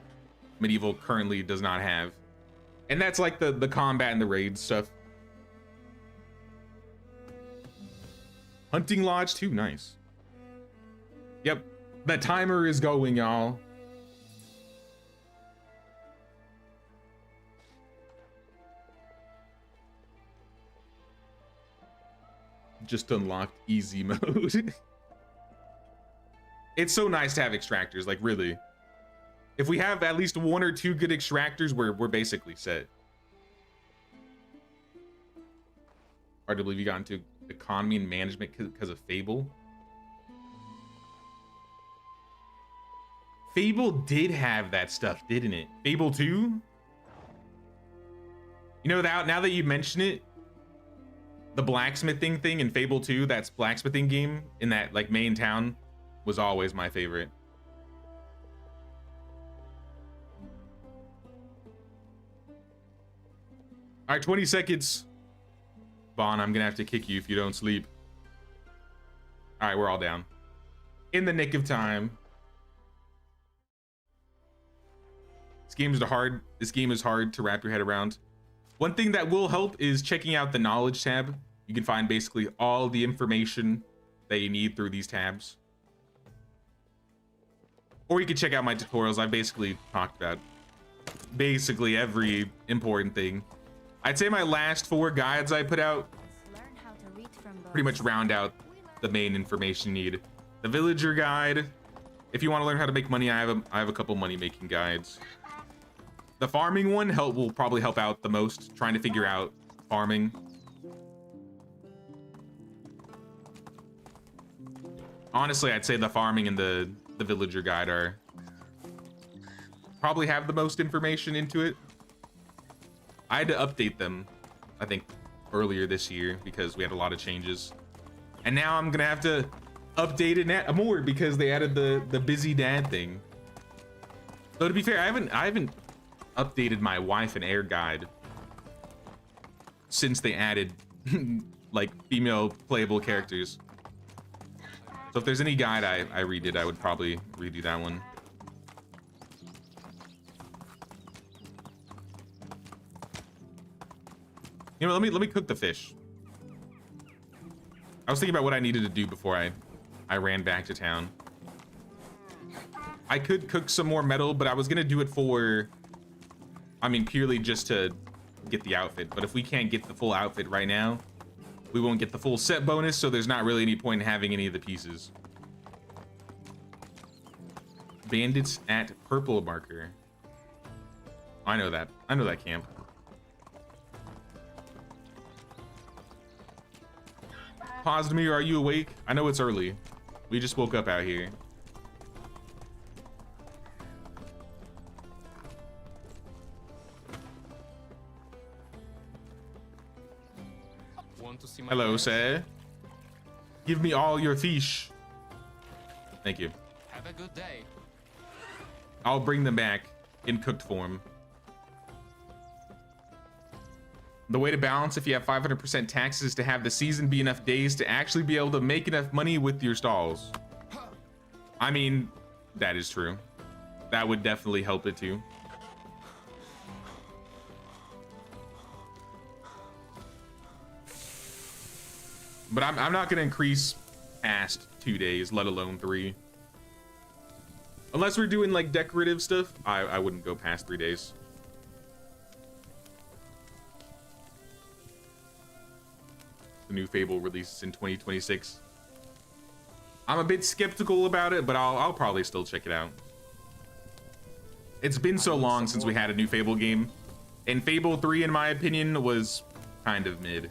Medieval currently does not have. And that's like the combat and the raid stuff. Hunting Lodge too, nice. Yep, the timer is going, y'all. Just unlocked easy mode. It's so nice to have extractors, like really. If we have at least 1 or 2 good extractors, we're basically set. Hard to believe you got into economy and management because of Fable. Fable did have that stuff, didn't it? Fable 2? You know, now that you mention it, the blacksmithing thing in Fable 2, that's blacksmithing game in that like main town, was always my favorite. All right, 20 seconds. Vaughn, I'm gonna have to kick you if you don't sleep. All right, we're all down. In the nick of time. This game is hard to wrap your head around. One thing that will help is checking out the knowledge tab. You can find basically all the information that you need through these tabs. Or you can check out my tutorials. I've basically talked about basically every important thing. I'd say my last 4 guides I put out pretty much round out the main information you need. The villager guide, if you want to learn how to make money, I have a couple money making guides. The farming one will probably help out the most, trying to figure out farming. Honestly, I'd say the farming and the villager guide are probably have the most information into it. I had to update them, I think, earlier this year because we had a lot of changes. And now I'm gonna have to update it more because they added the busy dad thing. Though to be fair, I haven't updated my wife and heir guide since they added like female playable characters. So if there's any guide I redid, I would probably redo that one. You know, let me cook the fish. I was thinking about what I needed to do before I ran back to town. I could cook some more metal, but I was gonna do it for, I mean, purely just to get the outfit. But if we can't get the full outfit right now, we won't get the full set bonus, so there's not really any point in having any of the pieces. Bandits at Purple Marker. I know that. I know that camp. Posdemir, are you awake? I know it's early. We just woke up out here. Want to see my Hello, wares? sir. Give me all your fish. Thank you. Have a good day. I'll bring them back in cooked form. The way to balance if you have 500% taxes is to have the season be enough days to actually be able to make enough money with your stalls. I mean, that is true. That would definitely help it too. But I'm not gonna increase past 2 days, let alone 3. Unless we're doing like decorative stuff, I wouldn't go past 3 days. The new Fable releases in 2026. I'm a bit skeptical about it, but I'll probably still check it out. It's been so long since we had a new Fable game, and Fable 3, in my opinion, was kind of mid.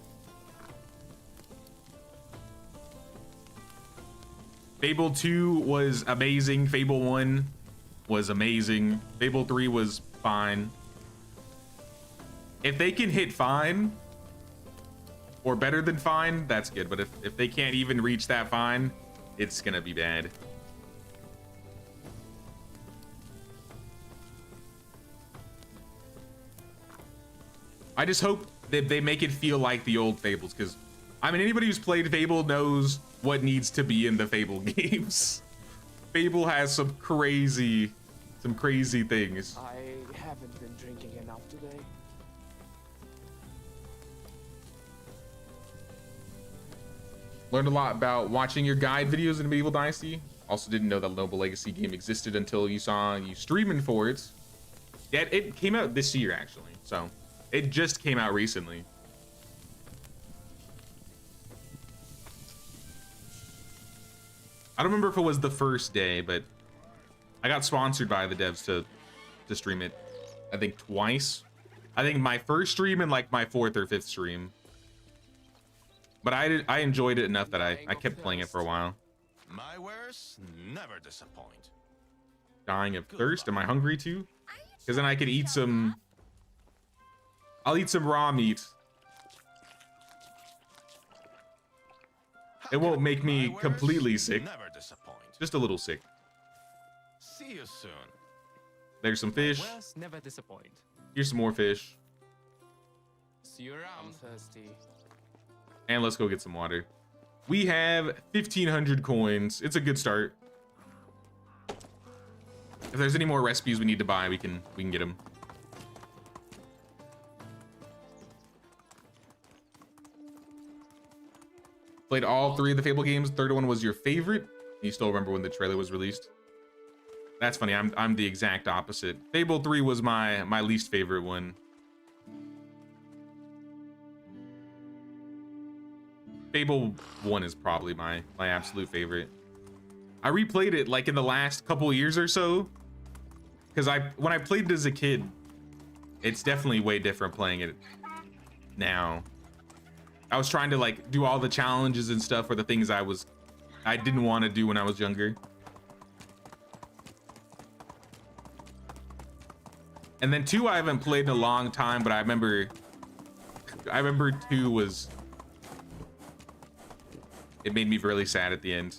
Fable 2 was amazing. Fable 1 was amazing. Fable 3 was fine. If they can hit fine or better than fine, that's good. But if they can't even reach that fine, it's gonna be bad. I just hope that they make it feel like the old Fables, because I mean, anybody who's played Fable knows what needs to be in the Fable games. Fable has some crazy things. I haven't been drinking enough today. Learned a lot about watching your guide videos in Medieval Dynasty. Also didn't know that Noble Legacy game existed until you saw you streaming for it. Yeah, it came out this year actually, so it just came out recently. I don't remember if it was the first day, but I got sponsored by the devs to stream it, I think twice. I think my first stream and like my 4th or 5th stream. But I enjoyed it enough that I kept playing it for a while. My wares never disappoint. Dying of thirst. Am I hungry too? Because then I could eat some. I'll eat some raw meat. It won't make me My wares completely sick. Never disappoint. Just a little sick. See you soon. There's some fish. Wares never disappoint. Here's some more fish. See you I'm around. thirsty. And let's go get some water. We have 1,500 coins. It's a good start. If there's any more recipes we need to buy, we can get them. Played all 3 of the Fable games. Third one was your favorite. You still remember when the trailer was released? That's funny. I'm the exact opposite. Fable 3 was my least favorite one. Fable 1 is probably my absolute favorite. I replayed it like in the last couple years or so, because when I played it as a kid, it's definitely way different playing it now. I was trying to like do all the challenges and stuff, or the things I didn't want to do when I was younger. And then 2 I haven't played in a long time, but I remember 2 was, it made me really sad at the end.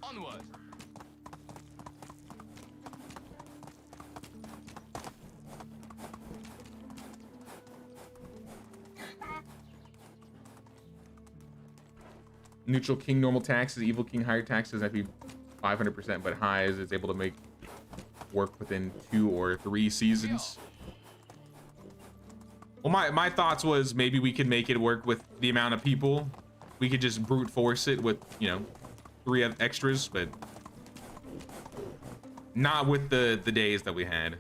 Onward. Neutral king normal taxes, evil king higher taxes, that'd be 500%, but high is it's able to make work within 2 or 3 seasons. Well, my thoughts was maybe we could make it work with the amount of people. We could just brute force it with, you know, 3 extras, but not with the days that we had.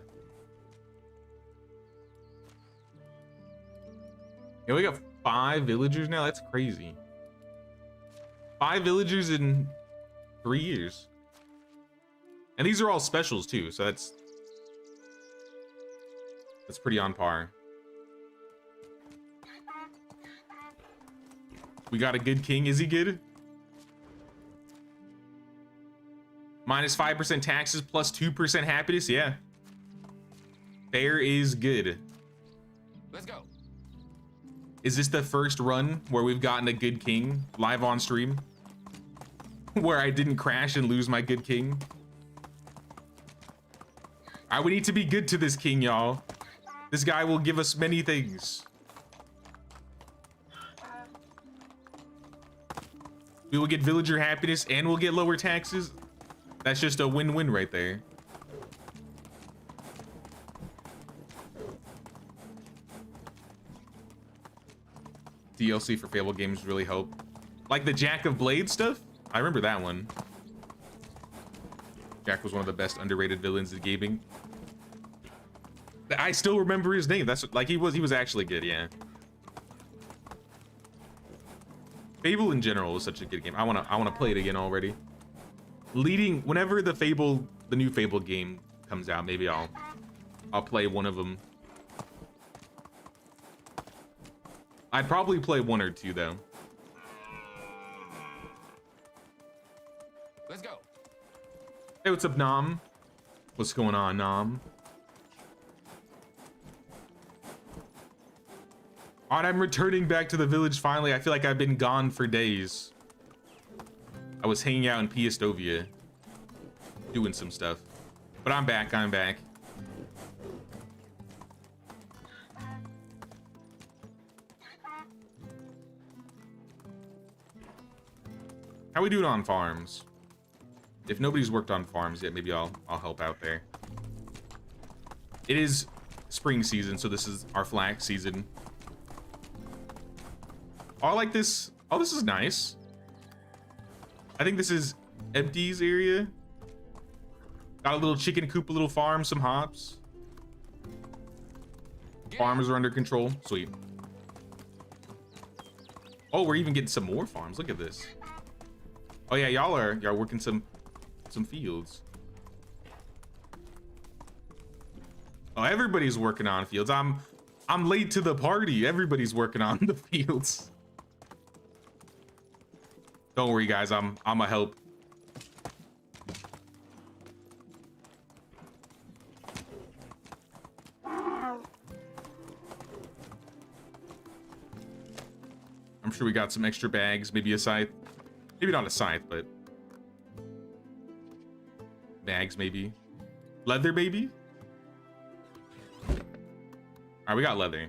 Yeah, we got 5 villagers now. That's crazy. 5 villagers in 3 years. And these are all specials too, so that's pretty on par. We got a good king. Is he good? Minus 5% taxes plus 2% happiness. Yeah. Fair is good. Let's go. Is this the first run where we've gotten a good king live on stream? Where I didn't crash and lose my good king? We need to be good to this king, y'all. This guy will give us many things. We will get villager happiness and we'll get lower taxes. That's just a win-win right there. DLC for Fable games really help. Like the Jack of Blades stuff? I remember that one. Jack was one of the best underrated villains in gaming. I still remember his name. That's like he was actually good, yeah. Fable in general is such a good game. I wanna play it again already. Whenever the new Fable game comes out, maybe I'll play one of them. I'd probably play one or two though. Let's go. Hey, what's up, Nam? What's going on, Nam? Alright, I'm returning back to the village finally. I feel like I've been gone for days. I was hanging out in Piastovia, doing some stuff. But I'm back, I'm back. How we doing on farms? If nobody's worked on farms yet, maybe I'll help out there. It is spring season, so this is our flax season. Oh, I like this. Oh, this is nice. I think this is Empty's area. Got a little chicken coop, a little farm, some hops. Farmers are under control. Sweet. Oh, we're even getting some more farms. Look at this. Oh yeah, y'all are working some fields. Oh, everybody's working on fields. I'm late to the party. Everybody's working on the fields. Don't worry, guys. I'm a help. I'm sure we got some extra bags, maybe a scythe. Maybe not a scythe, but bags maybe. Leather, maybe? All right, we got leather.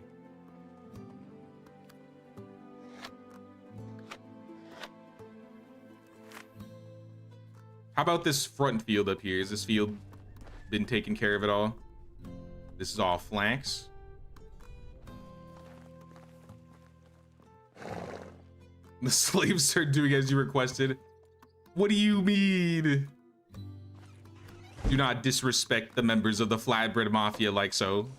How about this front field up here? Is this field been taken care of at all? This is all flax. The slaves are doing as you requested. What do you mean? Do not disrespect the members of the Flatbread Mafia like so.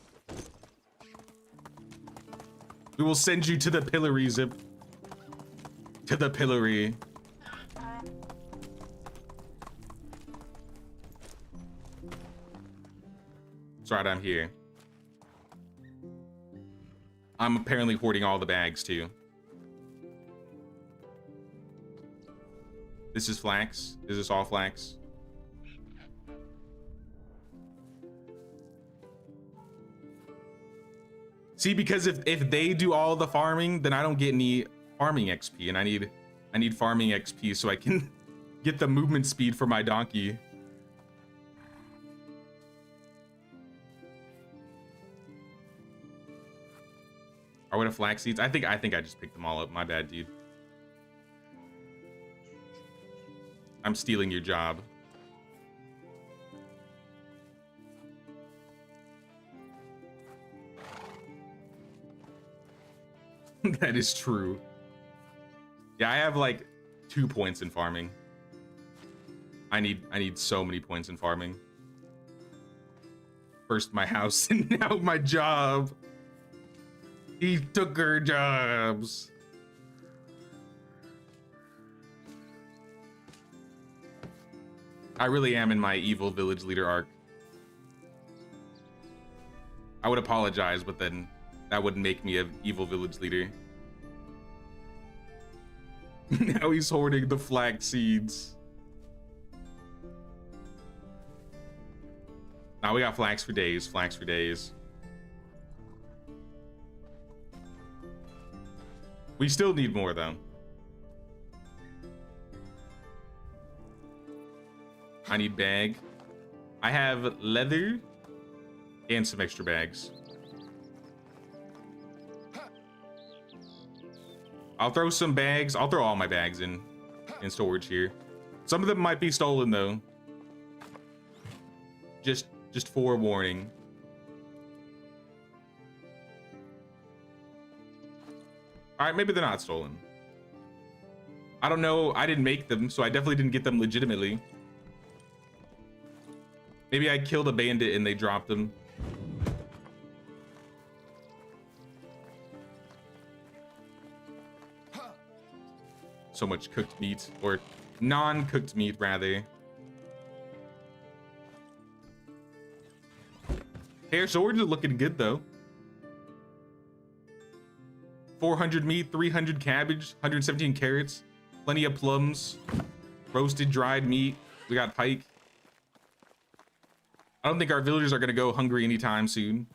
We will send you to the pillory, Zip. To the pillory. That's right, I'm here. I'm apparently hoarding all the bags too. This is flax. Is this all flax? See, because if they do all the farming, then I don't get any farming XP, and I need farming XP so I can get the movement speed for my donkey. Are we the flax seeds? I think I just picked them all up. My bad, dude. I'm stealing your job. That is true. Yeah, I have like 2 points in farming. I need so many points in farming. First my house and now my job. He took her jobs. I really am in my evil village leader arc. I would apologize, but then that wouldn't make me an evil village leader. Now he's hoarding the flax seeds. Now we got flax for days, flax for days. We still need more though. I need bag. I have leather and some extra bags. I'll throw some bags. I'll throw all my bags in storage here. Some of them might be stolen though. Just forewarning. All right, maybe they're not stolen. I don't know. I didn't make them, so I definitely didn't get them legitimately. Maybe I killed a bandit and they dropped them. So much cooked meat, or non-cooked meat rather. Hair swords are looking good though. 400 meat, 300 cabbage, 117 carrots, plenty of plums, roasted dried meat. We got pike. I don't think our villagers are gonna go hungry anytime soon.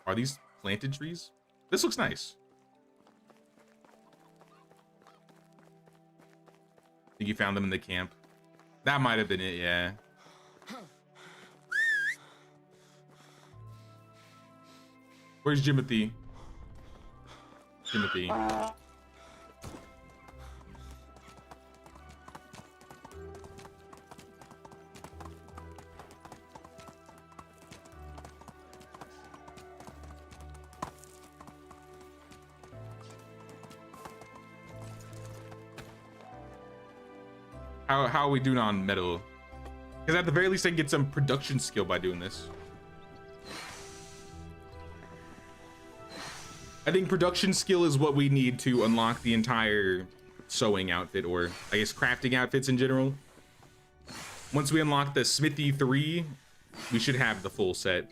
Are these planted trees? This looks nice. Think you found them in the camp? That might have been it, yeah. Where's Jimothy? Jimothy. How are we doing on metal? Because at the very least I can get some production skill by doing this. I think production skill is what we need to unlock the entire sewing outfit, or I guess crafting outfits in general. Once we unlock the Smithy 3, we should have the full set.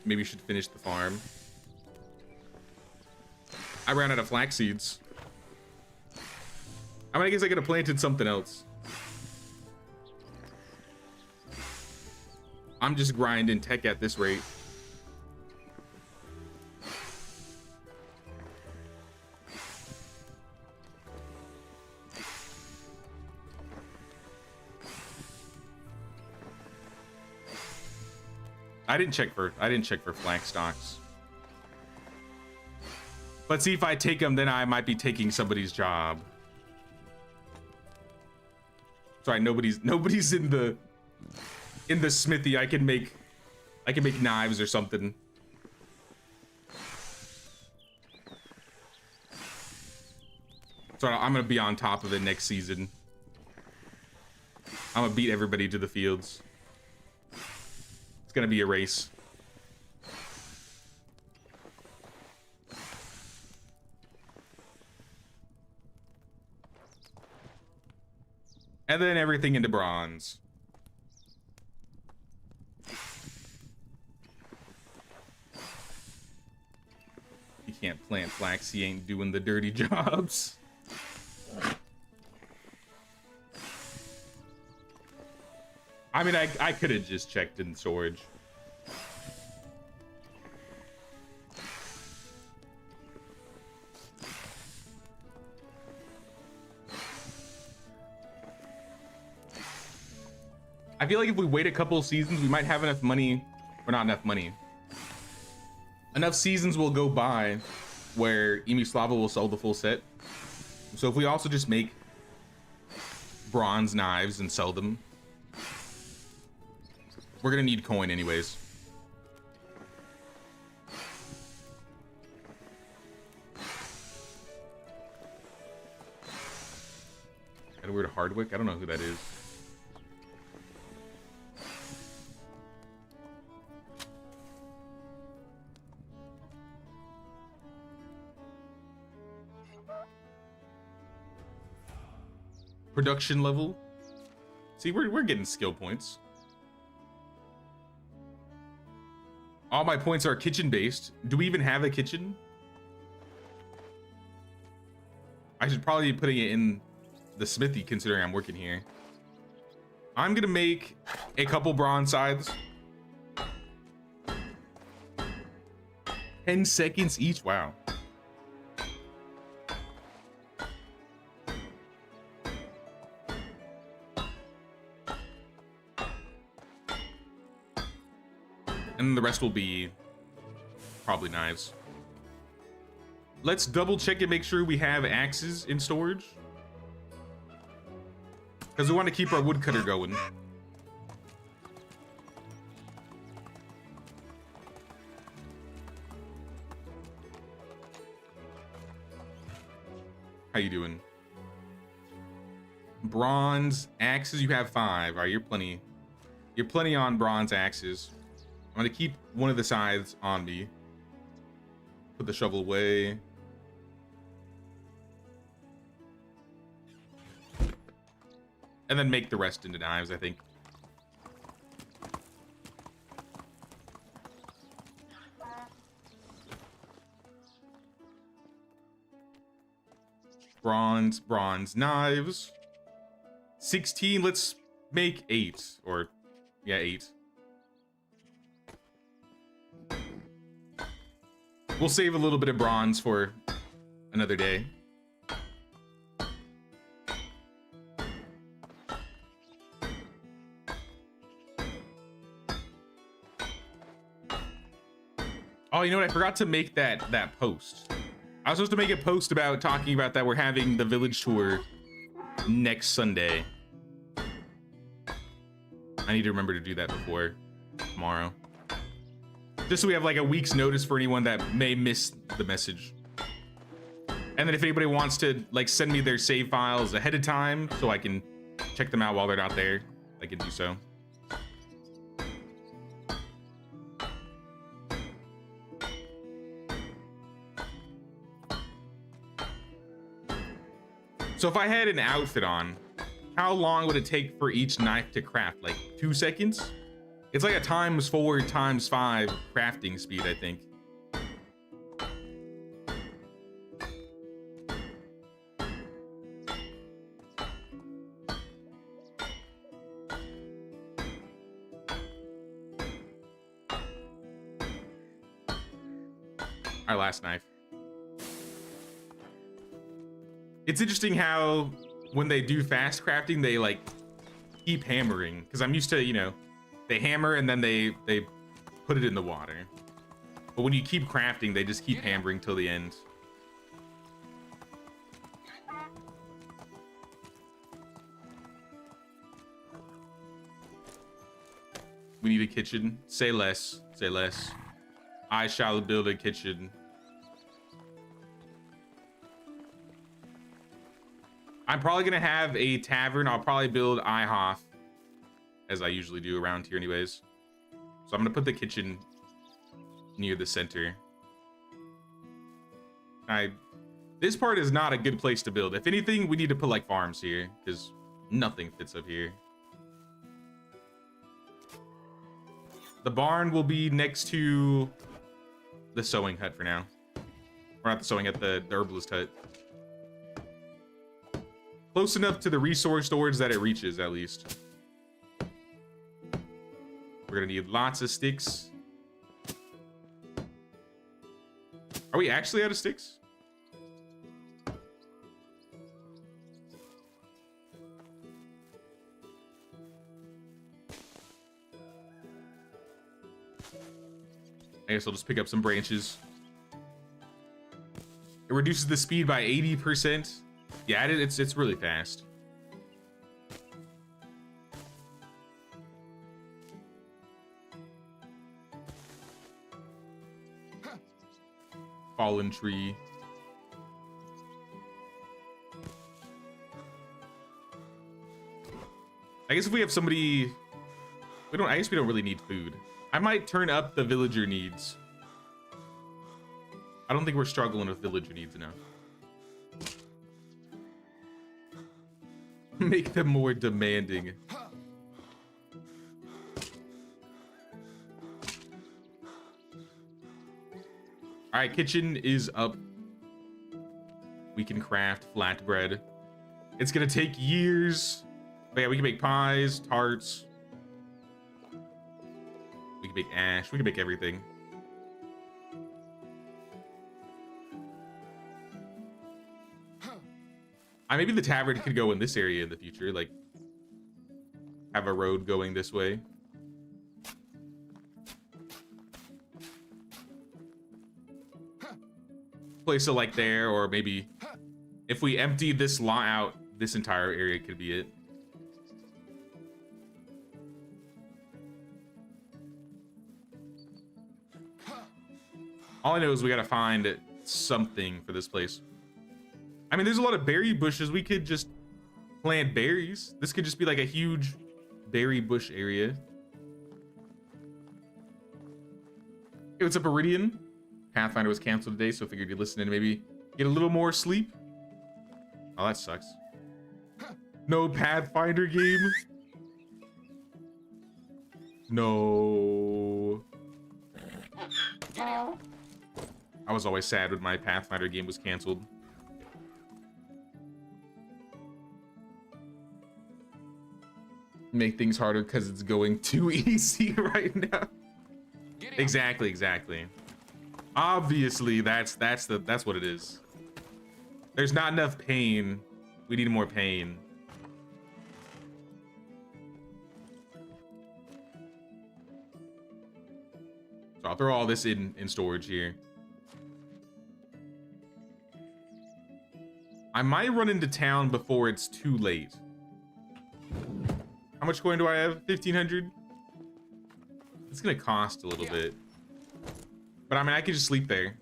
Maybe we should finish the farm. I ran out of flax seeds. I mean, I guess I could have planted something else. I'm just grinding tech at this rate. I didn't check for flax stocks. But see, if I take them, then I might be taking somebody's job. Sorry, nobody's in the smithy. I can make knives or something. So I'm gonna be on top of it next season. I'm gonna beat everybody to the fields. It's gonna be a race. And then everything into bronze. He can't plant flax, he ain't doing the dirty jobs. I mean, I could have just checked in storage. I feel like if we wait a couple seasons, we might have enough money, or not enough money. Enough seasons will go by where Slava will sell the full set. So if we also just make bronze knives and sell them, we're gonna need coin anyways. Edward Hardwick, I don't know who that is. Production level. See, we're getting skill points. All my points are kitchen based. Do we even have a kitchen? I should probably be putting it in the smithy considering I'm working here. I'm gonna make a couple bronze scythes. 10 seconds each, wow. And the rest will be probably knives. Let's double check and make sure we have axes in storage. Because we want to keep our woodcutter going. How you doing? Bronze axes, you have 5. All right, you're plenty on bronze axes. I'm gonna keep one of the scythes on me. Put the shovel away. And then make the rest into knives, I think. Bronze knives. 16, let's make 8. Or, yeah, 8. We'll save a little bit of bronze for another day. Oh, you know what? I forgot to make that post. I was supposed to make a post about talking about that we're having the village tour next Sunday. I need to remember to do that before tomorrow. Just so we have like a week's notice for anyone that may miss the message. And then if anybody wants to like send me their save files ahead of time so I can check them out while they're not there, I can do so. So if I had an outfit on, how long would it take for each knife to craft? Like 2 seconds? It's like a ×4 ×5 crafting speed, I think. Our last knife. It's interesting how when they do fast crafting, they like keep hammering. Because I'm used to, you know, they hammer and then they put it in the water. But when you keep crafting, they just keep hammering till the end. We need a kitchen. Say less. Say less. I shall build a kitchen. I'm probably gonna have a tavern. I'll probably build IHOF, as I usually do around here anyways. So I'm gonna put the kitchen near the center. This part is not a good place to build. If anything, we need to put like farms here, because nothing fits up here. The barn will be next to the sewing hut for now. Or not the sewing hut, the herbalist hut. Close enough to the resource storage that it reaches, at least. We're gonna need lots of sticks. Are we actually out of sticks? I guess I'll just pick up some branches. It reduces the speed by 80%. Yeah, it's really fast. Fallen tree. I guess if we have somebody, I guess we don't really need food. I might turn up the villager needs. I don't think we're struggling with villager needs enough. Make them more demanding. All right, kitchen is up. We can craft flatbread. It's gonna take years. But yeah, we can make pies, tarts. We can make ash. We can make everything. Maybe the tavern could go in this area in the future, like have a road going this way. Place it like there, or maybe if we empty this lot out, this entire area could be it. All I know is we gotta find something for this place. I mean, there's a lot of berry bushes. We could just plant berries. This could just be like a huge berry bush area. Hey, what's up, Iridian? Pathfinder was canceled today, so I figured you'd listen in and maybe get a little more sleep. Oh, that sucks. No Pathfinder game? No. I was always sad when my Pathfinder game was canceled. Make things harder because it's going too easy right now. Exactly. Obviously, that's what it is. There's not enough pain. We need more pain. So I'll throw all this in storage here. I might run into town before it's too late. How much coin do I have? 1,500? It's gonna cost a little bit. But I mean, I could just sleep there.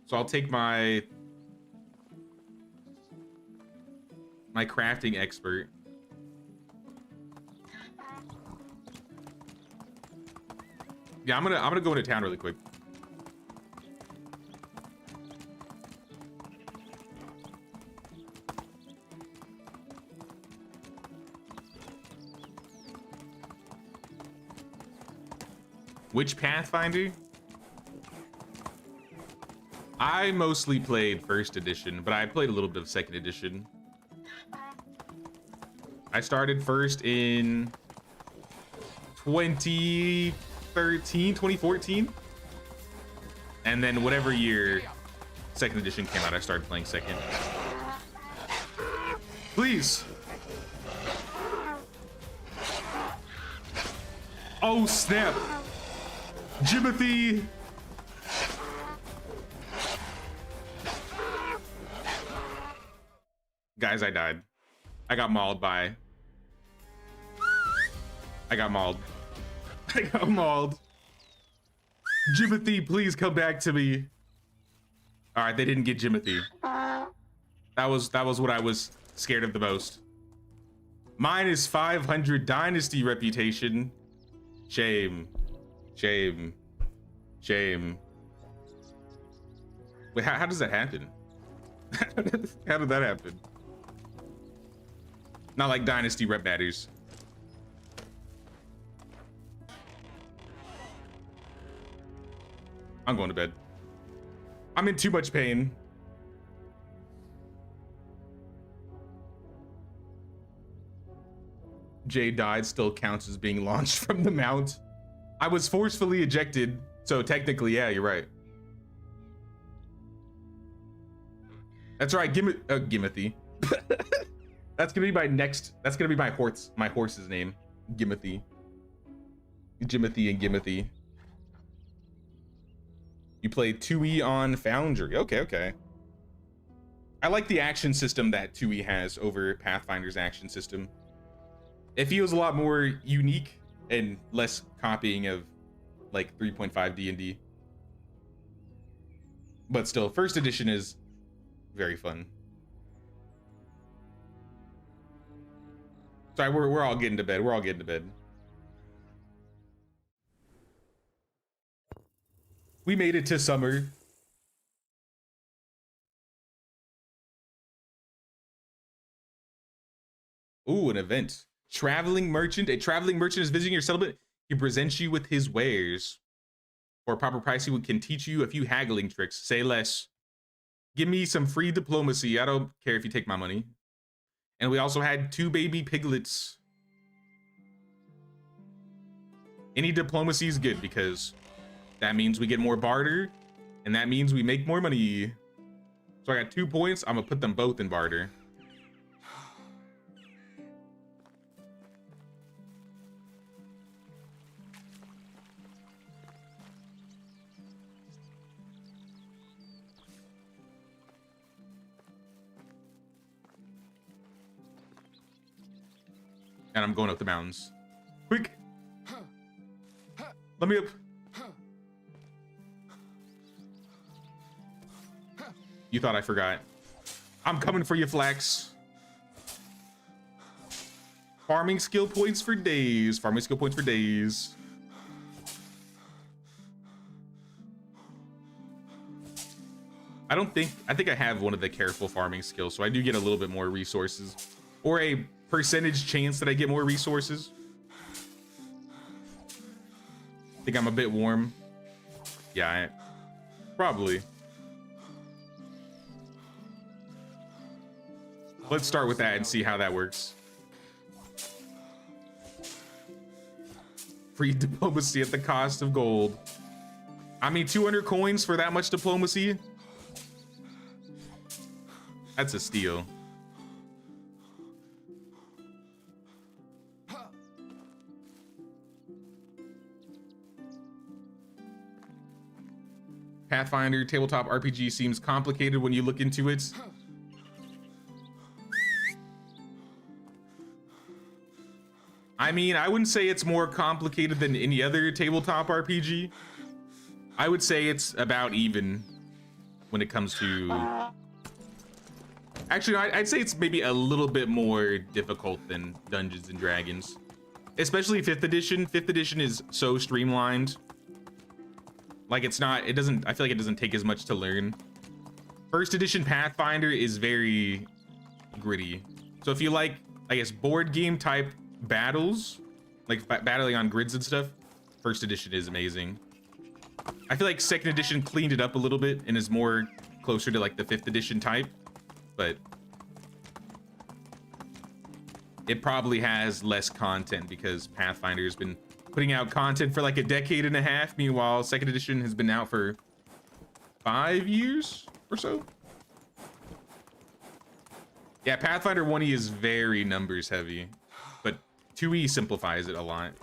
So I'll take my crafting expert. Yeah, I'm gonna go into town really quick. Which Pathfinder? I mostly played first edition, but I played a little bit of second edition. I started first in 2013, 2014. And then whatever year second edition came out, I started playing second. Please. Oh, snap. Jimothy. Guys, I died. I got mauled by. I got mauled. I got mauled. Jimothy, please come back to me. All right, they didn't get Jimothy. That was what I was scared of the most. Mine is 500 Dynasty reputation. Shame. Shame. Shame. Wait, how does that happen? How did that happen? Not like Dynasty rep matters. I'm going to bed. I'm in too much pain. Jay died still counts as being launched from the mount. I was forcefully ejected, so technically, yeah, you're right. That's right, Gimothy. That's gonna be my next. That's gonna be my horse's name, Gimothy. Jimothy and Gimothy. You play 2E on Foundry. Okay. I like the action system that 2E has over Pathfinder's action system. It feels a lot more unique and less copying of like 3.5 D&D. But still, first edition is very fun. Sorry, we're all getting to bed. We're all getting to bed. We made it to summer. Ooh, an event. Traveling merchant. A traveling merchant is visiting your settlement. He presents you with his wares. For a proper price, he can teach you a few haggling tricks. Say less. Give me some free diplomacy. I don't care if you take my money. And we also had 2 baby piglets. Any diplomacy is good because that means we get more barter, and that means we make more money. So I got 2 points. I'm gonna put them both in barter. And I'm going up the mountains. Quick! Let me up. You thought I forgot. I'm coming for you, Flex. Farming skill points for days. Farming skill points for days. I think I have one of the careful farming skills, so I do get a little bit more resources. Or a percentage chance that I get more resources. Think I'm a bit warm. Yeah, probably. Let's start with that and see how that works. Free diplomacy at the cost of gold. I mean, 200 coins for that much diplomacy? That's a steal. Pathfinder tabletop RPG seems complicated when you look into it. I mean, I wouldn't say it's more complicated than any other tabletop RPG. I would say it's about even when it comes to... Actually, I'd say it's maybe a little bit more difficult than Dungeons and Dragons. Especially 5th edition. 5th edition is so streamlined. Like, it's not, it doesn't, I feel like it doesn't take as much to learn. 1st edition Pathfinder is very gritty. So if you like, I guess, board game type battles, like battling on grids and stuff, 1st edition is amazing. I feel like 2nd edition cleaned it up a little bit and is more closer to like the 5th edition type, but it probably has less content because Pathfinder has been putting out content for like a decade and a half. Meanwhile, 2nd edition has been out for 5 years or so. Yeah, Pathfinder 1E is very numbers heavy, but 2E simplifies it a lot.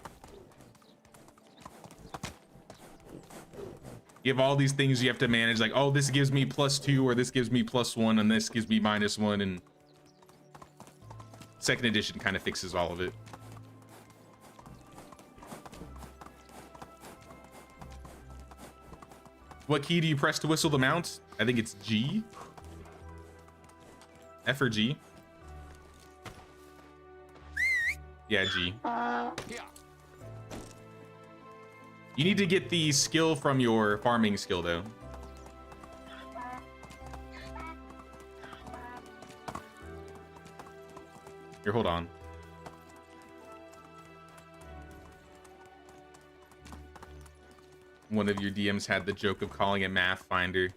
You have all these things you have to manage, like, oh, this gives me +2, or this gives me +1, and this gives me -1, and 2nd edition kind of fixes all of it. What key do you press to whistle the mount? I think it's G. F or G? Yeah, G. You need to get the skill from your farming skill, though. Here, hold on. One of your DMs had the joke of calling it Math Finder.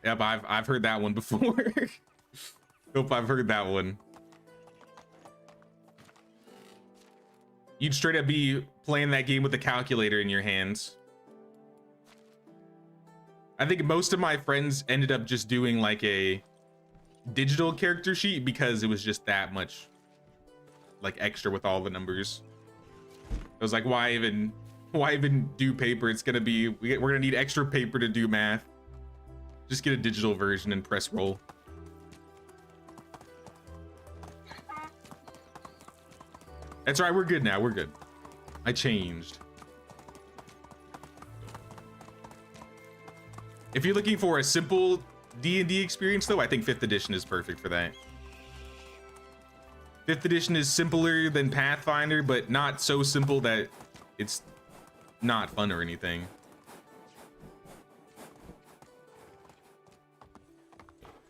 Yep, I've heard that one before. Hope I've heard that one. You'd straight up be playing that game with the calculator in your hands. I think most of my friends ended up just doing like a digital character sheet because it was just that much like extra with all the numbers. I was like, why even do paper? It's gonna be, we're gonna need extra paper to do math. Just get a digital version and press roll. That's right, we're good now, we're good. I changed. If you're looking for a simple D&D experience though, I think 5th edition is perfect for that. 5th edition is simpler than Pathfinder, but not so simple that it's not fun or anything.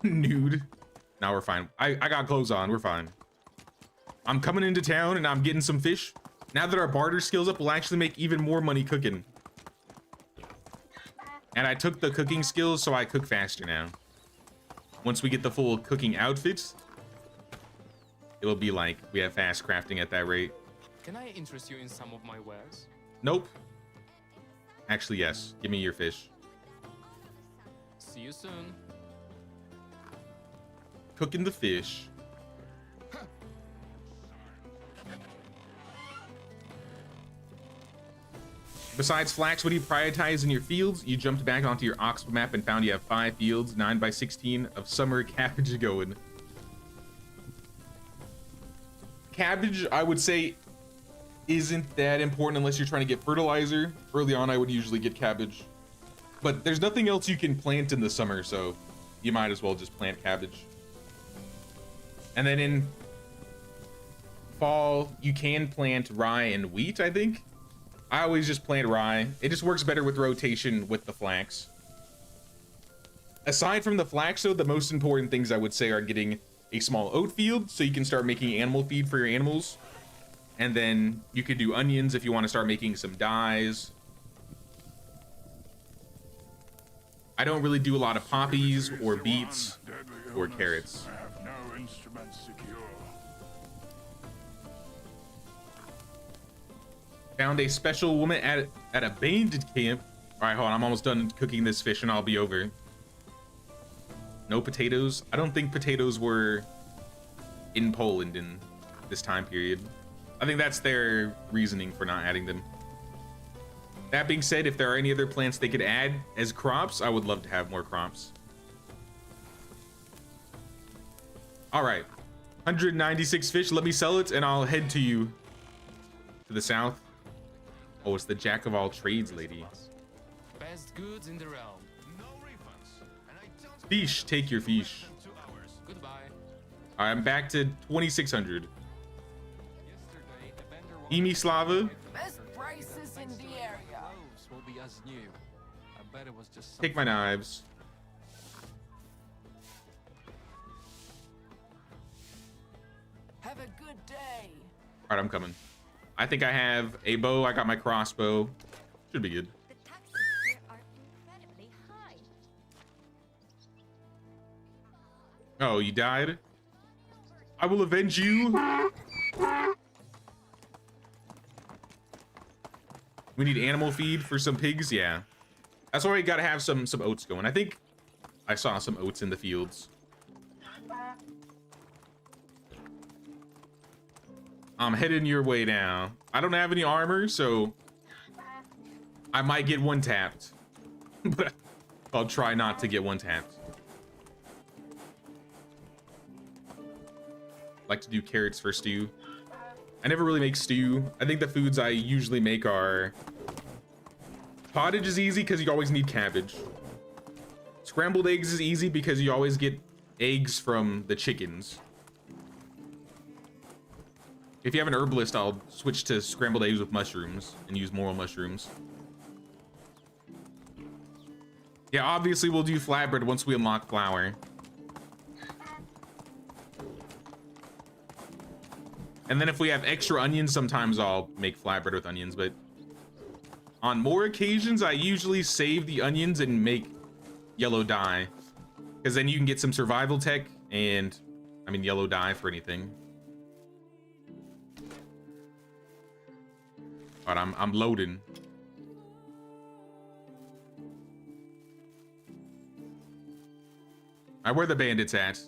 Nude. Now we're fine. I got clothes on, we're fine. I'm coming into town and I'm getting some fish. Now that our barter skills up, we'll actually make even more money cooking. And I took the cooking skills, so I cook faster now. Once we get the full cooking outfit, it'll be like we have fast crafting at that rate. Can I interest you in some of my wares? Nope. Actually, yes. Give me your fish. See you soon. Cooking the fish. Besides flax, what do you prioritize in your fields? You jumped back onto your Oxford map and found you have 5 fields, 9 by 16 of summer cabbage going. Cabbage, I would say, isn't that important unless you're trying to get fertilizer. Early on, I would usually get cabbage. But there's nothing else you can plant in the summer, so you might as well just plant cabbage. And then in fall, you can plant rye and wheat, I think. I always just plant rye. It just works better with rotation with the flax. Aside from the flax, though, the most important things I would say are getting a small oat field so you can start making animal feed for your animals. And then you could do onions if you want to start making some dyes. I don't really do a lot of poppies or beets or carrots. I have no instruments secure. Found a special woman at a bandit camp. All right, hold on. I'm almost done cooking this fish and I'll be over. No potatoes. I don't think potatoes were in Poland in this time period. I think that's their reasoning for not adding them. That being said, if there are any other plants they could add as crops, I would love to have more crops. All right, 196 fish. Let me sell it and I'll head to you to the south. Oh, it's the jack of all trades lady. Best goods in the realm. No refunds. And I don't Fish, take your fish. 2 hours. Goodbye. All right, I'm back to 2,600. Yesterday, a vendor Emi Slava, Best prices in the area. Clothes will be as new. I bet it was just take my knives. Have a good day. All right, I'm coming. I think I have a bow. I got my crossbow. Should be good. The taxes here are incredibly high. Oh, you died? I will avenge you. We need animal feed for some pigs. Yeah, that's why we gotta have some oats going. I think I saw some oats in the fields. I'm heading your way now. I don't have any armor, so I might get one tapped. But I'll try not to get one tapped. Like to do carrots for stew. I never really make stew. I think the foods I usually make are... Pottage is easy because you always need cabbage. Scrambled eggs is easy because you always get eggs from the chickens. If you have an herbalist, I'll switch to scrambled eggs with mushrooms and use morel mushrooms. Yeah, obviously we'll do flatbread once we unlock flour. And then if we have extra onions, sometimes I'll make flatbread with onions, but on more occasions, I usually save the onions and make yellow dye, because then you can get some survival tech and, I mean, yellow dye for anything. But I'm loading. All right, where the bandits at?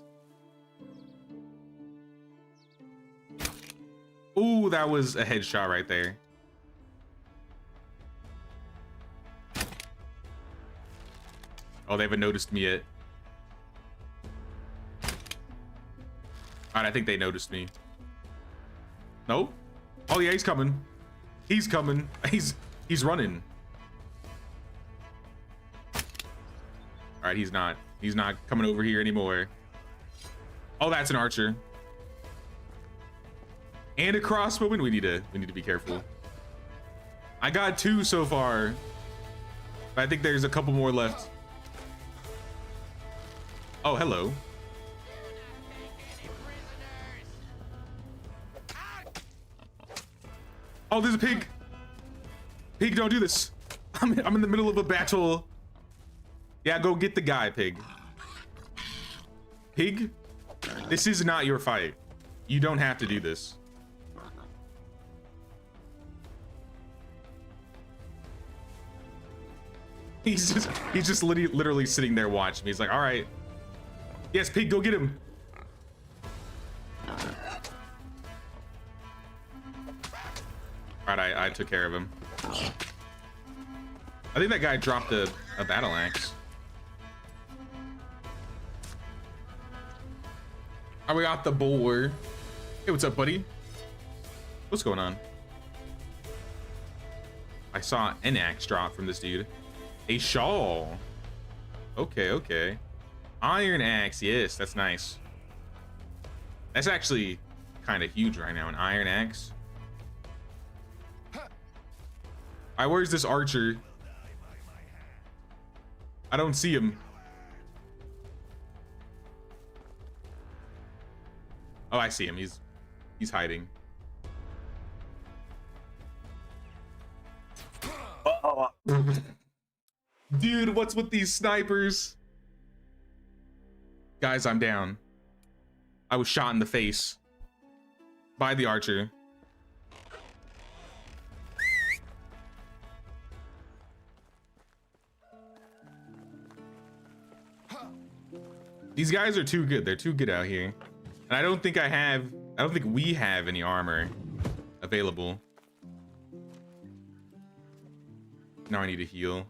Ooh, that was a headshot right there. Oh, they haven't noticed me yet. All right, I think they noticed me. No? Oh yeah, he's coming. He's coming. He's running. All right, he's not coming over here anymore. Oh, that's an archer. And a crossbowman. We need to be careful. I got 2 so far. But I think there's a couple more left. Oh, hello. Oh, there's a pig. Pig, don't do this. I'm in the middle of a battle. Yeah, go get the guy, pig. Pig, this is not your fight. You don't have to do this. He's just literally sitting there watching me. He's like, all right. Yes, pig, go get him. All right, I took care of him. I think that guy dropped a battle axe. Oh, we got the boar. Hey, what's up, buddy? What's going on? I saw an axe drop from this dude. A shawl. Okay, okay. Iron axe, yes, that's nice. That's actually kind of huge right now, an iron axe. All right, where's this archer? I don't see him. Oh, I see him. He's hiding. Dude, what's with these snipers? Guys, I'm down. I was shot in the face by the archer. These guys are too good. They're too good out here. And I don't think we have any armor available. Now I need to heal.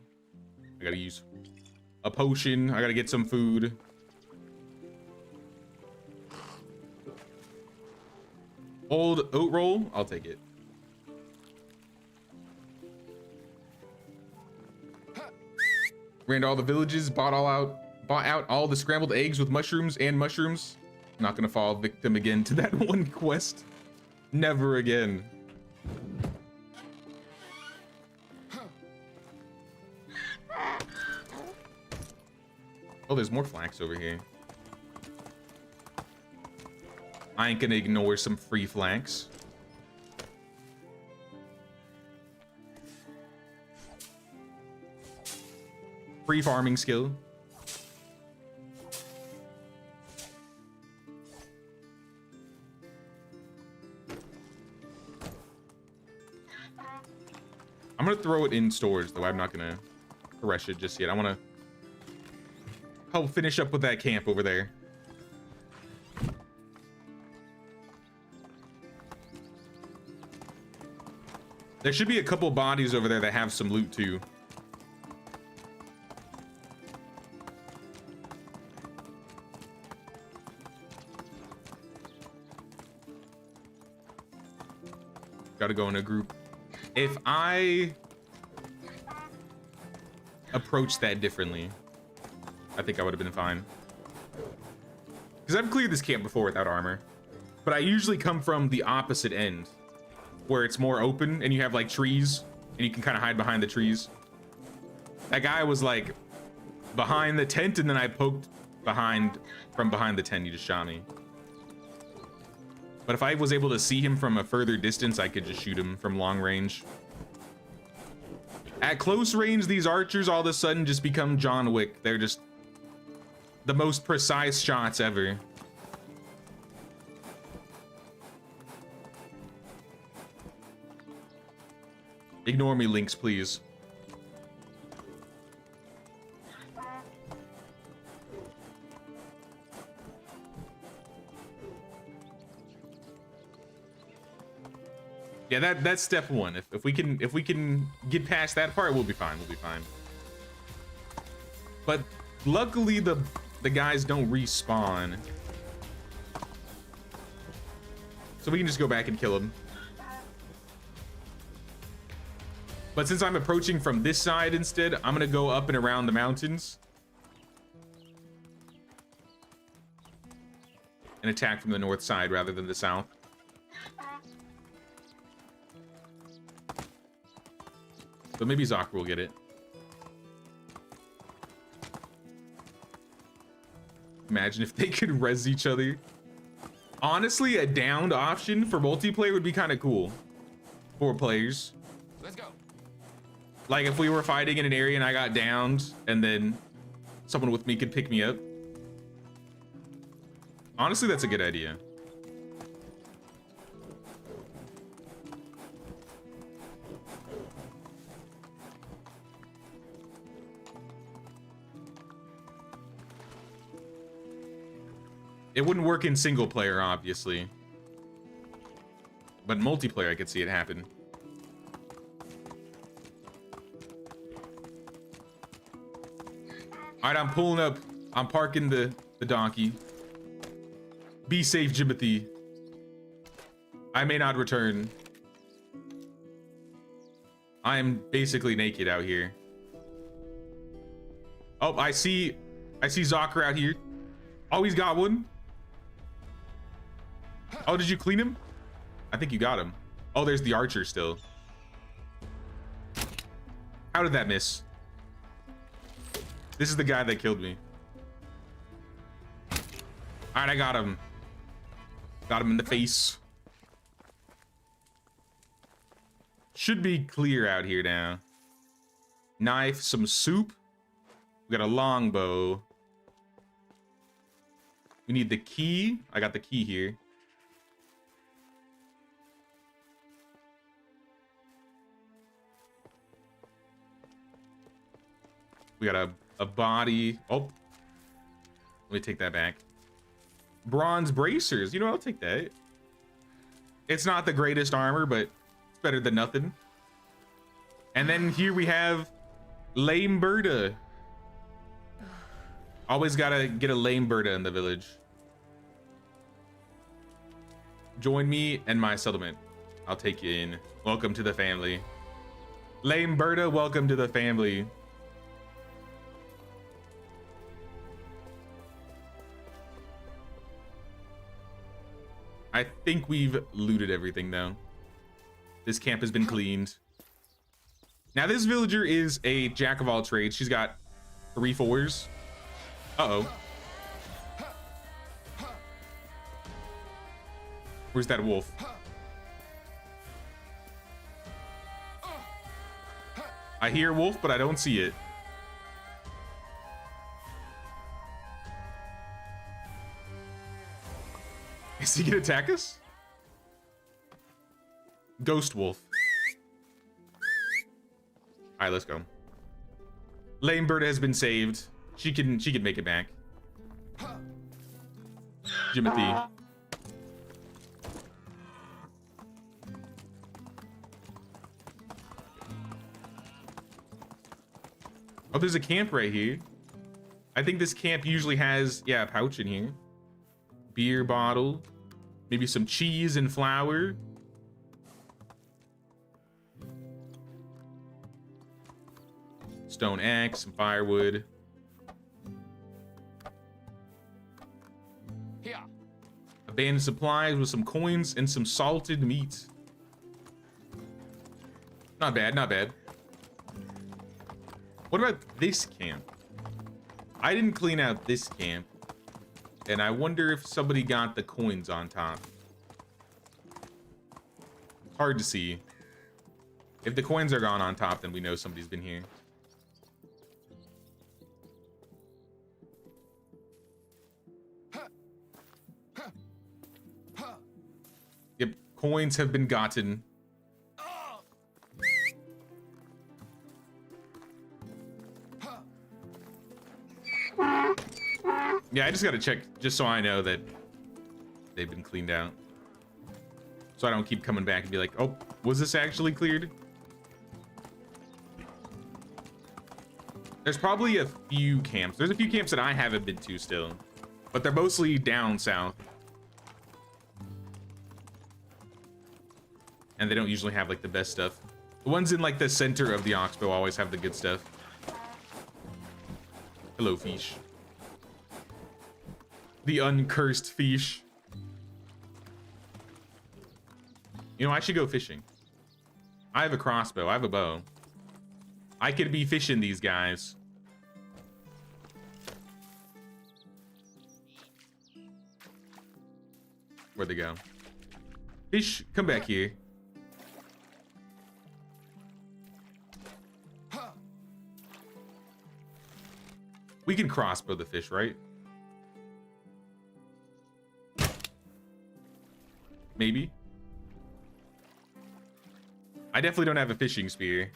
I gotta use a potion. I gotta get some food. Old oat roll, I'll take it. Ran to all the villages, bought out all the scrambled eggs with mushrooms and mushrooms. Not gonna fall victim again to that one quest. Never again. Oh, there's more flax over here. I ain't gonna ignore some free flax. Free farming skill. I'm gonna throw it in storage though. I'm not gonna rush it just yet. I wanna help finish up with that camp over there. There should be a couple bodies over there that have some loot too. Gotta go in a group. If I approached that differently, I think I would have been fine. Because I've cleared this camp before without armor. But I usually come from the opposite end, where it's more open and you have like trees and you can kind of hide behind the trees. That guy was like behind the tent and then I poked from behind the tent. He just shot me. But if I was able to see him from a further distance, I could just shoot him from long range. At close range, these archers all of a sudden just become John Wick. They're just the most precise shots ever. Ignore me, Lynx, please. Yeah, that's step one. If we can get past that part, we'll be fine. We'll be fine. But luckily the guys don't respawn, so we can just go back and kill them. But since I'm approaching from this side instead, I'm gonna go up and around the mountains and attack from the north side rather than the south. But maybe Zocker will get it. Imagine if they could res each other. Honestly, a downed option for multiplayer would be kind of cool. 4 players. Let's go. Like if we were fighting in an area and I got downed and then someone with me could pick me up. Honestly, that's a good idea. It wouldn't work in single player, obviously. But multiplayer, I could see it happen. All right, I'm pulling up. I'm parking the donkey. Be safe, Jimothy. I may not return. I am basically naked out here. Oh, I see Zocker out here. Oh, he's got one. Oh, did you clean him? I think you got him. Oh, there's the archer still. How did that miss? This is the guy that killed me. All right, I got him. Got him in the face. Should be clear out here now. Knife, some soup. We got a longbow. We need the key. I got the key here. We got a body. Oh, let me take that back. Bronze bracers. You know, I'll take that. It's not the greatest armor, but it's better than nothing. And then here we have Lame Berta. Always gotta get a Lame Berta in the village. Join me and my settlement. I'll take you in. Welcome to the family. Lame Berta, welcome to the family. I think we've looted everything though. This camp has been cleaned. Now this villager is a jack of all trades. She's got 3 4s. Uh-oh. Where's that wolf? I hear wolf, but I don't see it. Is he gonna attack us? Ghost wolf. All right, let's go. Lame Bird has been saved. She can make it back. Jimothy. Oh, there's a camp right here. I think this camp usually has, yeah, a pouch in here. Beer bottle. Maybe some cheese and flour. Stone axe, some firewood. Here. Abandoned supplies with some coins and some salted meat. Not bad, not bad. What about this camp? I didn't clean out this camp. And I wonder if somebody got the coins on top. Hard to see. If the coins are gone on top, then we know somebody's been here. Yep, coins have been gotten. Yeah, I just gotta check just so I know that they've been cleaned out. So I don't keep coming back and be like, oh, was this actually cleared? There's probably a few camps. There's a few camps that I haven't been to still, but they're mostly down south. And they don't usually have like the best stuff. The ones in like the center of the Oxbow always have the good stuff. Hello, fish. The uncursed fish. You know, I should go fishing. I have a crossbow. I have a bow. I could be fishing these guys. Where'd they go? Fish, come back here. We can crossbow the fish, right? Maybe. I definitely don't have a fishing spear.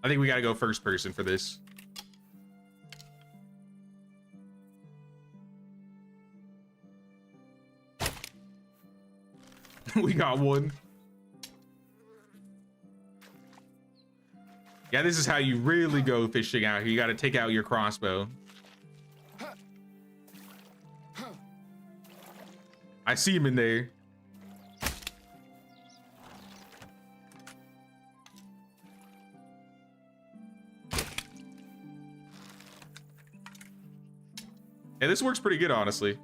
I think we gotta go first person for this. We got one. Yeah, this is how you really go fishing out here. You gotta take out your crossbow. I see him in there. Yeah, this works pretty good, honestly.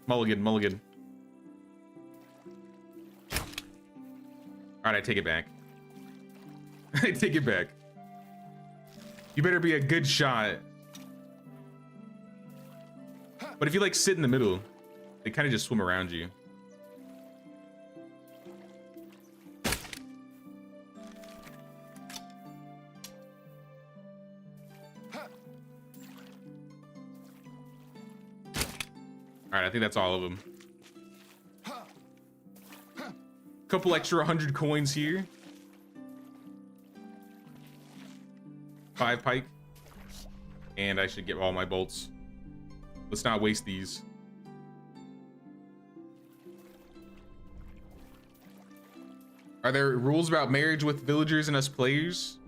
Mulligan, mulligan. All right, I take it back. I take it back. You better be a good shot. But if you like sit in the middle, they kind of just swim around you. All right, I think that's all of them. Couple extra 100 coins here. 5 pike. And I should get all my bolts. Let's not waste these. Are there rules about marriage with villagers and us players?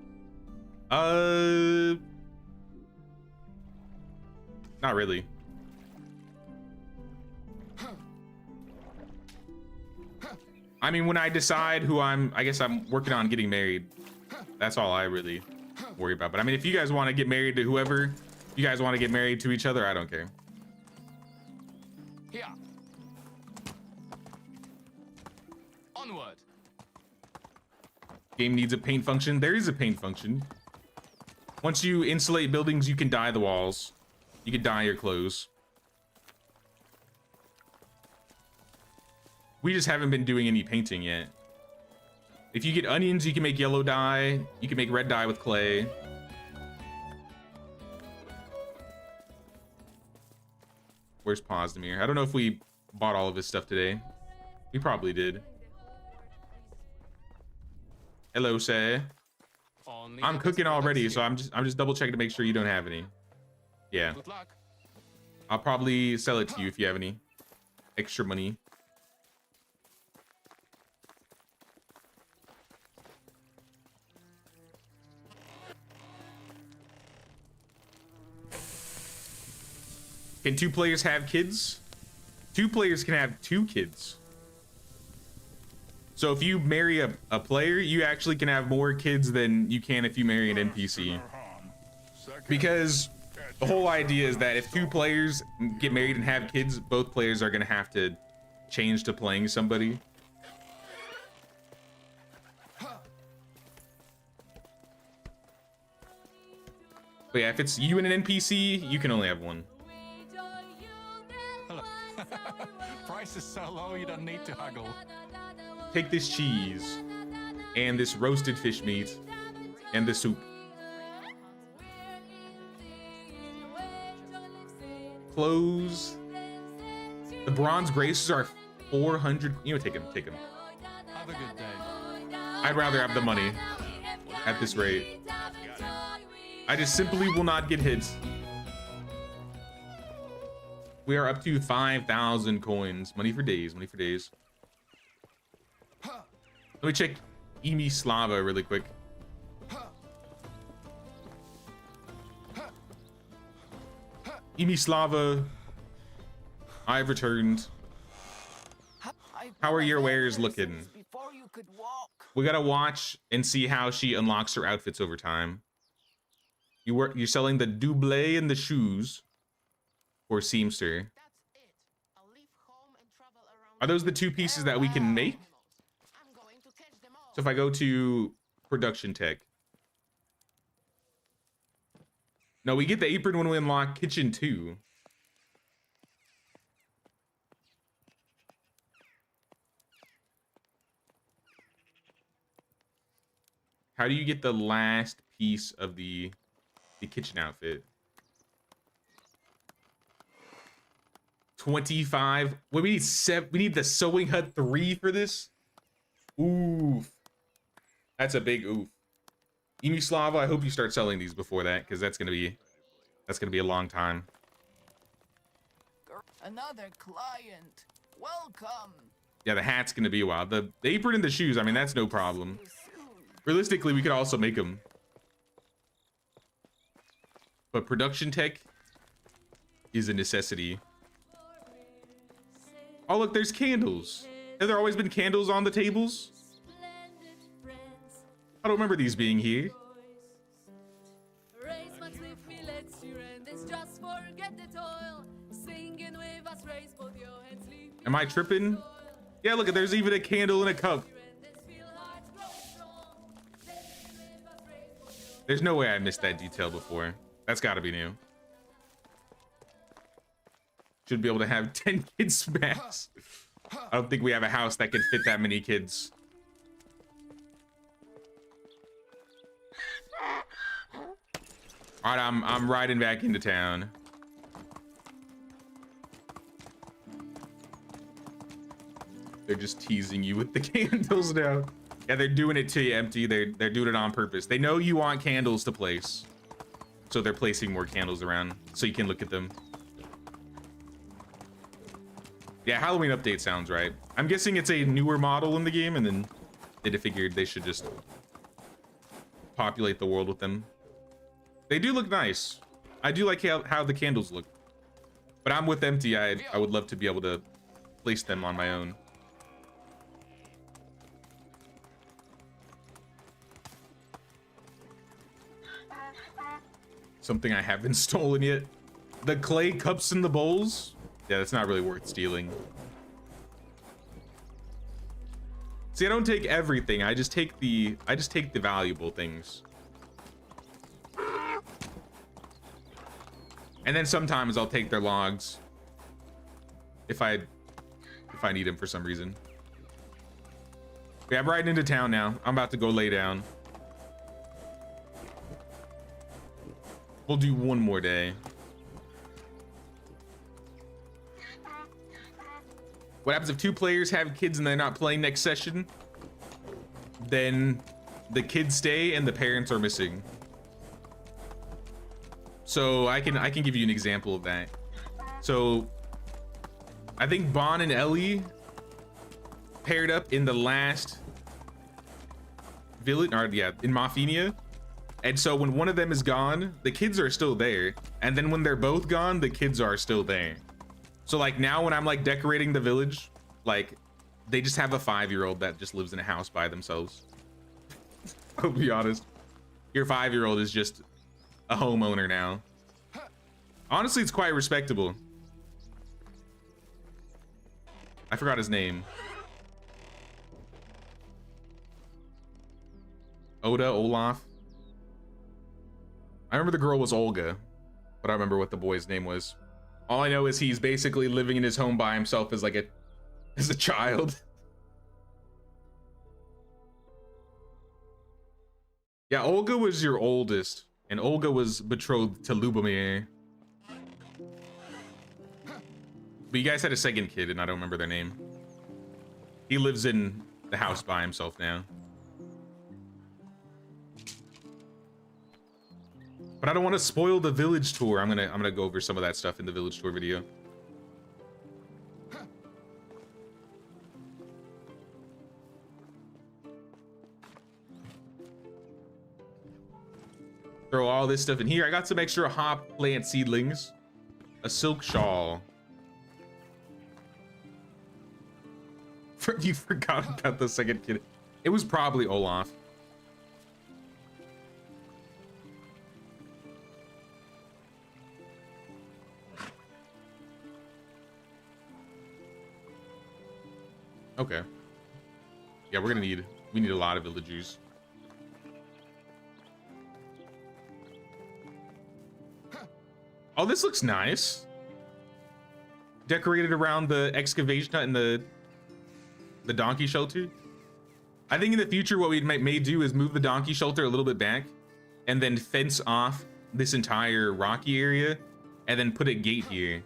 Not really. I mean, when I decide who I guess I'm working on getting married. That's all I really worry about. But I mean, if you guys want to get married to whoever, you guys want to get married to each other, I don't care. Here. Onward. Game needs a paint function. There is a paint function. Once you insulate buildings, you can dye the walls. You can dye your clothes. We just haven't been doing any painting yet. If you get onions, you can make yellow dye. You can make red dye with clay. Where's Pozdemir? I don't know if we bought all of his stuff today. We probably did. Hello, say. Only I'm the cooking best already, products so here. I'm just double checking to make sure you don't have any. Yeah, Good luck. I'll probably sell it to you if you have any extra money. Can 2 players have kids? 2 players can have 2 kids. So if you marry a player, you actually can have more kids than you can if you marry an NPC. Because the whole idea is that if 2 players get married and have kids, both players are gonna have to change to playing somebody. But yeah, if it's you and an NPC, you can only have 1. Hello. Price is so low, you don't need to haggle. Take this cheese and this roasted fish meat and the soup. Clothes. The bronze graces are 400. You know, take them, take them. Have a good day. I'd rather have the money at this rate. I just simply will not get hit. We are up to 5,000 coins. Money for days, money for days. Let me check Slava really quick. Slava, I've returned. How are your wares looking? Before you could walk. We gotta watch and see how she unlocks her outfits over time. You're selling the double and the shoes for seamster. That's it. I'll leave home and travel around. Are those the 2 pieces that we can make? I'm going to catch them all. So if I go to production tech. No, we get the apron when we unlock kitchen 2. How do you get the last piece of the kitchen outfit? 25. Wait, we need 7. We need the sewing hut 3 for this. Oof. That's a big oof. Emislava, I hope you start selling these before that, because that's gonna be a long time. Another client. Welcome. Yeah, the hat's gonna be a while. The apron and the shoes, I mean, that's no problem. Realistically, we could also make them. But production tech is a necessity. Oh, look, there's candles. Have there always been candles on the tables? I don't remember these being here. Am I tripping? Yeah, look, there's even a candle in a cup. There's no way I missed that detail before. That's gotta be new. Should be able to have 10 kids max. I don't think we have a house that can fit that many kids. All right, I'm riding back into town. They're just teasing you with the candles now. Yeah, they're doing it to you, Empty. They're doing it on purpose. They know you want candles to place, so they're placing more candles around so you can look at them. Yeah, Halloween update sounds right. I'm guessing it's a newer model in the game, and then they figured they should just populate the world with them. They do look nice. I do like how the candles look. But I'm with Empty. I would love to be able to place them on my own. Something I haven't stolen yet. The clay cups and the bowls. Yeah, that's not really worth stealing. See, I don't take everything. I just take the valuable things. And then sometimes I'll take their logs if I need them for some reason. Yeah, I'm riding into town now. I'm about to go lay down. We'll do one more day. What happens if 2 players have kids and they're not playing next session? Then the kids stay and the parents are missing. So I can give you an example of that. So I think Bon and Ellie paired up in the last village, or yeah, in Maffinia. And so when one of them is gone, the kids are still there. And then when they're both gone, the kids are still there. So like now when I'm like decorating the village, like they just have a 5-year-old that just lives in a house by themselves. I'll be honest. Your 5-year-old is just a homeowner now. Honestly, it's quite respectable. I forgot his name. Oda, Olaf. I remember the girl was Olga, but I don't remember what the boy's name was. All I know is he's basically living in his home by himself as a child. Yeah, Olga was your oldest, and Olga was betrothed to Lubomir. But you guys had a second kid, and I don't remember their name. He lives in the house by himself now. But I don't want to spoil the village tour. I'm gonna go over some of that stuff in the village tour video. Throw all this stuff in here. I got some extra hop plant seedlings, a silk shawl. You forgot about the second kid. It was probably Olaf. Okay. Yeah, we need a lot of villagers. Oh, this looks nice. Decorated around the excavation hut and the donkey shelter. I think in the future, what we may do is move the donkey shelter a little bit back and then fence off this entire rocky area and then put a gate here.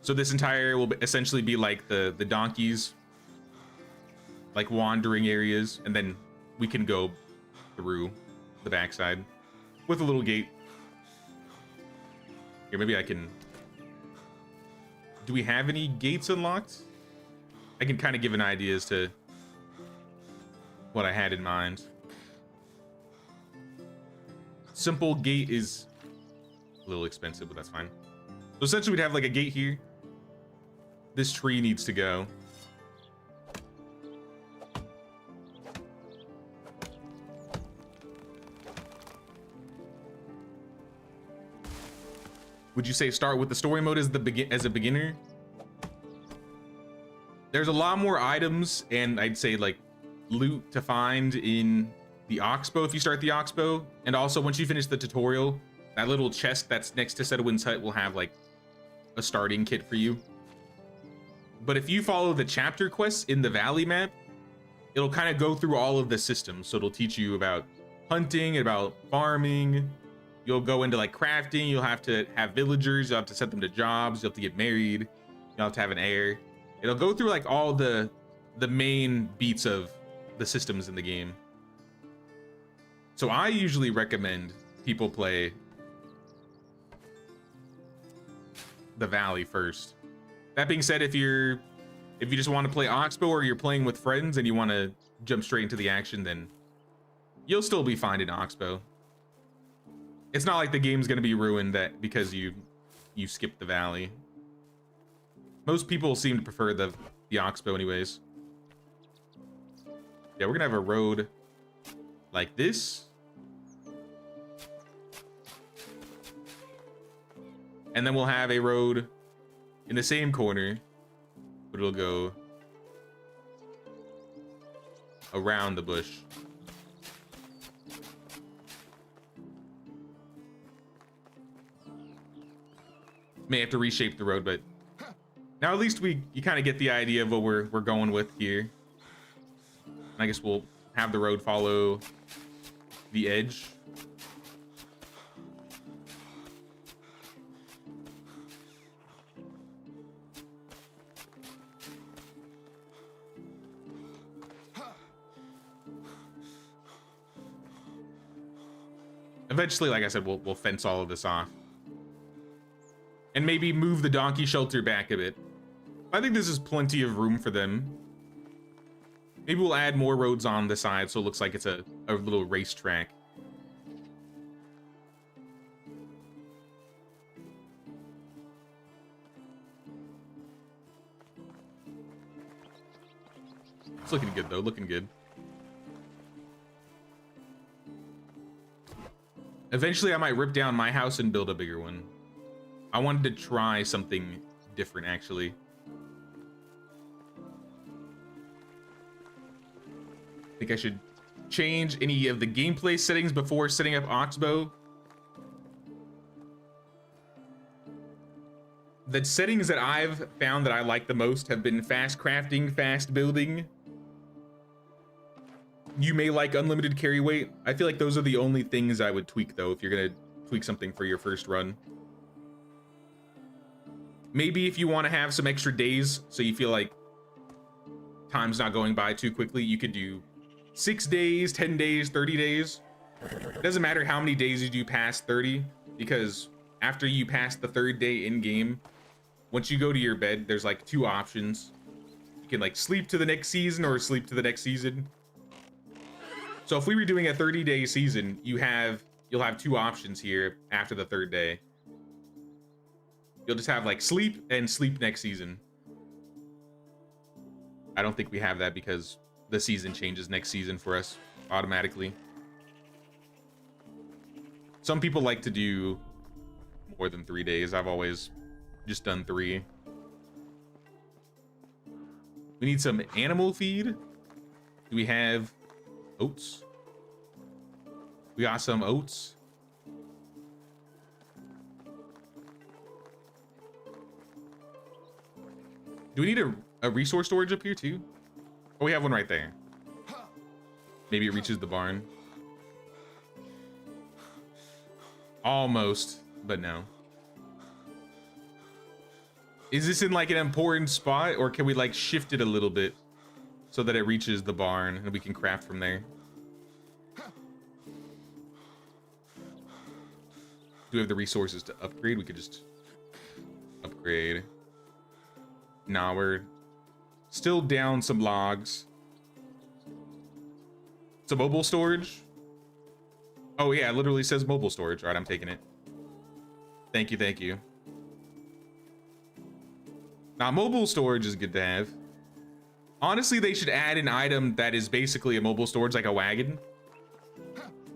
So this entire will essentially be like the donkeys, like wandering areas, and then we can go through the backside with a little gate. Here, maybe I can. Do we have any gates unlocked? I can kind of give an idea as to what I had in mind. Simple gate is a little expensive, but that's fine. So essentially we'd have like a gate here. This tree needs to go. Would you say start with the story mode as a beginner? There's a lot more items and I'd say like loot to find in the Oxbow if you start the Oxbow, and also once you finish the tutorial, that little chest that's next to Sedwin's hut will have like a starting kit for you. But if you follow the chapter quests in the valley map, it'll kind of go through all of the systems. So it'll teach you about hunting, about farming. You'll go into like crafting. You'll have to have villagers. You'll have to set them to jobs. You'll have to get married. You'll have to have an heir. It'll go through like all the main beats of the systems in the game. So I usually recommend people play the valley first. That being said, if you just want to play Oxbow or you're playing with friends and you want to jump straight into the action, then you'll still be fine in Oxbow. It's not like the game's going to be ruined that because you skip the valley. Most people seem to prefer the Oxbow anyways. Yeah, we're gonna have a road like this. And then we'll have a road in the same corner, but it'll go around the bush. May have to reshape the road, but now at least you kind of get the idea of what we're going with here. I guess we'll have the road follow the edge. Eventually, like I said, we'll fence all of this off. And maybe move the donkey shelter back a bit. I think this is plenty of room for them. Maybe we'll add more roads on the side so it looks like it's a little racetrack. It's looking good though, looking good. Eventually I might rip down my house and build a bigger one. I wanted to try something different actually. I think I should change any of the gameplay settings before setting up Oxbow. The settings that I've found that I like the most have been fast crafting, fast building. You may like unlimited carry weight. I feel like those are the only things I would tweak though if you're gonna tweak something for your first run. Maybe if you want to have some extra days so you feel like time's not going by too quickly, you could do 6 days, 10 days, 30 days. It doesn't matter how many days you do past 30, because after you pass the 3rd day in game, once you go to your bed, there's like 2 options. You can like sleep to the next season or sleep to the next season. So if we were doing a 30-day season, you'll have 2 options here after the 3rd day. You'll just have like sleep and sleep next season. I don't think we have that because the season changes next season for us automatically. Some people like to do more than 3 days. I've always just done 3. We need some animal feed. Do we have oats? We got some oats. Do we need a resource storage up here too? Oh, we have one right there. Maybe it reaches the barn. Almost, but no. Is this in like an important spot, or can we like shift it a little bit so that it reaches the barn and we can craft from there? Do we have the resources to upgrade? We could just upgrade. Nah, we're still down some logs. It's a mobile storage. Oh yeah, it literally says mobile storage. All right, I'm taking it. Thank you, thank you. Now, mobile storage is good to have. Honestly, they should add an item that is basically a mobile storage, like a wagon.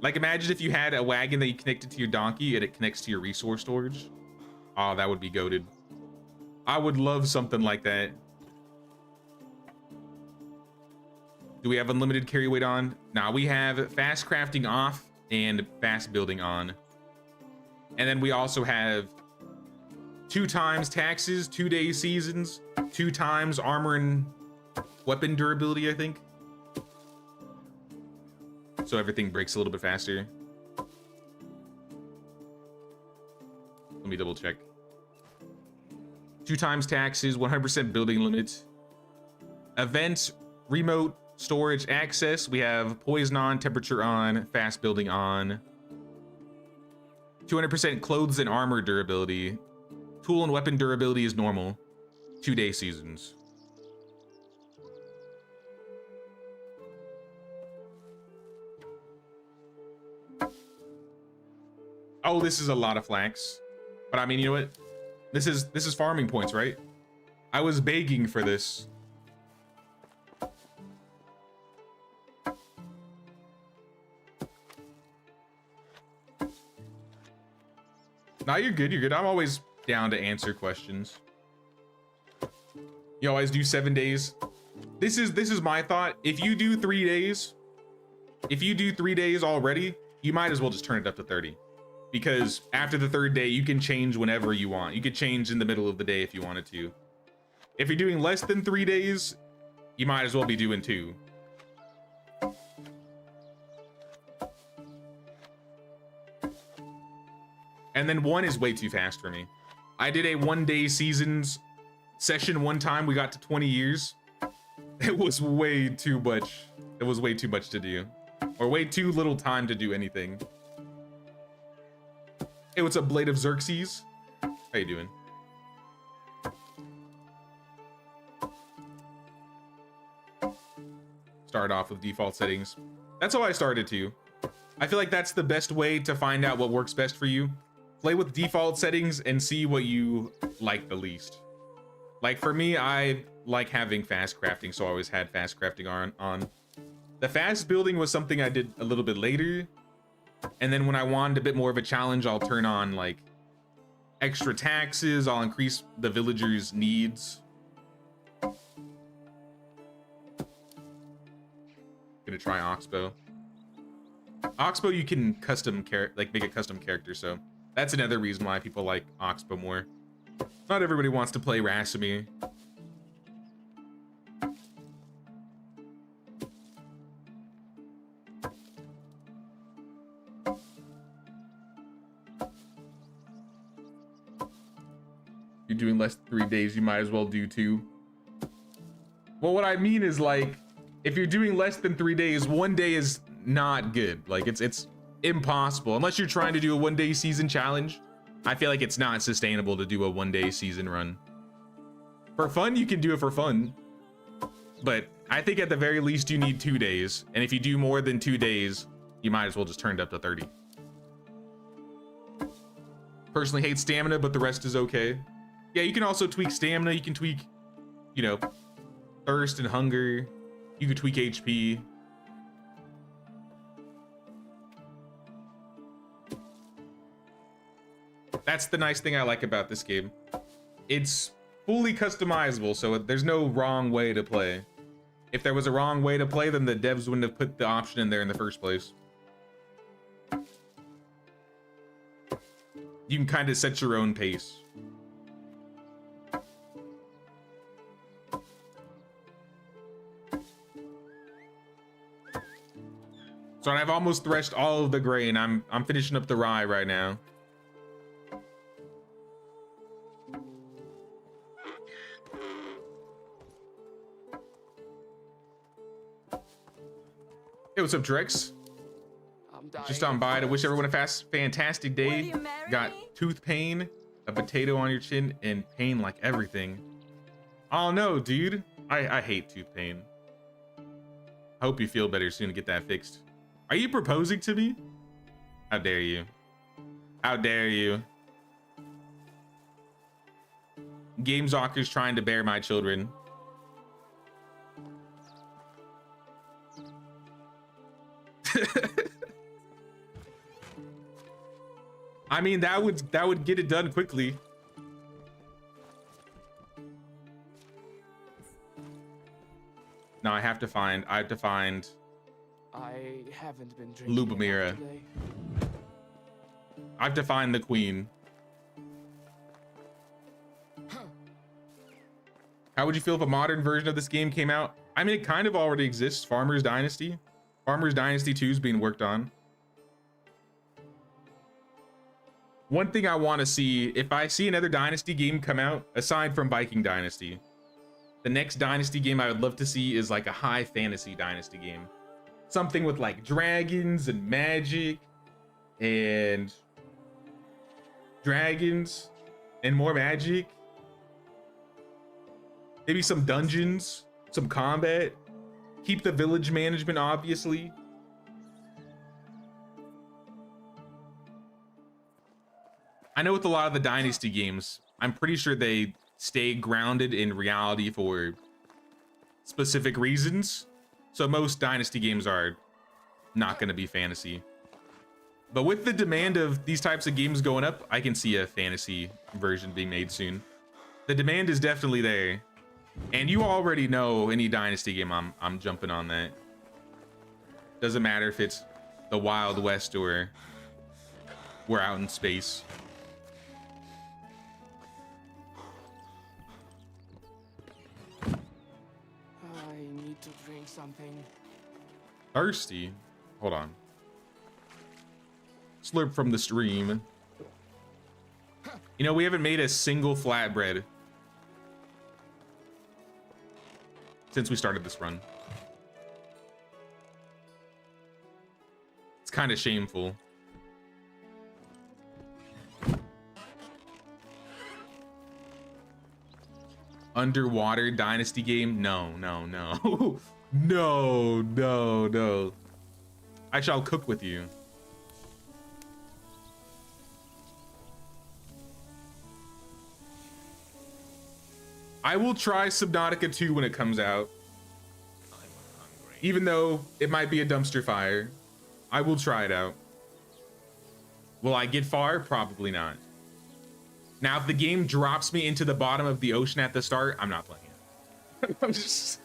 Like, imagine if you had a wagon that you connected to your donkey and it connects to your resource storage. Oh, that would be goated. I would love something like that. Do we have unlimited carry weight on? Nah, we have fast crafting off and fast building on. And then we also have 2 times taxes, 2-day seasons, 2 times armor and weapon durability, I think. So everything breaks a little bit faster. Let me double check. 2 times taxes, 100% building limit. Events, remote storage access. We have poison on, temperature on, fast building on. 200% clothes and armor durability. Tool and weapon durability is normal. 2-day seasons. Oh, this is a lot of flax. But I mean, you know what? This is farming points, right? I was begging for this. Nah, you're good, you're good. I'm always down to answer questions. You always do 7 days. This is my thought. If you do 3 days, if you do 3 days already, you might as well just turn it up to 30. Because after the 3rd day, you can change whenever you want. You could change in the middle of the day if you wanted to. If you're doing less than 3 days, you might as well be doing 2. And then 1 is way too fast for me. I did a 1-day seasons session one time. We got to 20 years. It was way too much. It was way too much to do. Or way too little time to do anything. Hey, what's up, Blade of Xerxes? How you doing? Start off with default settings. That's how I started too. I feel like that's the best way to find out what works best for you. Play with default settings and see what you like the least. Like for me, I like having fast crafting, so I always had fast crafting on. The fast building was something I did a little bit later. And then when I wanted a bit more of a challenge, I'll turn on like extra taxes. I'll increase the villagers' needs. Gonna try Oxbow. Oxbow, you can custom make a custom character, so that's another reason why people like Oxbow more. Not everybody wants to play Rasamir. You're doing less than 3 days, you might as well do 2. Well, what I mean is like, if you're doing less than 3 days, 1 day is not good. Like it's impossible unless you're trying to do a 1-day season challenge. I feel like it's not sustainable to do a 1-day season run. For fun, you can do it for fun, but I think at the very least you need 2 days. And if you do more than 2 days, you might as well just turn it up to 30. Personally hate stamina, but the rest is okay. Yeah, you can also tweak stamina. You can tweak, you know, thirst and hunger. You can tweak HP. That's the nice thing I like about this game. It's fully customizable, so there's no wrong way to play. If there was a wrong way to play, then the devs wouldn't have put the option in there in the first place. You can kind of set your own pace. So I've almost threshed all of the grain. I'm finishing up the rye right now. Hey, what's up, Drex? I'm dying. Just on by to wish everyone a fantastic day. Will you marry Got me? tooth pain, a potato on your chin, and pain like everything. Oh no, dude. I hate tooth pain. I hope you feel better soon to get that fixed. Are you proposing to me? How dare you? How dare you? Gamezocker's trying to bear my children. I mean, that would get it done quickly. No, I have to find I haven't been drinking Lubomira. enough today. I have to find the queen. How would you feel if a modern version of this game came out? I mean, it kind of already exists. Farmer's Dynasty. Farmer's Dynasty 2 is being worked on. One thing I want to see, if I see another Dynasty game come out, aside from Viking Dynasty, the next Dynasty game I would love to see is like a high fantasy Dynasty game. Something with like dragons and magic and more magic. Maybe some dungeons, some combat. Keep the village management, obviously. I know with a lot of the Dynasty games, I'm pretty sure they stay grounded in reality for specific reasons. So most Dynasty games are not going to be fantasy. But with the demand of these types of games going up, I can see a fantasy version being made soon. The demand is definitely there. And you already know any Dynasty game, I'm jumping on that. Doesn't matter if it's the Wild West or we're out in space. I need to drink something. Thirsty? Hold on. Slurp from the stream. You know, we haven't made a single flatbread since we started this run. It's kind of shameful. Underwater Dynasty game? No, no, no. No, no, no. I shall cook with you. I will try Subnautica 2 when it comes out. Even though it might be a dumpster fire, I will try it out. Will I get far? Probably not. Now, if the game drops me into the bottom of the ocean at the start, I'm not playing it.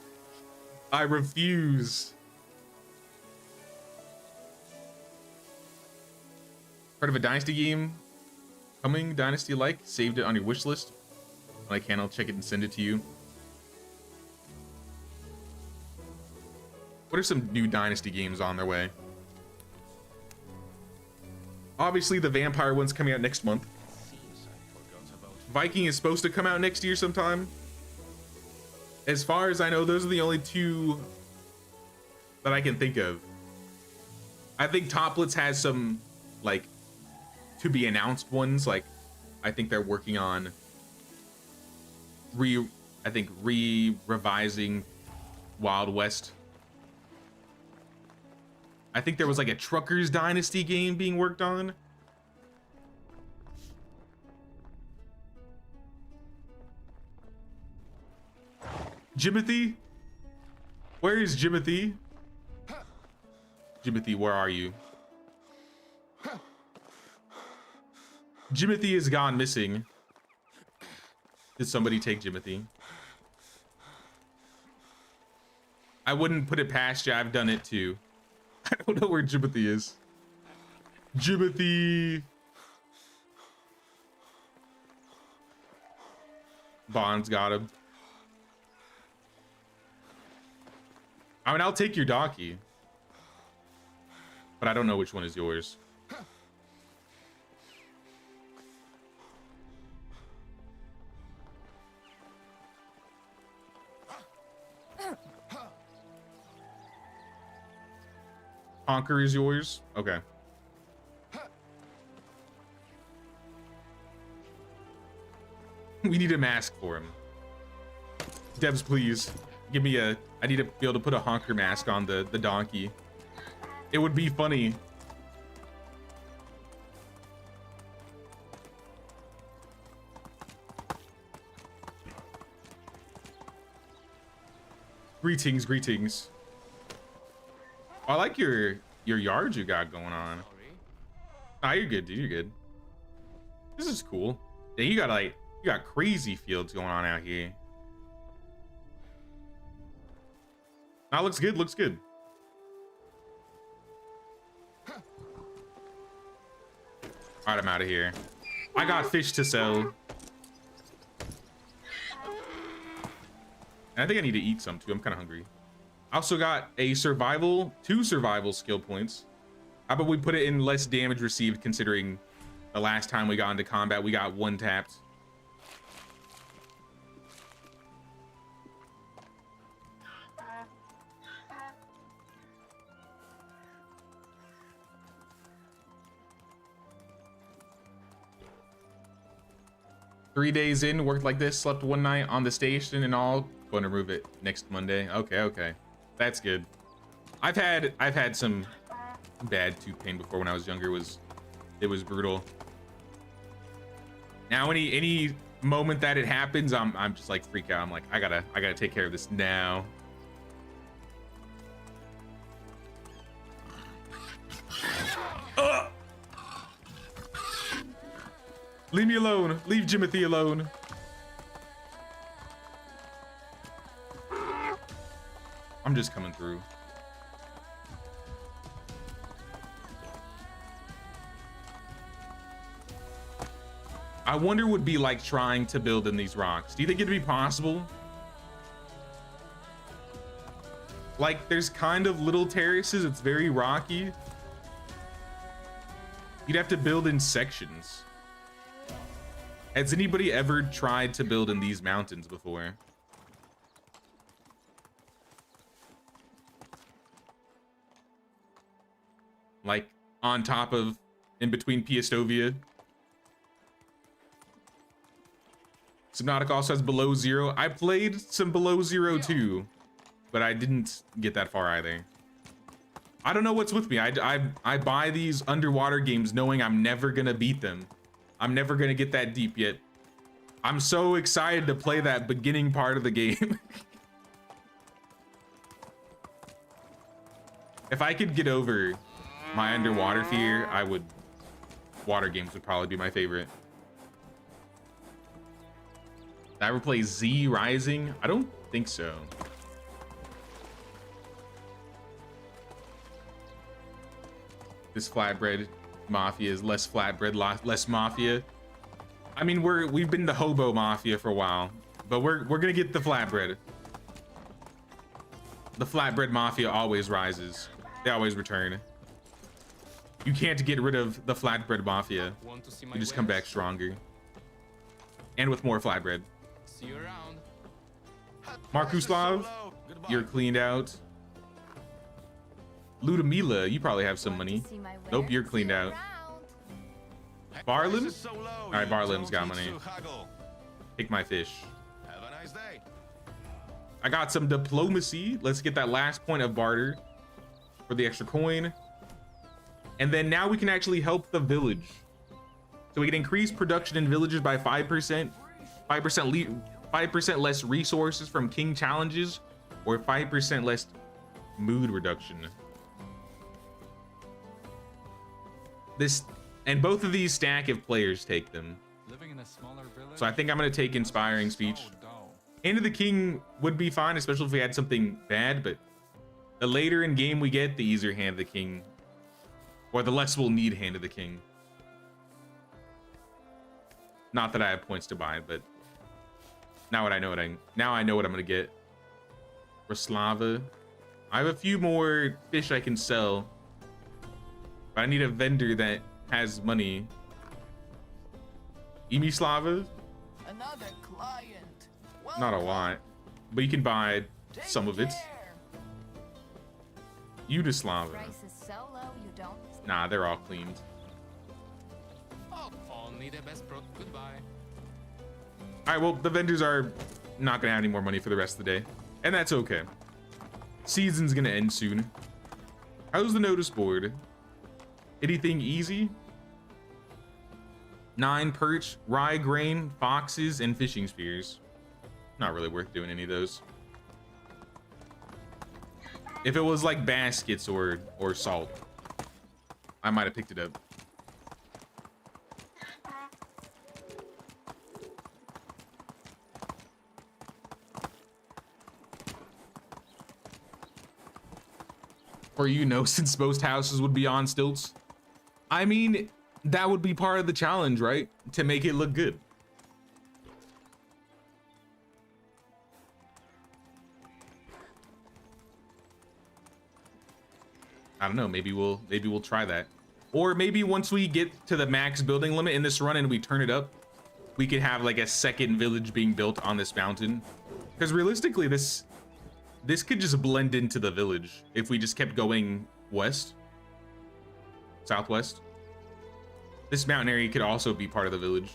I refuse. Part of a Dynasty game coming, Dynasty-like, saved it on your wish list. When I can, I'll check it and send it to you. What are some new Dynasty games on their way? Obviously, the vampire one's coming out next month. Viking is supposed to come out next year sometime. As far as I know, those are the only two that I can think of. I think Toplets has some, like, to be announced ones. Like, I think they're working on revising Wild West. I think there was like a Truckers Dynasty game being worked on. Jimothy? Where is Jimothy? Jimothy, where are you? Jimothy has gone missing. Did somebody take Jimothy? I wouldn't put it past you. I've done it too. I don't know where Jimothy is. Jimothy. Bond's got him. I mean, I'll take your donkey. but I don't know which one is yours. Honker is yours? Okay. We need a mask for him. Devs, please. Give me a... I need to be able to put a honker mask on the donkey. It would be funny. Greetings, greetings. I like your yard you got going on. Ah, you're good, dude. You're good. This is cool. Yeah, you got crazy fields going on out here. That looks good. Looks good. All right, I'm out of here. I got fish to sell. And I think I need to eat some too. I'm kind of hungry. I also got a survival, 2 survival skill points. How about we put it in less damage received, considering the last time we got into combat, we got 1 tapped. Three days in, worked like this, slept 1 night on the station and all. Going to remove it next Monday. Okay. That's good. I've had some bad tooth pain before when I was younger. It was brutal. Now any moment that it happens, I'm just like freak out. I'm like, I gotta take care of this now. Leave me alone. Leave Jimothy alone. I'm just coming through. I wonder what it'd be like trying to build in these rocks. Do you think it'd be possible? Like, there's kind of little terraces. It's very rocky. You'd have to build in sections. Has anybody ever tried to build in these mountains before? Like, on top of, in between Piastovia. Subnautica also has below zero. I played some below zero too, but I didn't get that far either. I don't know what's with me. I buy these underwater games knowing I'm never gonna beat them. I'm never gonna get that deep yet. I'm so excited to play that beginning part of the game. If I could get over my underwater fear, I would. Water games would probably be my favorite. Did I ever play Z Rising? I don't think so. This flatbread mafia is less flatbread, less mafia. I mean, we've been the hobo mafia for a while, but we're gonna get the flatbread. The flatbread mafia always rises. They always return. You can't get rid of the flatbread mafia. You just come back stronger. And with more flatbread. See you around. Markuslav, you're cleaned out. Ludmila, you probably have some money. Nope, you're cleaned out. Barlim? All right, Barlim's got money. Take my fish. Have a nice day. I got some diplomacy. Let's get that last point of barter for the extra coin. And then now we can actually help the village. So we can increase production in villages by 5%, 5% less resources from king challenges, or 5% less mood reduction. This, and both of these stack if players take them. Living in a smaller village, So I think I'm gonna take inspiring speech. Hand of the king would be fine, especially if we had something bad, but the later in game we get, the easier hand of the king, or the less we'll need hand of the king. Not that I have points to buy, but now I know what I'm gonna get. Raslava. I have a few more fish I can sell. But I need a vendor that has money. Slava? Another client. Not a lot. But you can buy some of it. Yugoslava. Price is so low you don't. Nah, they're all cleaned. Oh, only the best pro. Goodbye. Alright, well, the vendors are not gonna have any more money for the rest of the day. And that's okay. Season's gonna end soon. How's the notice board? Anything easy? 9 perch, rye grain, foxes, and fishing spears. Not really worth doing any of those. If it was like baskets or salt, I might have picked it up. Or since most houses would be on stilts. I mean, that would be part of the challenge, right? To make it look good. I don't know, maybe we'll try that. Or maybe once we get to the max building limit in this run and we turn it up, we could have like a second village being built on this mountain. Because realistically, this could just blend into the village if we just kept going west, southwest. This mountain area could also be part of the village.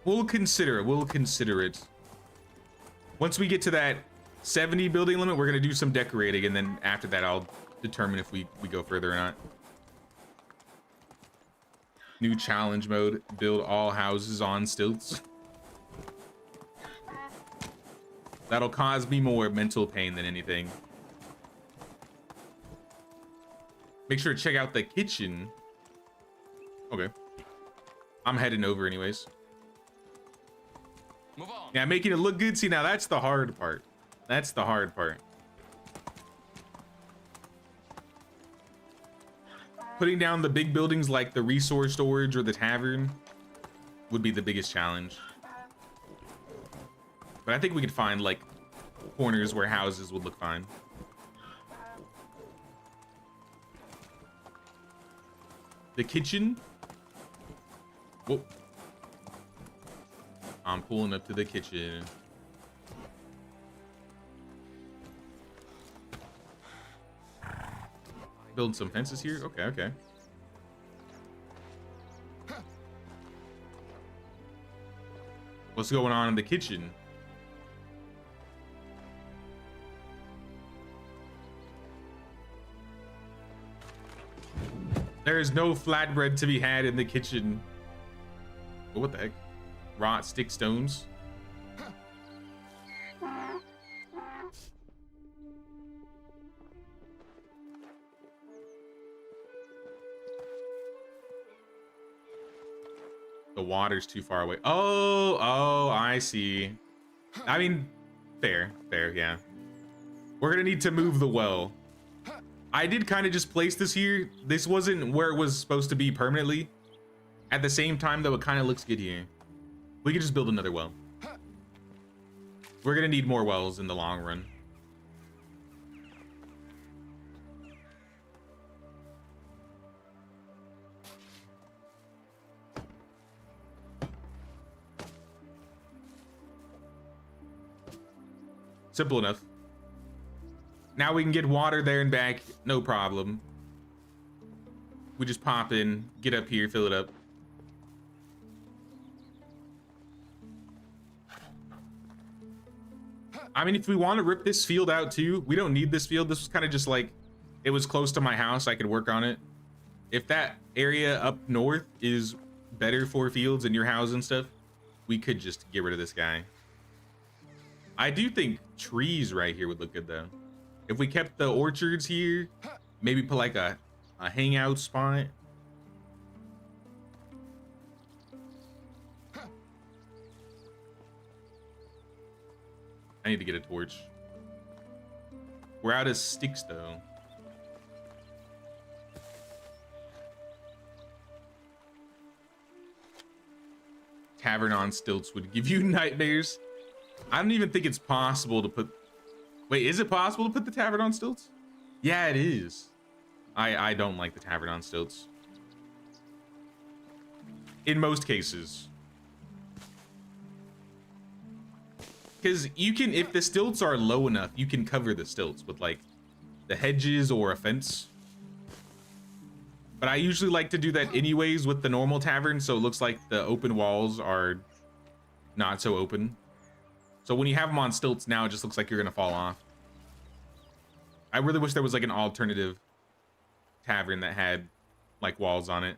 We'll consider it. Once we get to that 70 building limit, we're gonna do some decorating, and then after that, I'll determine if we go further or not. New challenge mode, build all houses on stilts. That'll cause me more mental pain than anything. Make sure to check out the kitchen. Okay. I'm heading over anyways. Move on. Yeah, making it look good. See, now that's the hard part. That's the hard part. Putting down the big buildings like the resource storage or the tavern would be the biggest challenge. But I think we could find like corners where houses would look fine. The kitchen. Whoa. I'm pulling up to the kitchen. Build some fences here. Okay, okay. What's going on in the kitchen? There is no flatbread to be had in the kitchen. Oh, what the heck? Rot stick stones. The water's too far away. Oh, I see. I mean, fair, yeah. We're gonna need to move the well. I did kind of just place this here. This wasn't where it was supposed to be permanently. At the same time, though, it kind of looks good here. We could just build another well. We're gonna need more wells in the long run. Simple enough. Now we can get water there and back, no problem. We just pop in, get up here, fill it up. I mean, if we want to rip this field out too, we don't need this field. This was kind of just like, it was close to my house, I could work on it. If that area up north is better for fields and your house and stuff, we could just get rid of this guy. I do think trees right here would look good though. If we kept the orchards here, maybe put like a hangout spot. I need to get a torch. We're out of sticks though. tavern on stilts would give you nightmares. I don't even think it's possible to put... Wait, is it possible to put the tavern on stilts? Yeah, it is. I don't like the tavern on stilts. In most cases. Because you can, if the stilts are low enough, you can cover the stilts with like the hedges or a fence. But I usually like to do that anyways with the normal tavern, so it looks like the open walls are not so open. So when you have them on stilts now, it just looks like you're gonna fall off. I really wish there was like an alternative tavern that had like walls on it.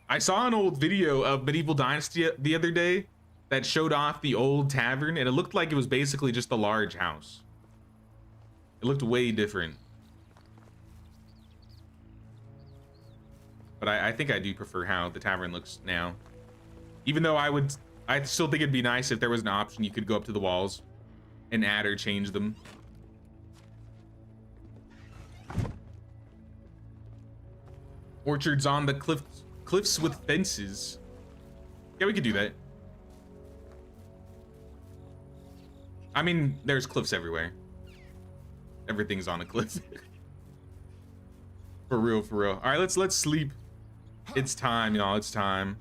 I saw an old video of Medieval Dynasty the other day that showed off the old tavern, and it looked like it was basically just a large house. It looked way different. But I think I do prefer how the tavern looks now. Even though I still think it'd be nice if there was an option you could go up to the walls and add or change them. Orchards on the cliffs with fences. Yeah, we could do that. I mean, there's cliffs everywhere. Everything's on a cliff. For real, for real. All right, let's sleep. It's time, y'all. It's time.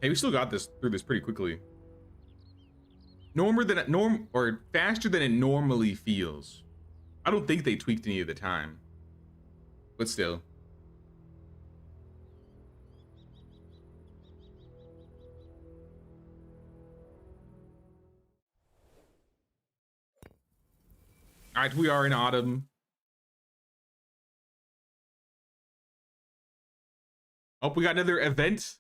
Hey, we still got this through this pretty quickly. Faster than it normally feels. I don't think they tweaked any of the time, but still. All right, we are in autumn. Oh, we got another event.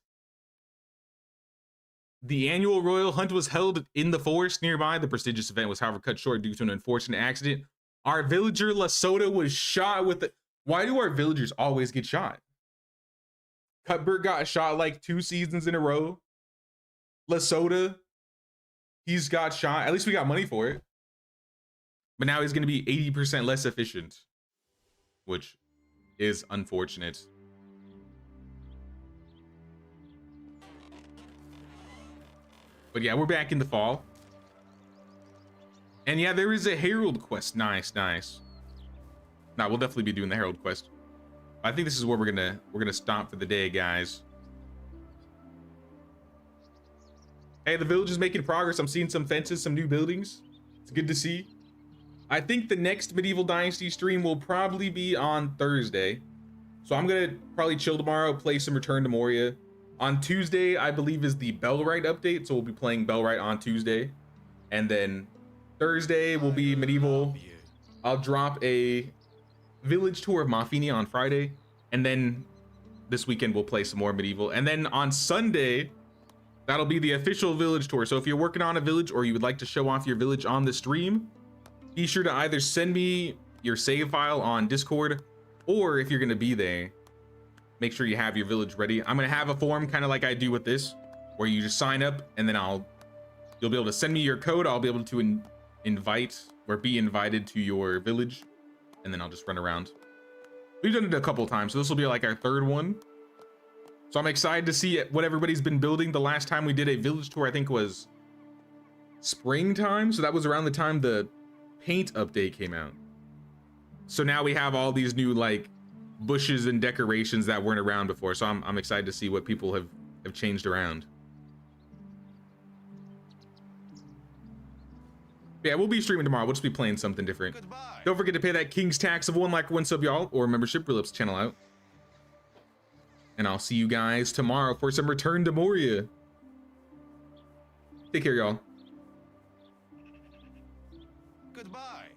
The annual royal hunt was held in the forest nearby. The prestigious event was, however, cut short due to an unfortunate accident. Our villager Lasota was shot with the... Why do our villagers always get shot? Cuthbert got shot like 2 seasons in a row. Lasota, he's got shot. At least we got money for it. But now he's going to be 80% less efficient, which is unfortunate. But yeah, we're back in the fall. And yeah, there is a Herald quest. Nice, nice. Nah, we'll definitely be doing the Herald quest. I think this is where we're gonna stop for the day, guys. Hey, the village is making progress. I'm seeing some fences, some new buildings. It's good to see. I think the next Medieval Dynasty stream will probably be on Thursday. So I'm gonna probably chill tomorrow, play some Return to Moria. On Tuesday, I believe, is the Bellwright update, so we'll be playing Bellwright on Tuesday. And then Thursday will be Medieval. I'll drop a village tour of Mafini on Friday. And then this weekend we'll play some more Medieval. And then on Sunday, that'll be the official village tour. So if you're working on a village or you would like to show off your village on the stream, be sure to either send me your save file on Discord, or if you're gonna be there, make sure you have your village ready. I'm gonna have a form kind of like I do with this, where you just sign up and then you'll be able to send me your code. I'll be able to invite or be invited to your village, and then I'll just run around. We've done it a couple times, so this will be like our 3rd one. So I'm excited to see what everybody's been building. The last time we did a village tour, I think was springtime. So that was around the time the paint update came out. So now we have all these new like bushes and decorations that weren't around before, so I'm excited to see what people have changed around. Yeah, we'll be streaming tomorrow. We'll just be playing something different. Goodbye. Don't forget to pay that King's tax of 1 like 1 sub, y'all, or membership. Really helps the channel out. And I'll see you guys tomorrow for some Return to Moria. Take care, y'all. Goodbye.